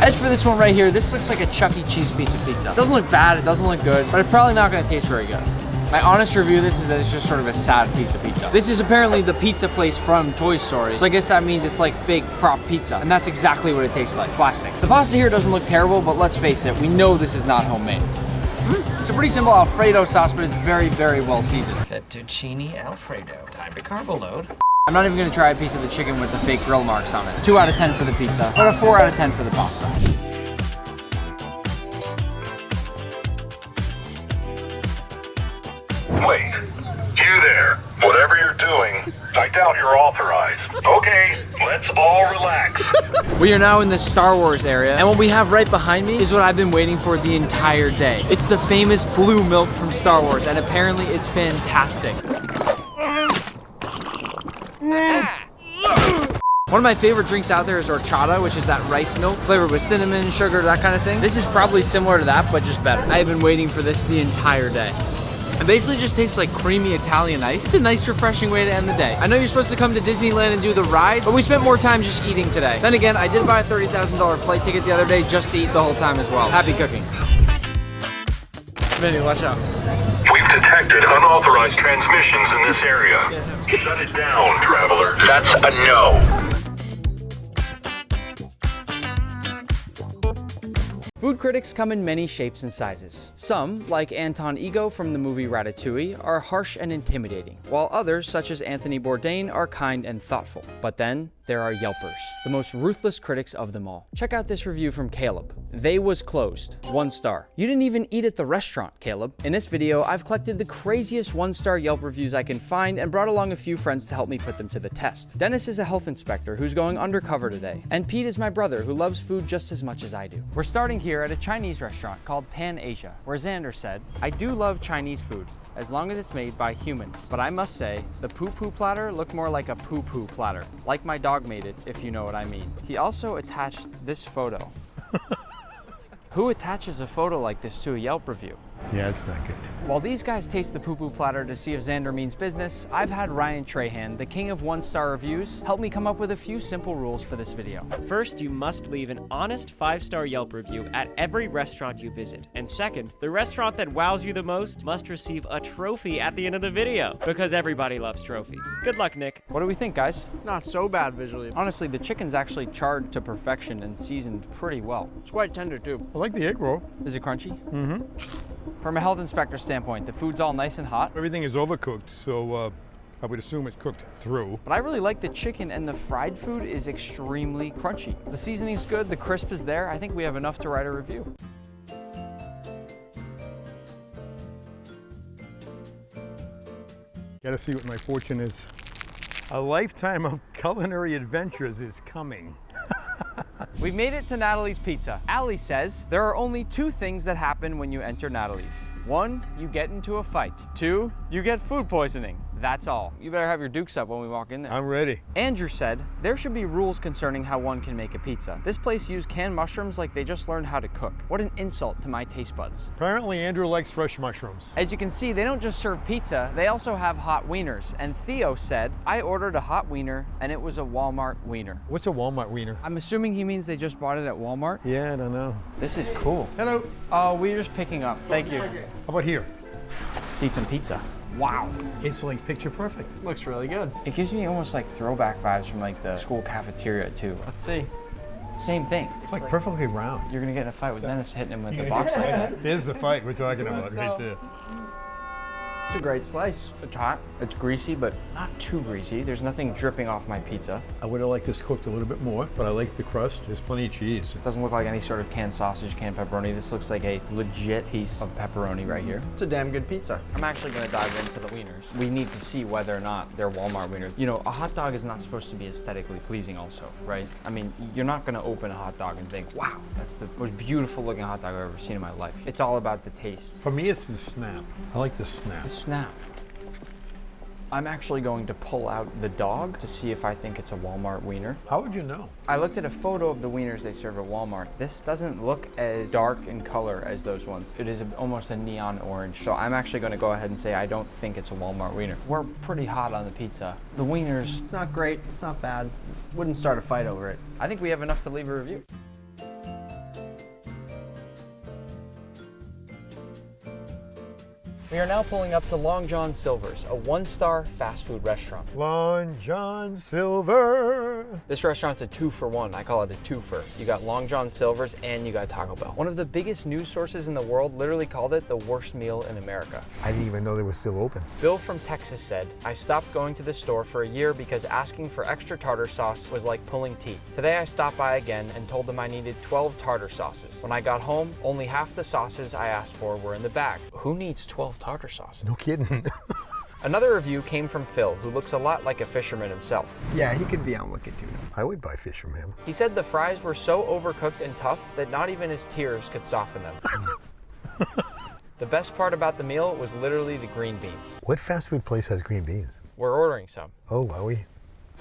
As for this one right here, this looks like a Chuck E. Cheese piece of pizza. It doesn't look bad, it doesn't look good, but it's probably not gonna taste very good. My honest review of this is that it's just sort of a sad piece of pizza. This is apparently the pizza place from Toy Story, so I guess that means it's like fake prop pizza, and that's exactly what it tastes like, plastic. The pasta here doesn't look terrible, but let's face it, we know this is not homemade. It's a pretty simple Alfredo sauce, but it's very, very well seasoned. Fettuccine Alfredo. Time to carbo load. I'm not even gonna try a piece of the chicken with the fake grill marks on it. 2 out of 10 for the pizza, but a 4 out of 10 for the pasta. Wait, you there, whatever you're doing, I doubt you're authorized. Okay, let's all relax. We are now in the Star Wars area, and what we have right behind me is what I've been waiting for the entire day. It's the famous blue milk from Star Wars, and apparently it's fantastic. One of my favorite drinks out there is horchata, which is that rice milk flavored with cinnamon, sugar, that kind of thing. This is probably similar to that, but just better. I have been waiting for this the entire day. It basically just tastes like creamy Italian ice. It's a nice, refreshing way to end the day. I know you're supposed to come to Disneyland and do the rides, but we spent more time just eating today. Then again, I did buy a $30,000 flight ticket the other day just to eat the whole time as well. Happy cooking. Vinny, watch out. We've detected unauthorized transmissions in this area. Shut it down, traveler. That's a no. Food critics come in many shapes and sizes. Some, like Anton Ego from the movie Ratatouille, are harsh and intimidating, while others, such as Anthony Bourdain, are kind and thoughtful. But then, there are Yelpers, the most ruthless critics of them all. Check out this review from Caleb. They was closed. 1 star. You didn't even eat at the restaurant, Caleb. In this video, I've collected the craziest 1-star Yelp reviews I can find and brought along a few friends to help me put them to the test. Dennis is a health inspector who's going undercover today, and Pete is my brother who loves food just as much as I do. We're starting here at a Chinese restaurant called Pan Asia, where Xander said, I do love Chinese food, as long as it's made by humans. But I must say, the poo-poo platter looked more like a poo-poo platter, like my dog made it, if you know what I mean. He also attached this photo. Who attaches a photo like this to a Yelp review? Yeah, it's not good. While these guys taste the poo-poo platter to see if Xander means business, I've had Ryan Trahan, the king of 1-star reviews, help me come up with a few simple rules for this video. First, you must leave an honest 5-star Yelp review at every restaurant you visit. And second, the restaurant that wows you the most must receive a trophy at the end of the video, because everybody loves trophies. Good luck, Nick. What do we think, guys? It's not so bad visually. Honestly, the chicken's actually charred to perfection and seasoned pretty well. It's quite tender too. I like the egg roll. Is it crunchy? Mm-hmm. From a health inspector standpoint, the food's all nice and hot. Everything is overcooked, so I would assume it's cooked through. But I really like the chicken, and the fried food is extremely crunchy. The seasoning's good, the crisp is there. I think we have enough to write a review. Gotta see what my fortune is. A lifetime of culinary adventures is coming. We've made it to Natalie's Pizza. Allie says there are only 2 things that happen when you enter Natalie's. 1, you get into a fight. 2, you get food poisoning. That's all. You better have your dukes up when we walk in there. I'm ready. Andrew said there should be rules concerning how one can make a pizza. This place used canned mushrooms like they just learned how to cook. What an insult to my taste buds. Apparently Andrew likes fresh mushrooms. As you can see, they don't just serve pizza, they also have hot wieners. And Theo said, I ordered a hot wiener and it was a Walmart wiener. What's a Walmart wiener? I'm assuming he means they just bought it at Walmart. Yeah, I don't know. This is cool. Hello. Oh, we're just picking up. Thank you. How about here? Let's eat some pizza. Wow. It's like picture perfect. Looks really good. It gives me almost like throwback vibes from like the school cafeteria too. Let's see. Same thing. It's like perfectly round. You're gonna get in a fight with Dennis hitting him with the box like that. There's the fight we're talking about right there. It's a great slice. It's hot, it's greasy, but not too greasy. There's nothing dripping off my pizza. I would have liked this cooked a little bit more, but I like the crust. There's plenty of cheese. It doesn't look like any sort of canned sausage, canned pepperoni. This looks like a legit piece of pepperoni right here. It's a damn good pizza. I'm actually gonna dive into the wieners. We need to see whether or not they're Walmart wieners. You know, a hot dog is not supposed to be aesthetically pleasing also, right? I mean, you're not gonna open a hot dog and think, wow, that's the most beautiful looking hot dog I've ever seen in my life. It's all about the taste. For me, it's the snap. I like the snap. The snap. I'm actually going to pull out the dog to see if I think it's a Walmart wiener. How would you know? I looked at a photo of the wieners they serve at Walmart. This doesn't look as dark in color as those ones. It is almost a neon orange. So I'm actually going to go ahead and say I don't think it's a Walmart wiener. We're pretty hot on the pizza. The wieners, it's not great, it's not bad. Wouldn't start a fight over it. I think we have enough to leave a review. We are now pulling up to Long John Silver's, a one-star fast food restaurant. Long John Silver. This restaurant's a 2-for-1. I call it a twofer. You got Long John Silver's and you got Taco Bell. One of the biggest news sources in the world literally called it the worst meal in America. I didn't even know they were still open. Bill from Texas said, I stopped going to the store for a year because asking for extra tartar sauce was like pulling teeth. Today I stopped by again and told them I needed 12 tartar sauces. When I got home, only half the sauces I asked for were in the bag. Who needs 12 tartar sauce? No kidding. Another review came from Phil, who looks a lot like a fisherman himself. Yeah, he could be on Wicked Tuna. I would buy fish from him. He said the fries were so overcooked and tough that not even his tears could soften them. The best part about the meal was literally the green beans. What fast food place has green beans? We're ordering some. Oh, are we?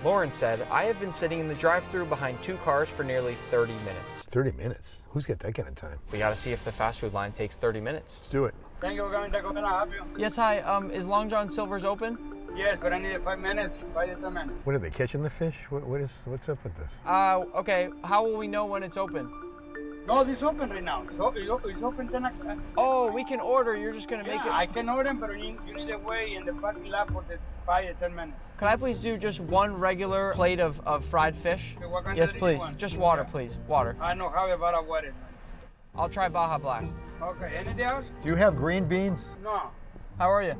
Lauren said, I have been sitting in the drive-thru behind 2 cars for nearly 30 minutes. 30 minutes? Who's got that kind of time? We gotta see if the fast food line takes 30 minutes. Let's do it. Thank you for coming, Taco Bell. I'll help you. Yes, hi, is Long John Silver's open? Yes, but I need 5 minutes, 5 to 10 minutes. What are they catching the fish? What's up with this? Okay, how will we know when it's open? No, it's open right now. It's open 10 o'clock. Oh, we can order, you're just gonna make it? I can order, but you need to wait in the parking lot for the 5 to 10 minutes. Could I please do just one regular plate of fried fish? Okay, what kind Yes, do you please. want? Just water, please. Water. I know how about water. I'll try Baja Blast. Okay, anything else? Do you have green beans? No. How are you?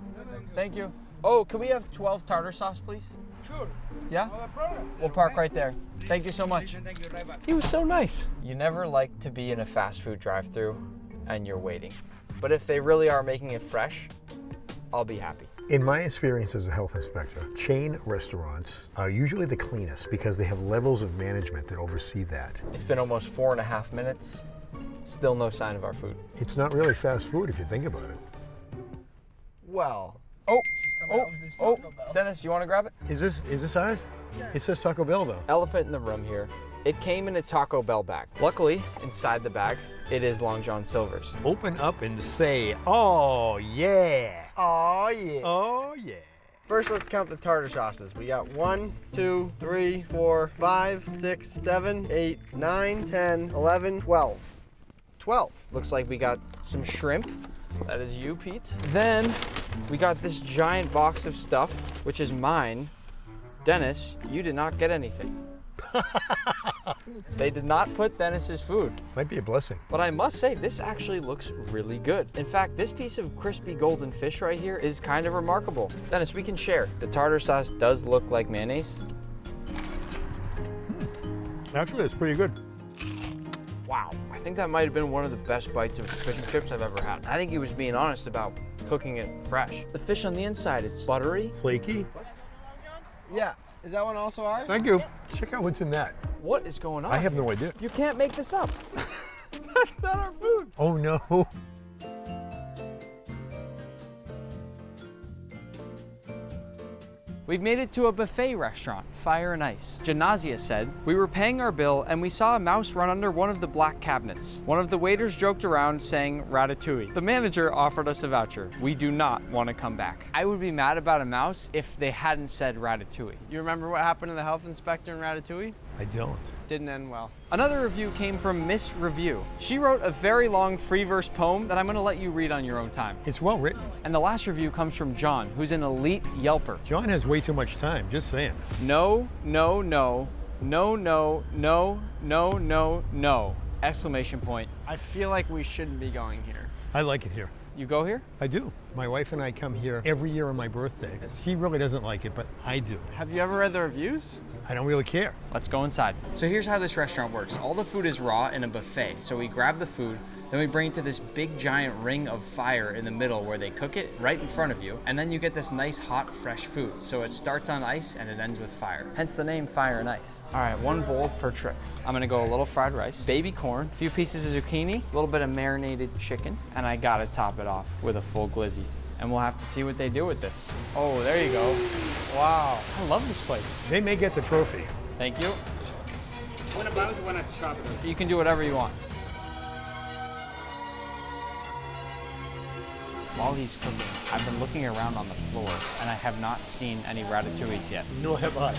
Thank you. Oh, can we have 12 tartar sauce, please? Sure. Yeah? No problem. We'll park right there. Thank you so much. Thank you, right back. He was so nice. You never like to be in a fast food drive-thru and you're waiting. But if they really are making it fresh, I'll be happy. In my experience as a health inspector, chain restaurants are usually the cleanest because they have levels of management that oversee that. It's been almost 4.5 minutes. Still no sign of our food. It's not really fast food if you think about it. Well. Oh, Dennis, you want to grab it? Is this ours? It says Taco Bell though. Elephant in the room here. It came in a Taco Bell bag. Luckily, inside the bag, it is Long John Silver's. Open up and say, oh yeah. Oh yeah. Oh yeah. First, let's count the tartar sauces. We got 1, 2, 3, 4, 5, 6, 7, 8, 9, 10, 11, 12. 12. Looks like we got some shrimp. That is you, Pete. Then we got this giant box of stuff, which is mine. Dennis, you did not get anything. They did not put Dennis's food. Might be a blessing. But I must say, this actually looks really good. In fact, this piece of crispy golden fish right here is kind of remarkable. Dennis, we can share. The tartar sauce does look like mayonnaise. Actually, it's pretty good. Wow, I think that might have been one of the best bites of fish and chips I've ever had. I think he was being honest about cooking it fresh. The fish on the inside, it's buttery. Flaky. Yeah. Is that one also ours? Thank you. Check out what's in that. What is going on? I have no idea. You can't make this up. That's not our food. Oh no. We've made it to a buffet restaurant, Fire and Ice. Janazia said, we were paying our bill and we saw a mouse run under one of the black cabinets. One of the waiters joked around saying ratatouille. The manager offered us a voucher. We do not want to come back. I would be mad about a mouse if they hadn't said ratatouille. You remember what happened to the health inspector in Ratatouille? I don't. Didn't end well. Another review came from Miss Review. She wrote a very long free verse poem that I'm going to let you read on your own time. It's well written. And the last review comes from John, who's an elite Yelper. John has way too much time, just saying. No, no, no, no, no, no, no, no, no. Exclamation point. I feel like we shouldn't be going here. I like it here. You go here? I do. My wife and I come here every year on my birthday. She really doesn't like it, but I do. Have you ever read the reviews? I don't really care. Let's go inside. So here's how this restaurant works. All the food is raw in a buffet. So we grab the food, then we bring it to this big giant ring of fire in the middle where they cook it right in front of you. And then you get this nice hot fresh food. So it starts on ice and it ends with fire. Hence the name Fire and Ice. All right, 1 bowl per trip. I'm gonna go a little fried rice, baby corn, a few pieces of zucchini, a little bit of marinated chicken, and I gotta top it off with a full glizzy. And we'll have to see what they do with this. Oh, there you go. Wow, I love this place. They may get the trophy. Thank you. What about when I chop it? You can do whatever you want. While he's cooking, I've been looking around on the floor and I have not seen any ratatouilles yet. Nor have I.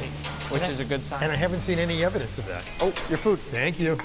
Which is a good sign. And I haven't seen any evidence of that. Oh, your food. Thank you.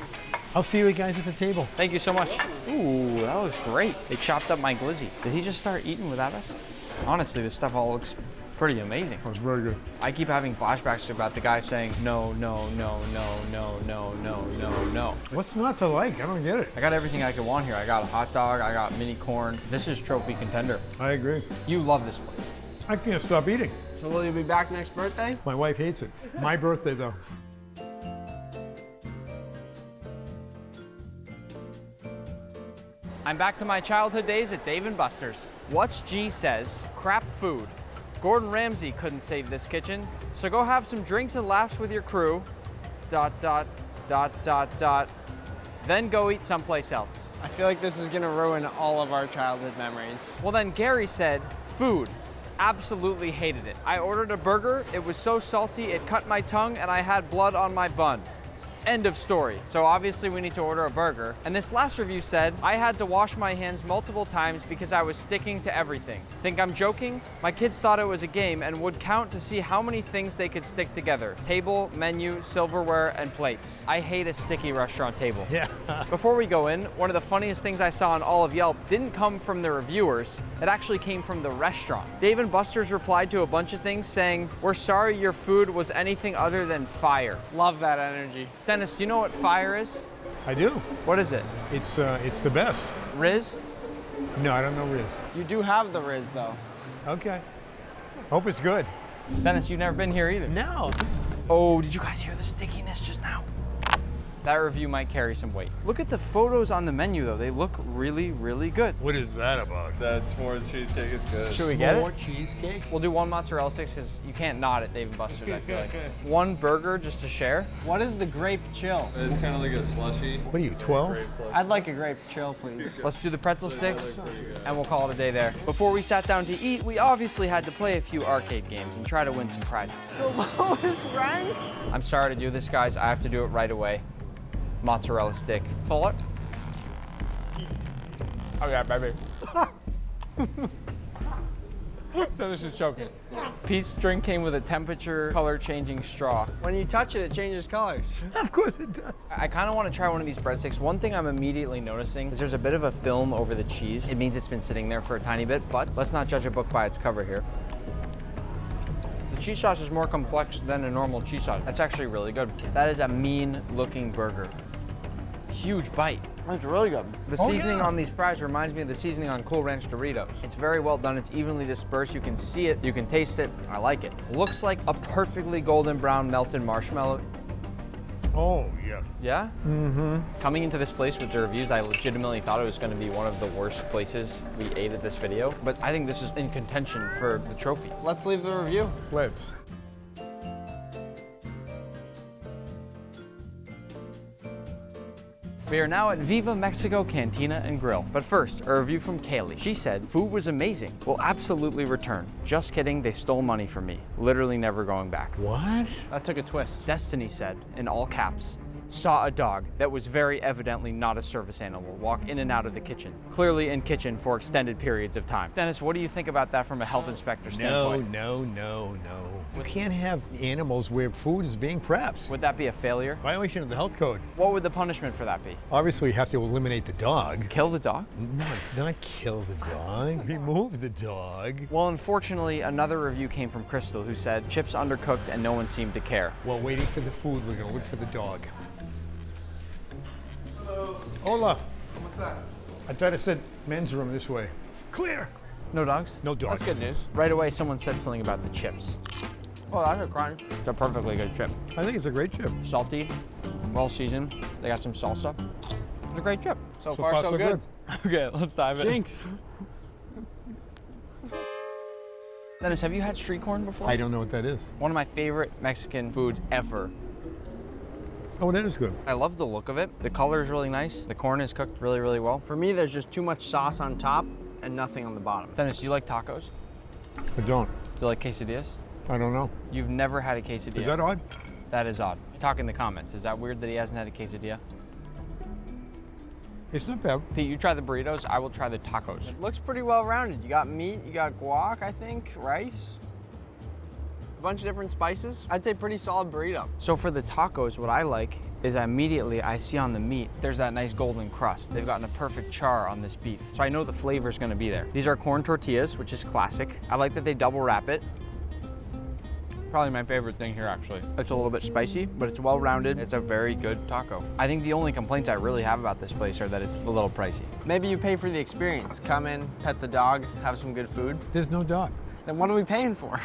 I'll see you guys at the table. Thank you so much. Ooh, that was great. They chopped up my glizzy. Did he just start eating without us? Honestly, this stuff all looks pretty amazing. It was very good. I keep having flashbacks about the guy saying, no, no, no, no, no, no, no, no, no. What's not to like? I don't get it. I got everything I could want here. I got a hot dog, I got mini corn. This is trophy contender. I agree. You love this place. I can't stop eating. So will you be back next birthday? My wife hates it. My birthday, though. I'm back to my childhood days at Dave & Buster's. What's G says, crap food. Gordon Ramsay couldn't save this kitchen, so go have some drinks and laughs with your crew, ... Then go eat someplace else. I feel like this is gonna ruin all of our childhood memories. Well then Gary said, food. Absolutely hated it. I ordered a burger, it was so salty it cut my tongue and I had blood on my bun. End of story. So obviously we need to order a burger. And this last review said, I had to wash my hands multiple times because I was sticking to everything. Think I'm joking? My kids thought it was a game and would count to see how many things they could stick together. Table, menu, silverware, and plates. I hate a sticky restaurant table. Yeah. Before we go in, one of the funniest things I saw on all of Yelp didn't come from the reviewers, it actually came from the restaurant. Dave & Buster's replied to a bunch of things saying, we're sorry your food was anything other than fire. Love that energy. Dennis, do you know what fire is? I do. What is it? It's the best. Riz? No, I don't know Riz. You do have the Riz though. Okay. Hope it's good. Dennis, you've never been here either. No. Oh, did you guys hear the stickiness just now? That review might carry some weight. Look at the photos on the menu though. They look really, really good. What is that about? That s'mores cheesecake is good. Should we get it? More cheesecake? We'll do 1 mozzarella sticks because you can't not at Dave & Buster's, I feel like. 1 burger just to share. What is the grape chill? It's kind of like a slushy. What are you, 12? I'd like a grape chill, please. Let's do the pretzel sticks and we'll call it a day there. Before we sat down to eat, we obviously had to play a few arcade games and try to win some prizes. The lowest rank? I'm sorry to do this, guys. I have to do it right away. Mozzarella stick. Pull it. Oh yeah, baby. This is choking. Pete's drink came with a temperature color changing straw. When you touch it, it changes colors. Of course it does. I kind of want to try one of these breadsticks. One thing I'm immediately noticing is there's a bit of a film over the cheese. It means it's been sitting there for a tiny bit, but let's not judge a book by its cover here. The cheese sauce is more complex than a normal cheese sauce. That's actually really good. That is a mean looking burger. Huge bite. That's really good. The seasoning on these fries reminds me of the seasoning on Cool Ranch Doritos. It's very well done. It's evenly dispersed. You can see it. You can taste it. I like it. Looks like a perfectly golden brown melted marshmallow. Oh, yes. Yeah? Mm-hmm. Coming into this place with the reviews, I legitimately thought it was going to be one of the worst places we ate at this video. But I think this is in contention for the trophy. Let's leave the review. Let's. We are now at Viva Mexico Cantina and Grill. But first, a review from Kaylee. She said, food was amazing. Will absolutely return. Just kidding, they stole money from me. Literally never going back. What? That took a twist. Destiny said, in all caps, saw a dog that was very evidently not a service animal walk in and out of the kitchen. Clearly in kitchen for extended periods of time. Dennis, what do you think about that from a health inspector standpoint? No. You can't have animals where food is being prepped. Would that be a failure? Violation of the health code. What would the punishment for that be? Obviously, you have to eliminate the dog. Kill the dog? Not kill the dog. Remove the dog. Well, unfortunately, another review came from Crystal who said chips undercooked and no one seemed to care. While waiting for the food, we're gonna look for the dog. Hello. Hola. What's that? I thought it said men's room this way. Clear. No dogs? No dogs. That's good news. Right away, someone said something about the chips. Oh, that's a crunch. It's a perfectly good chip. I think it's a great chip. Salty, well seasoned. They got some salsa. It's a great chip. So, So far, far, so so good. Okay, let's dive in. Jinx. Dennis, have you had street corn before? I don't know what that is. One of my favorite Mexican foods ever. Oh, that is good. I love the look of it. The color is really nice. The corn is cooked really, really well. For me, there's just too much sauce on top and nothing on the bottom. Dennis, do you like tacos? I don't. Do you like quesadillas? I don't know. You've never had a quesadilla. Is that odd? That is odd. Talk in the comments. Is that weird that he hasn't had a quesadilla? It's not bad. Pete, you try the burritos, I will try the tacos. It looks pretty well rounded. You got meat, you got guac, I think, rice, a bunch of different spices. I'd say pretty solid burrito. So for the tacos, what I like is immediately I see on the meat, there's that nice golden crust. They've gotten a perfect char on this beef. So I know the flavor is gonna be there. These are corn tortillas, which is classic. I like that they double wrap it. Probably my favorite thing here, actually. It's a little bit spicy, but it's well-rounded. It's a very good taco. I think the only complaints I really have about this place are that it's a little pricey. Maybe you pay for the experience. Come in, pet the dog, have some good food. There's no dog. Then what are we paying for?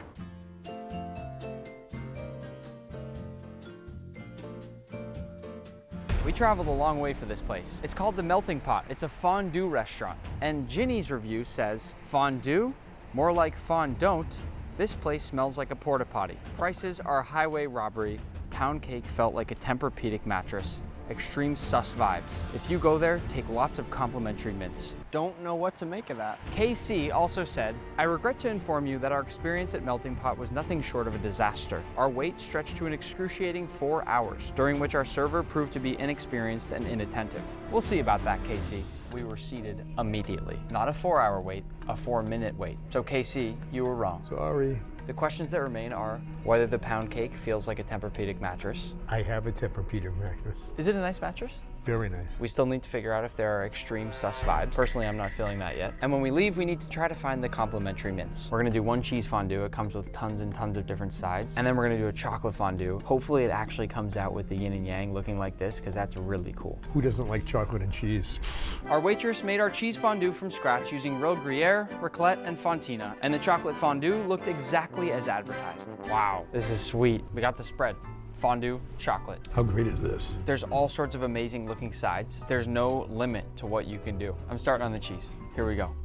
We traveled a long way for this place. It's called The Melting Pot. It's a fondue restaurant. And Ginny's review says, fondue? More like fondant. This place smells like a porta potty. Prices are highway robbery. Pound cake felt like a Tempur-Pedic mattress. Extreme sus vibes. If you go there, take lots of complimentary mints. Don't know what to make of that. KC also said, I regret to inform you that our experience at Melting Pot was nothing short of a disaster. Our wait stretched to an excruciating 4 hours, during which our server proved to be inexperienced and inattentive. We'll see about that, KC. We were seated immediately. Not a 4-hour wait, a 4-minute wait. So KC, you were wrong. Sorry. The questions that remain are whether the pound cake feels like a Tempur-Pedic mattress. I have a Tempur-Pedic mattress. Is it a nice mattress? Very nice. We still need to figure out if there are extreme sus vibes. Personally, I'm not feeling that yet. And when we leave, we need to try to find the complimentary mints. We're gonna do one cheese fondue. It comes with tons and tons of different sides. And then we're gonna do a chocolate fondue. Hopefully it actually comes out with the yin and yang looking like this, because that's really cool. Who doesn't like chocolate and cheese? Our waitress made our cheese fondue from scratch using rolled Gruyere, raclette, and fontina. And the chocolate fondue looked exactly as advertised. Wow, this is sweet. We got the spread. Fondue, chocolate. How great is this? There's all sorts of amazing looking sides. There's no limit to what you can do. I'm starting on the cheese. Here we go.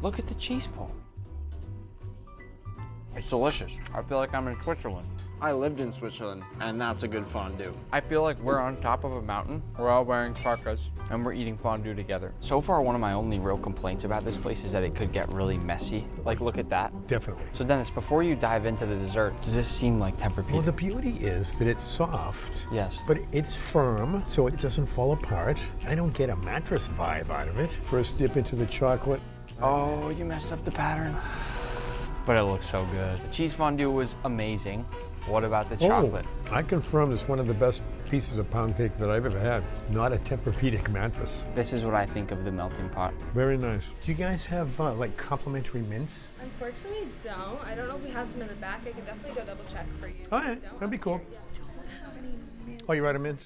Look at the cheese pull. It's delicious. I feel like I'm in Switzerland. I lived in Switzerland, and that's a good fondue. I feel like we're on top of a mountain. We're all wearing parkas, and we're eating fondue together. So far, one of my only real complaints about this place is that it could get really messy. Like, look at that. Definitely. So Dennis, before you dive into the dessert, does this seem like Tempur-Pedic? Well, the beauty is that it's soft. Yes. But it's firm, so it doesn't fall apart. I don't get a mattress vibe out of it. First dip into the chocolate. Oh, you messed up the pattern. But it looks so good. The cheese fondue was amazing. What about the chocolate? I confirm it's one of the best pieces of pound cake that I've ever had. Not a Tempur-Pedic mattress. This is what I think of the melting pot. Very nice. Do you guys have like complimentary mints? Unfortunately, don't. I don't know if we have some in the back. I can definitely go double check for you. All right, that'd be cool. Oh, you're out of mints?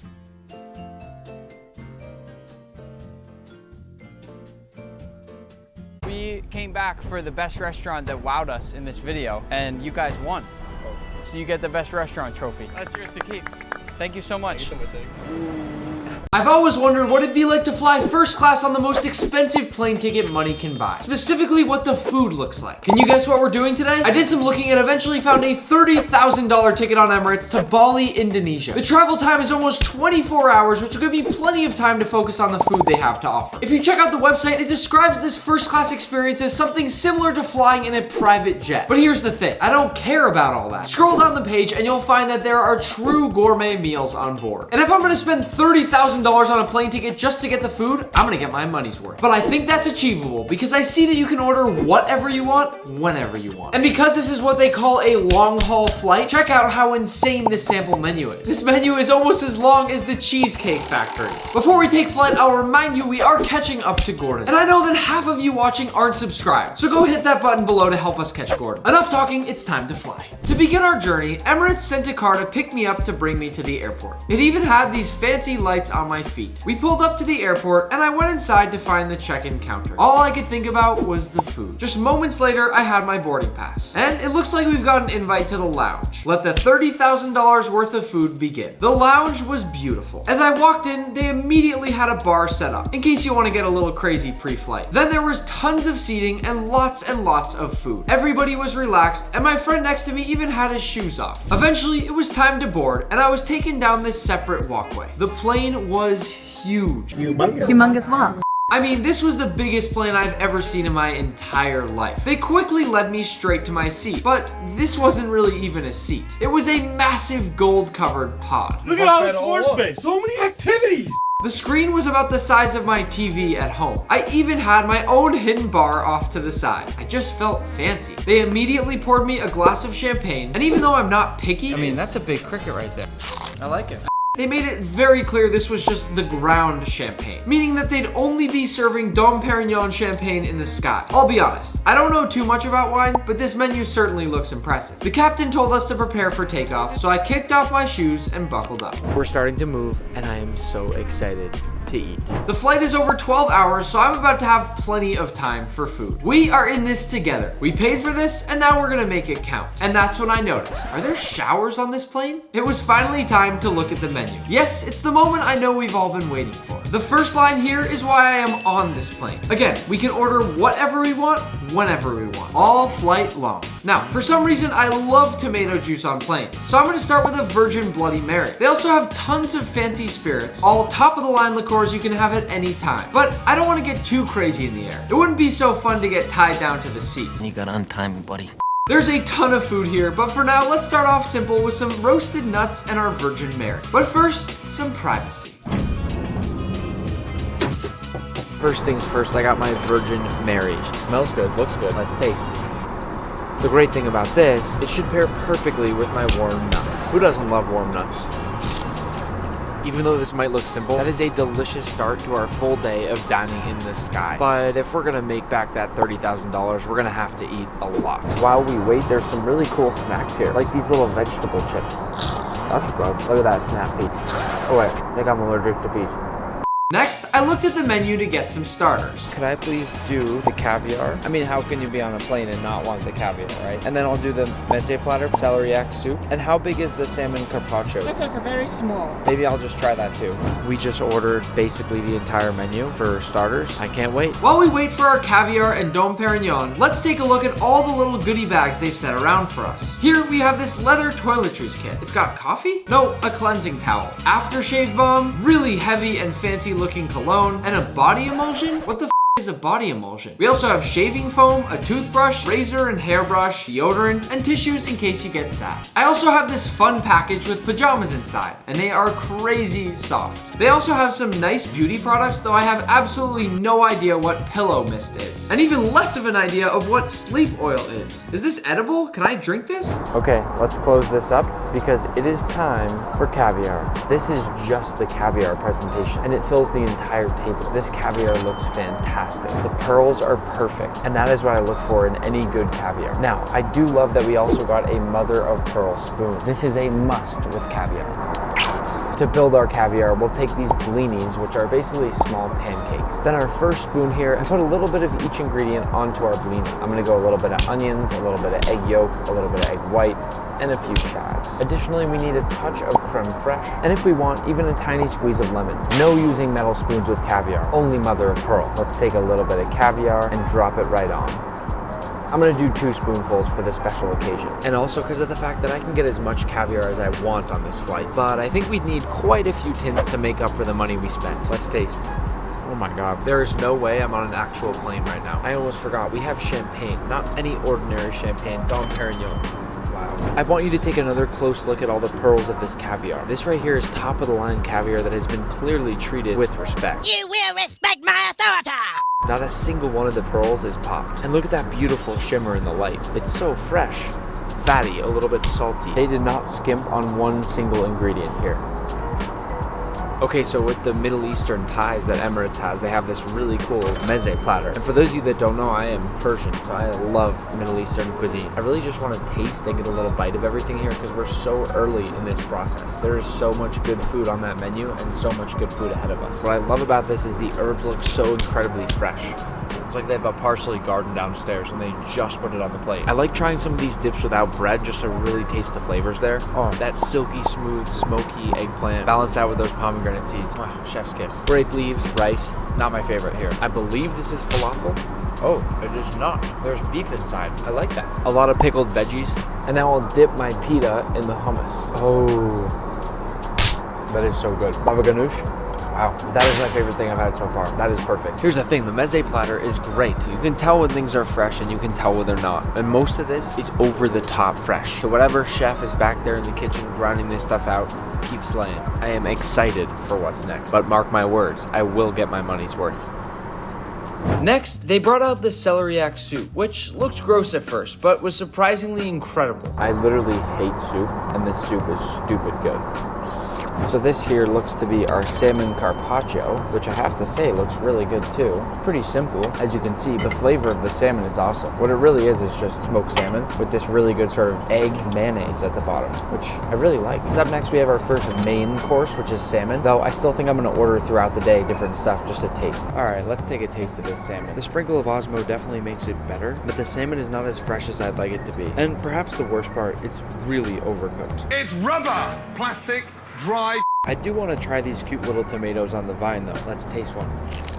We came back for the best restaurant that wowed us in this video, and you guys won. So you get the best restaurant trophy. That's yours to keep. Thank you so much. Thank you so much. I've always wondered what it'd be like to fly first class on the most expensive plane ticket money can buy. Specifically, what the food looks like. Can you guess what we're doing today? I did some looking and eventually found a $30,000 ticket on Emirates to Bali, Indonesia. The travel time is almost 24 hours, which will give me plenty of time to focus on the food they have to offer. If you check out the website, it describes this first class experience as something similar to flying in a private jet. But here's the thing, I don't care about all that. Scroll down the page and you'll find that there are true gourmet meals on board. And if I'm gonna spend $30,000 on a plane ticket just to get the food, I'm gonna get my money's worth. But I think that's achievable because I see that you can order whatever you want, whenever you want. And because this is what they call a long haul flight, check out how insane this sample menu is. This menu is almost as long as the Cheesecake Factory. Before we take flight, I'll remind you we are catching up to Gordon. And I know that half of you watching aren't subscribed, so go hit that button below to help us catch Gordon. Enough talking, it's time to fly. To begin our journey, Emirates sent a car to pick me up to bring me to the airport. It even had these fancy lights on my my feet. We pulled up to the airport and I went inside to find the check-in counter. All I could think about was the food. Just moments later, I had my boarding pass. And it looks like we've got an invite to the lounge. Let the $30,000 worth of food begin. The lounge was beautiful. As I walked in, they immediately had a bar set up, in case you want to get a little crazy pre-flight. Then there was tons of seating and lots of food. Everybody was relaxed, and my friend next to me even had his shoes off. Eventually, it was time to board, and I was taken down this separate walkway. The plane was huge. Humongous what? I mean, this was the biggest plane I've ever seen in my entire life. They quickly led me straight to my seat, but this wasn't really even a seat. It was a massive gold-covered pod. Look at all this floor space. So many activities. The screen was about the size of my TV at home. I even had my own hidden bar off to the side. I just felt fancy. They immediately poured me a glass of champagne, and even though I'm not picky, I mean, that's a big cricket right there. I like it. they made it very clear this was just the ground champagne, meaning that they'd only be serving Dom Perignon champagne in the sky. I'll be honest, I don't know too much about wine, but this menu certainly looks impressive. The captain told us to prepare for takeoff, so I kicked off my shoes and buckled up. We're starting to move, and I am so excited to eat. The flight is over 12 hours, so I'm about to have plenty of time for food. We are in this together. We paid for this, and now we're gonna make it count. And that's when I noticed, are there showers on this plane? It was finally time to look at the menu. Yes, it's the moment I know we've all been waiting for. The first line here is why I am on this plane. Again, we can order whatever we want, whenever we want, all flight long. Now, for some reason, I love tomato juice on planes, so I'm gonna start with a Virgin Bloody Mary. They also have tons of fancy spirits, all top of the line liqueurs you can have at any time. But I don't want to get too crazy in the air. It wouldn't be so fun to get tied down to the seat. You gotta untime me, buddy. There's a ton of food here, but for now, let's start off simple with some roasted nuts and our Virgin Mary. But first, some privacy. First things first, I got my Virgin Mary. Smells good, looks good. Let's taste. The great thing about this, it should pair perfectly with my warm nuts. Who doesn't love warm nuts? Even though this might look simple, that is a delicious start to our full day of dining in the sky. But if we're gonna make back that $30,000, we're gonna have to eat a lot. While we wait, there's some really cool snacks here, like these little vegetable chips. That's good. Look at that snap peek. Oh wait, I think I'm allergic to beef. Next, I looked at the menu to get some starters. Could I please do the caviar? I mean, how can you be on a plane and not want the caviar, right? And then I'll do the mezze platter, celeriac soup. And how big is the salmon carpaccio? This is very small. Maybe I'll just try that too. We just ordered basically the entire menu for starters. I can't wait. While we wait for our caviar and Dom Perignon, let's take a look at all the little goodie bags they've set around for us. Here we have this leather toiletries kit. It's got coffee? No, a cleansing towel. Aftershave balm, really heavy and fancy looking cologne, and a body emulsion? What the is a body emulsion? We also have shaving foam, a toothbrush, razor and hairbrush, deodorant, and tissues in case you get sad. I also have this fun package with pajamas inside, and they are crazy soft. They also have some nice beauty products, though I have absolutely no idea what pillow mist is, and even less of an idea of what sleep oil is. Is this edible? Can I drink this? Okay, let's close this up because it is time for caviar. This is just the caviar presentation, and it fills the entire table. This caviar looks fantastic. The pearls are perfect, and that is what I look for in any good caviar. Now, I do love that we also got a mother of pearl spoon. This is a must with caviar. To build our caviar, we'll take these blinis, which are basically small pancakes. Then our first spoon here, and put a little bit of each ingredient onto our blini. I'm gonna go a little bit of onions, a little bit of egg yolk, a little bit of egg white, and a few chives. Additionally, we need a touch of creme fraiche, and if we want, even a tiny squeeze of lemon. No using metal spoons with caviar, only mother of pearl. Let's take a little bit of caviar and drop it right on. I'm gonna do 2 spoonfuls for this special occasion. And also because of the fact that I can get as much caviar as I want on this flight. But I think we'd need quite a few tins to make up for the money we spent. Let's taste. Oh my God, there is no way I'm on an actual plane right now. I almost forgot, we have champagne, not any ordinary champagne, Dom Perignon. Wow. I want you to take another close look at all the pearls of this caviar. This right here is top of the line caviar that has been clearly treated with respect. You will respect my authority! Not a single one of the pearls is popped. And look at that beautiful shimmer in the light. It's so fresh, fatty, a little bit salty. They did not skimp on one single ingredient here. Okay, so with the Middle Eastern ties that Emirates has, they have this really cool meze platter. And for those of you that don't know, I am Persian, so I love Middle Eastern cuisine. I really just want to taste and get a little bite of everything here because we're so early in this process. There is so much good food on that menu and so much good food ahead of us. What I love about this is the herbs look so incredibly fresh. It's like they have a parsley garden downstairs and they just put it on the plate. I like trying some of these dips without bread just to really taste the flavors there. Oh, that silky smooth, smoky eggplant balanced out with those pomegranate seeds. Oh, chef's kiss. Grape leaves, rice, not my favorite here. I believe this is falafel. Oh, it is not. There's beef inside. I like that. A lot of pickled veggies. And now I'll dip my pita in the hummus. Oh, that is so good. Baba ganoush. Wow, that is my favorite thing I've had so far. That is perfect. Here's the thing, the meze platter is great. You can tell when things are fresh and you can tell when they're not. And most of this is over the top fresh. So whatever chef is back there in the kitchen grinding this stuff out, keep slaying. I am excited for what's next. But mark my words, I will get my money's worth. Next, they brought out the celeriac soup, which looked gross at first, but was surprisingly incredible. I literally hate soup, and this soup is stupid good. So this here looks to be our salmon carpaccio, which I have to say looks really good too. It's pretty simple. As you can see, the flavor of the salmon is awesome. What it really is just smoked salmon with this really good sort of egg mayonnaise at the bottom, which I really like. Up next, we have our first main course, which is salmon, though I still think I'm gonna order throughout the day different stuff just to taste. All right, let's take a taste of this salmon. The sprinkle of Osmo definitely makes it better, but the salmon is not as fresh as I'd like it to be. And perhaps the worst part, it's really overcooked. It's rubber, plastic, dry. I do want to try these cute little tomatoes on the vine though. Let's taste one.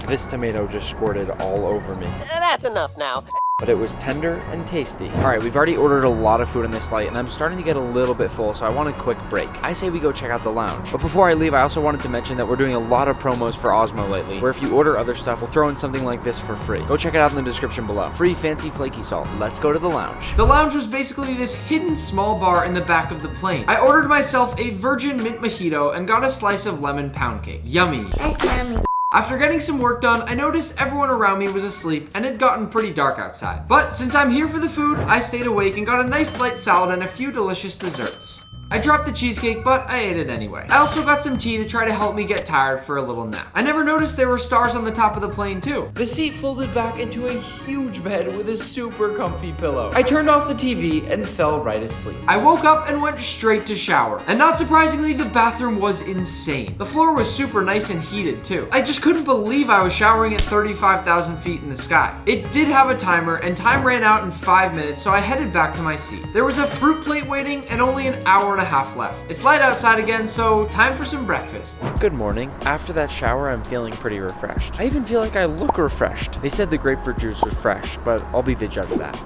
This tomato just squirted all over me. That's enough now. But it was tender and tasty. All right, we've already ordered a lot of food on this flight and I'm starting to get a little bit full, so I want a quick break. I say we go check out the lounge. But before I leave, I also wanted to mention that we're doing a lot of promos for Osmo lately, where if you order other stuff, we'll throw in something like this for free. Go check it out in the description below. Free fancy flaky salt. Let's go to the lounge. The lounge was basically this hidden small bar in the back of the plane. I ordered myself a virgin mint mojito and got a slice of lemon pound cake. Yummy. That's yummy. After getting some work done, I noticed everyone around me was asleep and it had gotten pretty dark outside. But since I'm here for the food, I stayed awake and got a nice light salad and a few delicious desserts. I dropped the cheesecake, but I ate it anyway. I also got some tea to try to help me get tired for a little nap. I never noticed there were stars on the top of the plane too. The seat folded back into a huge bed with a super comfy pillow. I turned off the TV and fell right asleep. I woke up and went straight to shower. And not surprisingly, the bathroom was insane. The floor was super nice and heated too. I just couldn't believe I was showering at 35,000 feet in the sky. It did have a timer and time ran out in 5 minutes, so I headed back to my seat. There was a fruit plate waiting and only an hour and a half left. It's light outside again, so time for some breakfast. Good morning. After that shower, I'm feeling pretty refreshed. I even feel like I look refreshed. They said the grapefruit juice was fresh, but I'll be the judge of that.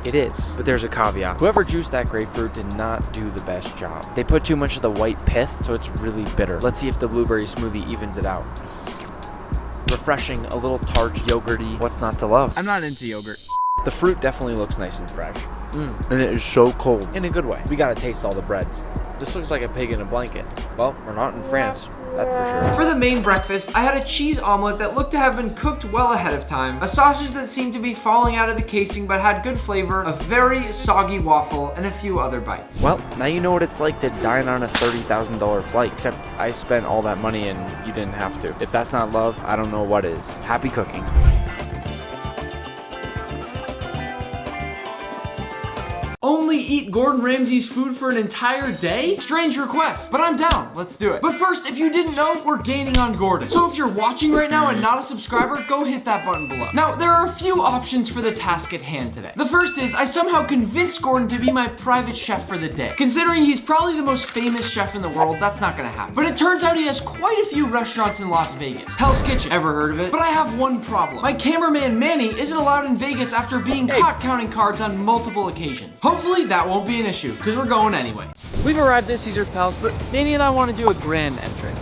It is, but there's a caveat. Whoever juiced that grapefruit did not do the best job. They put too much of the white pith, so it's really bitter. Let's see if the blueberry smoothie evens it out. Refreshing, a little tart, yogurty. What's not to love? I'm not into yogurt. The fruit definitely looks nice and fresh. And it is so cold. In a good way. We gotta taste all the breads. This looks like a pig in a blanket. Well, we're not in France, that's for sure. For the main breakfast, I had a cheese omelet that looked to have been cooked well ahead of time, a sausage that seemed to be falling out of the casing but had good flavor, a very soggy waffle, and a few other bites. Well, now you know what it's like to dine on a $30,000 flight, except I spent all that money and you didn't have to. If that's not love, I don't know what is. Happy cooking. Only eat Gordon Ramsay's food for an entire day? Strange request, but I'm down. Let's do it. But first, if you didn't know, we're gaining on Gordon. So if you're watching right now and not a subscriber, go hit that button below. Now, there are a few options for the task at hand today. The first is I somehow convinced Gordon to be my private chef for the day. Considering he's probably the most famous chef in the world, that's not gonna happen. But it turns out he has quite a few restaurants in Las Vegas. Hell's Kitchen, ever heard of it? But I have one problem. My cameraman Manny isn't allowed in Vegas after being caught counting cards on multiple occasions. Hopefully that won't be an issue, because we're going anyway. We've arrived at Caesar's Palace, but Manny and I want to do a grand entrance.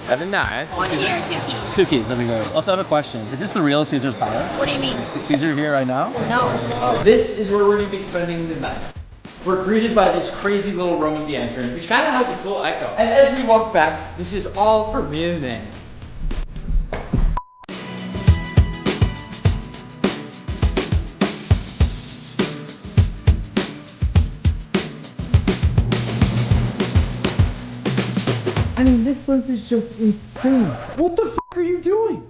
Evan, nice. 1 year, 2 keys. 2 keys, let me go. Also, I have a question. Is this the real Caesar's Palace? What do you mean? Is Caesar here right now? No. This is where we're going to be spending the night. We're greeted by this crazy little room at the entrance, which kind of has a cool echo. And as we walk back, this is all for me and Manny. I mean, this place is just insane. What the f are you doing?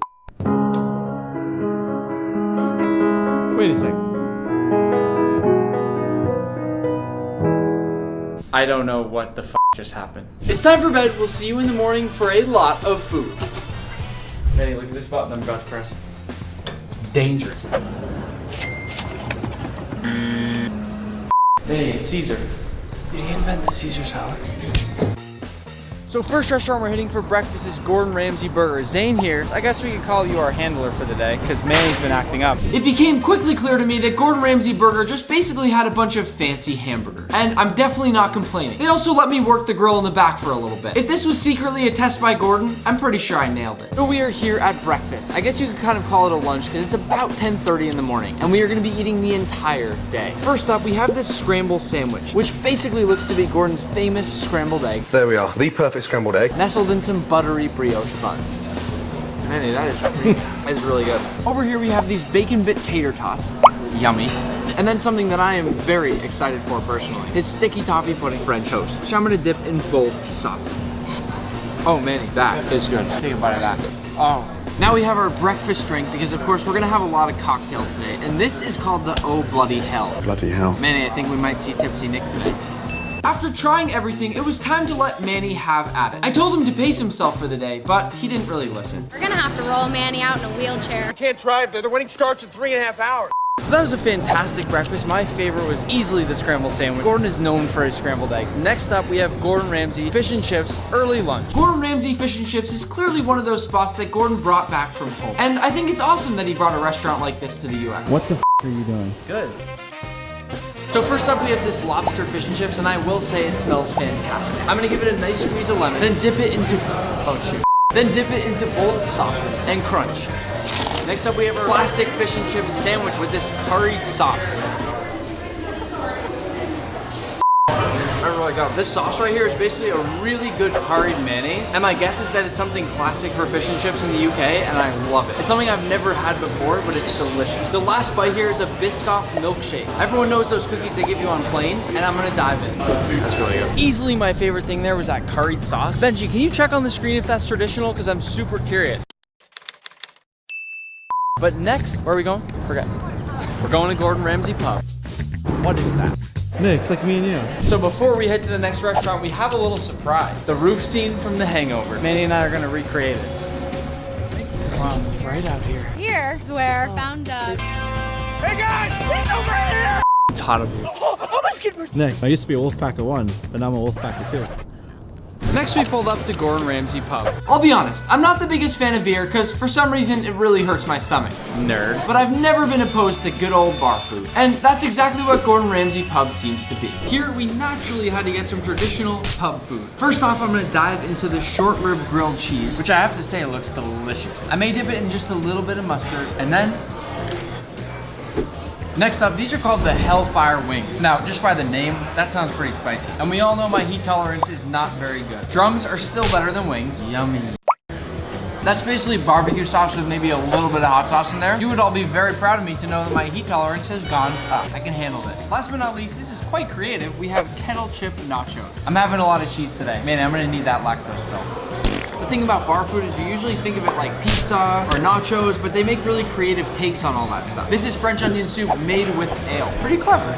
Wait a second. I don't know what the f just happened. It's time for bed. We'll see you in the morning for a lot of food. Manny, look at this button I'm about to press. Dangerous. Manny, it's Caesar. Did he invent the Caesar salad? So first restaurant we're hitting for breakfast is Gordon Ramsay Burger. Zane here, I guess we could call you our handler for the day, because Manny's been acting up. It became quickly clear to me that Gordon Ramsay Burger just basically had a bunch of fancy hamburgers. And I'm definitely not complaining. They also let me work the grill in the back for a little bit. If this was secretly a test by Gordon, I'm pretty sure I nailed it. So we are here at breakfast. I guess you could kind of call it a lunch, because it's about 10:30 in the morning, and we are gonna be eating the entire day. First up, we have this scramble sandwich, which basically looks to be Gordon's famous scrambled egg. There we are, the perfect scrambled egg. Nestled in some buttery brioche bun. Manny, that is really good. Over here we have these bacon bit tater tots. Yummy. And then something that I am very excited for personally, is sticky toffee pudding French toast, which I'm gonna dip in both sauces. Oh Manny, that is good. Take a bite of that. Oh. Now we have our breakfast drink because of course we're gonna have a lot of cocktails today. And this is called the Oh Bloody Hell. Bloody hell. Manny, I think we might see Tipsy Nick today. After trying everything, it was time to let Manny have at it. I told him to pace himself for the day, but he didn't really listen. We're gonna have to roll Manny out in a wheelchair. I can't drive there. The wedding starts in 3.5 hours. So that was a fantastic breakfast. My favorite was easily the scrambled sandwich. Gordon is known for his scrambled eggs. Next up, we have Gordon Ramsay Fish and Chips Early Lunch. Gordon Ramsay Fish and Chips is clearly one of those spots that Gordon brought back from home. And I think it's awesome that he brought a restaurant like this to the US. What the f are you doing? It's good. So first up we have this lobster fish and chips, and I will say it smells fantastic. I'm gonna give it a nice squeeze of lemon, then dip it into, oh shoot. Then dip it into both sauces and crunch. Next up we have our classic fish and chips sandwich with this curried sauce. I really got this sauce right here is basically a really good curried mayonnaise. And my guess is that it's something classic for fish and chips in the UK, and I love it. It's something I've never had before, but it's delicious. The last bite here is a Biscoff milkshake. Everyone knows those cookies they give you on planes, and I'm gonna dive in. That's really good. Easily my favorite thing there was that curried sauce. Benji, can you check on the screen if that's traditional? Because I'm super curious. But next, where are we going? Forget. We're going to Gordon Ramsay Pub. What is that? Nick, it's like me and you. So before we head to the next restaurant, we have a little surprise. The roof scene from The Hangover. Manny and I are gonna recreate it. Wow, right out here. Here's where I found us. Hey guys, he's over here! It's hot up here. Oh my goodness! Nick, I used to be a Wolfpacker 1, but now I'm a Wolfpacker 2. Next we pulled up to Gordon Ramsay Pub. I'll be honest, I'm not the biggest fan of beer because for some reason it really hurts my stomach. Nerd. But I've never been opposed to good old bar food. And that's exactly what Gordon Ramsay Pub seems to be. Here we naturally had to get some traditional pub food. First off, I'm gonna dive into the short rib grilled cheese, which I have to say looks delicious. I may dip it in just a little bit of mustard and then next up, these are called the Hellfire Wings. Now, just by the name, that sounds pretty spicy. And we all know my heat tolerance is not very good. Drums are still better than wings. Yummy. That's basically barbecue sauce with maybe a little bit of hot sauce in there. You would all be very proud of me to know that my heat tolerance has gone up. I can handle this. Last but not least, this is quite creative. We have kettle chip nachos. I'm having a lot of cheese today. Man, I'm gonna need that lactose pill. The thing about bar food is you usually think of it like pizza or nachos, but they make really creative takes on all that stuff. This is French onion soup made with ale. Pretty clever.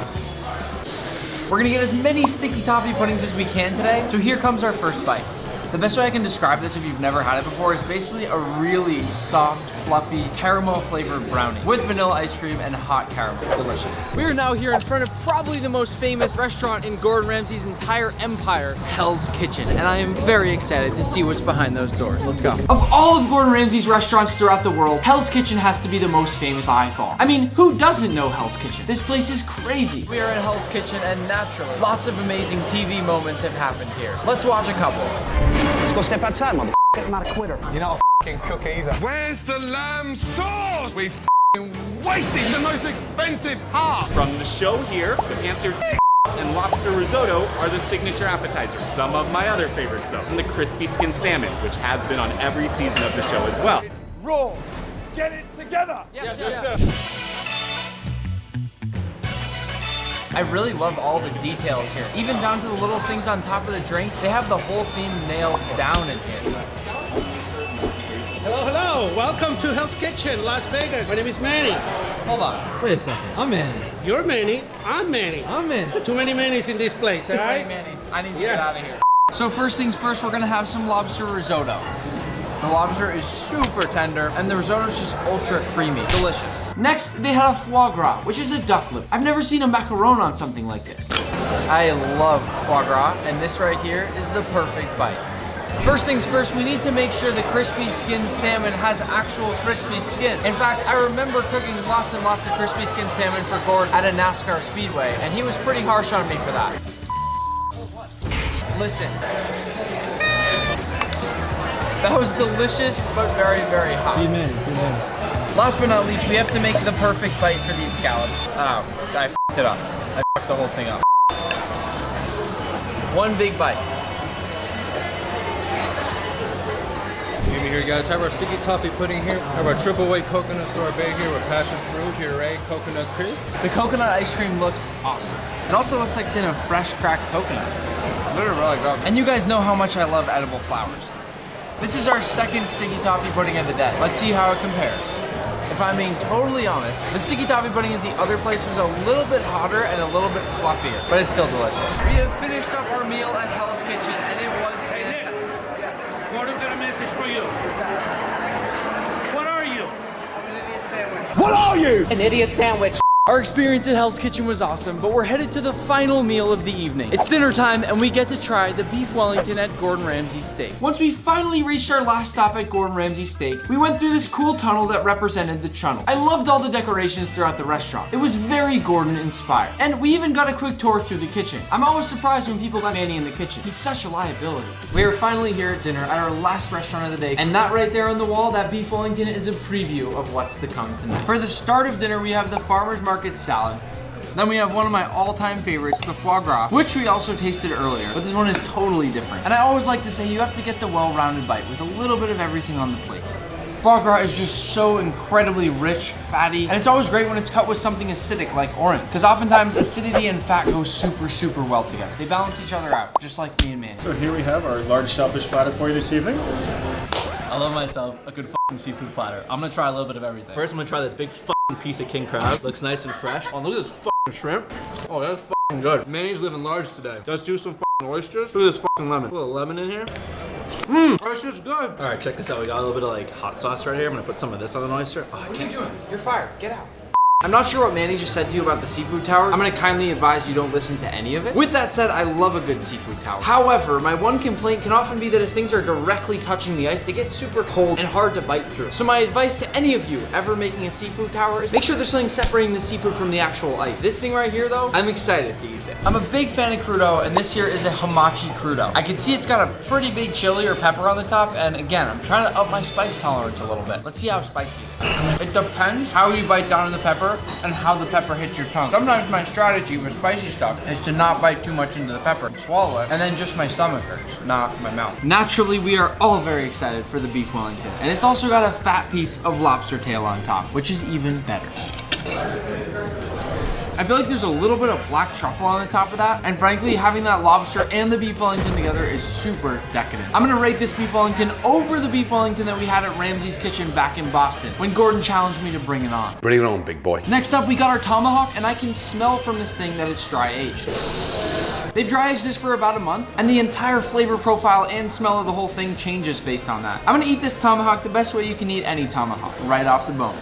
We're gonna get as many sticky toffee puddings as we can today, so here comes our first bite. The best way I can describe this if you've never had it before is basically a really soft, fluffy, caramel flavored brownie with vanilla ice cream and hot caramel. Delicious. We are now here in front of probably the most famous restaurant in Gordon Ramsay's entire empire, Hell's Kitchen, and I am very excited to see what's behind those doors. Let's go. Of all of Gordon Ramsay's restaurants throughout the world, Hell's Kitchen has to be the most famous by far. I mean, who doesn't know Hell's Kitchen? This place is crazy. We are in Hell's Kitchen and naturally, lots of amazing TV moments have happened here. Let's watch a couple. Let's go step outside, mother. I'm not a quitter. You're not a f***ing cook either. Where's the lamb sauce? We f***ing wasted the most expensive part. From the show here, the panther and lobster risotto are the signature appetizers. Some of my other favorites though, and the crispy skin salmon, which has been on every season of the show as well. It's raw. Get it together. Yes, sir. I really love all the details here. Even down to the little things on top of the drinks. They have the whole theme nailed down in here. Hello, hello. Welcome to Hell's Kitchen, Las Vegas. My name is Manny. Hold on. Wait a second. I'm Manny. You're Manny. I'm Manny. I'm in. Too many Mannys in this place, all right? Too many Mannys. I need to get out of here. So first things first, we're gonna have some lobster risotto. The lobster is super tender, and the risotto is just ultra creamy. Delicious. Next, they had a foie gras, which is a duck lip. I've never seen a macaron on something like this. I love foie gras, and this right here is the perfect bite. First things first, we need to make sure the crispy skinned salmon has actual crispy skin. In fact, I remember cooking lots and lots of crispy skinned salmon for Gord at a NASCAR speedway, and he was pretty harsh on me for that. Listen. That was delicious, but very, very hot. Last but not least, we have to make the perfect bite for these scallops. Oh, I f***ed it up. I f***ed the whole thing up. One big bite. Give me here, guys. Have our sticky toffee pudding here. Have our triple white coconut sorbet here with passion fruit, puree, coconut crisp. The coconut ice cream looks awesome. It also looks like it's in a fresh cracked coconut. Literally really good. And you guys know how much I love edible flowers. This is our second sticky toffee pudding of the day. Let's see how it compares. If I'm being totally honest, the sticky toffee pudding at the other place was a little bit hotter and a little bit fluffier, but it's still delicious. We have finished up our meal at Hell's Kitchen, and it was fantastic. Gordon got a message for you. What are you? An idiot sandwich. What are you? An idiot sandwich. Our experience at Hell's Kitchen was awesome, but we're headed to the final meal of the evening. It's dinner time, and we get to try the beef Wellington at Gordon Ramsay's Steak. Once we finally reached our last stop at Gordon Ramsay's Steak, we went through this cool tunnel that represented the channel. I loved all the decorations throughout the restaurant. It was very Gordon inspired. And we even got a quick tour through the kitchen. I'm always surprised when people let Manny in the kitchen. He's such a liability. We are finally here at dinner at our last restaurant of the day, and that right there on the wall, that beef Wellington, is a preview of what's to come tonight. For the start of dinner, we have the farmer's market salad. Then we have one of my all-time favorites, the foie gras, which we also tasted earlier, but this one is totally different. And I always like to say you have to get the well-rounded bite with a little bit of everything on the plate. Foie gras is just so incredibly rich, fatty, and it's always great when it's cut with something acidic like orange, because oftentimes acidity and fat go super, super well together. They balance each other out, just like me and Manny. So here we have our large shellfish platter for you this evening. I love myself a good f***ing seafood platter. I'm gonna try a little bit of everything. First, I'm gonna try this big f***ing piece of king crab. Looks nice and fresh. Oh, look at this f***ing shrimp. Oh, that's f***ing good. Manny's living large today. Let's do some f***ing oysters. Look at this f***ing lemon. Put a little lemon in here. Mmm, that's just good. All right, check this out. We got a little bit of like hot sauce right here. I'm gonna put some of this on an oyster. Oh, What are you doing? You're fired. Get out. I'm not sure what Manny just said to you about the seafood tower. I'm gonna kindly advise you don't listen to any of it. With that said, I love a good seafood tower. However, my one complaint can often be that if things are directly touching the ice, they get super cold and hard to bite through. So my advice to any of you ever making a seafood tower is make sure there's something separating the seafood from the actual ice. This thing right here though, I'm excited to eat it. I'm a big fan of crudo, and this here is a hamachi crudo. I can see it's got a pretty big chili or pepper on the top, and again, I'm trying to up my spice tolerance a little bit. Let's see how spicy it is. It depends how you bite down on the pepper and how the pepper hits your tongue. Sometimes my strategy with spicy stuff is to not bite too much into the pepper, swallow it, and then just my stomach hurts, not my mouth. Naturally, we are all very excited for the beef Wellington, and it's also got a fat piece of lobster tail on top, which is even better. I feel like there's a little bit of black truffle on the top of that, and frankly, having that lobster and the beef Wellington together is super decadent. I'm gonna rate this beef Wellington over the beef Wellington that we had at Ramsay's Kitchen back in Boston, when Gordon challenged me to bring it on. Bring it on, big boy. Next up, we got our tomahawk, and I can smell from this thing that it's dry aged. They've dry aged this for about a month, and the entire flavor profile and smell of the whole thing changes based on that. I'm gonna eat this tomahawk the best way you can eat any tomahawk, right off the bone.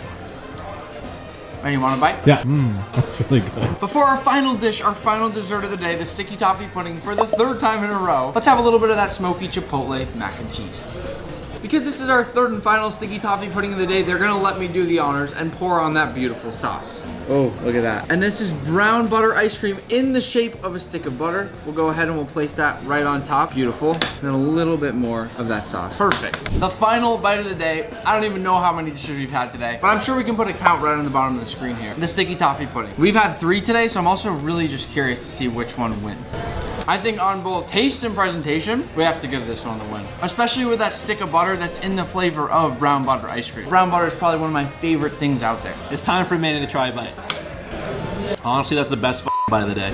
And you want a bite? Yeah, that's really good. Before our final dish, our final dessert of the day, the sticky toffee pudding for the third time in a row, let's have a little bit of that smoky chipotle mac and cheese. Because this is our third and final sticky toffee pudding of the day, they're gonna let me do the honors and pour on that beautiful sauce. Oh, look at that. And this is brown butter ice cream in the shape of a stick of butter. We'll go ahead and we'll place that right on top. Beautiful. And then a little bit more of that sauce. Perfect. The final bite of the day. I don't even know how many dishes we've had today, but I'm sure we can put a count right on the bottom of the screen here. The sticky toffee pudding. We've had 3 today, so I'm also really just curious to see which one wins. I think on both taste and presentation, we have to give this one the win. Especially with that stick of butter that's in the flavor of brown butter ice cream. Brown butter is probably one of my favorite things out there. It's time for Manny to try a bite. Honestly, that's the best by the day.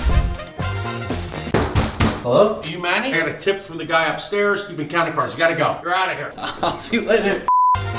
Hello? Are you Manny? I got a tip from the guy upstairs. You've been counting cards. You gotta go. You're out of here. I'll see you later.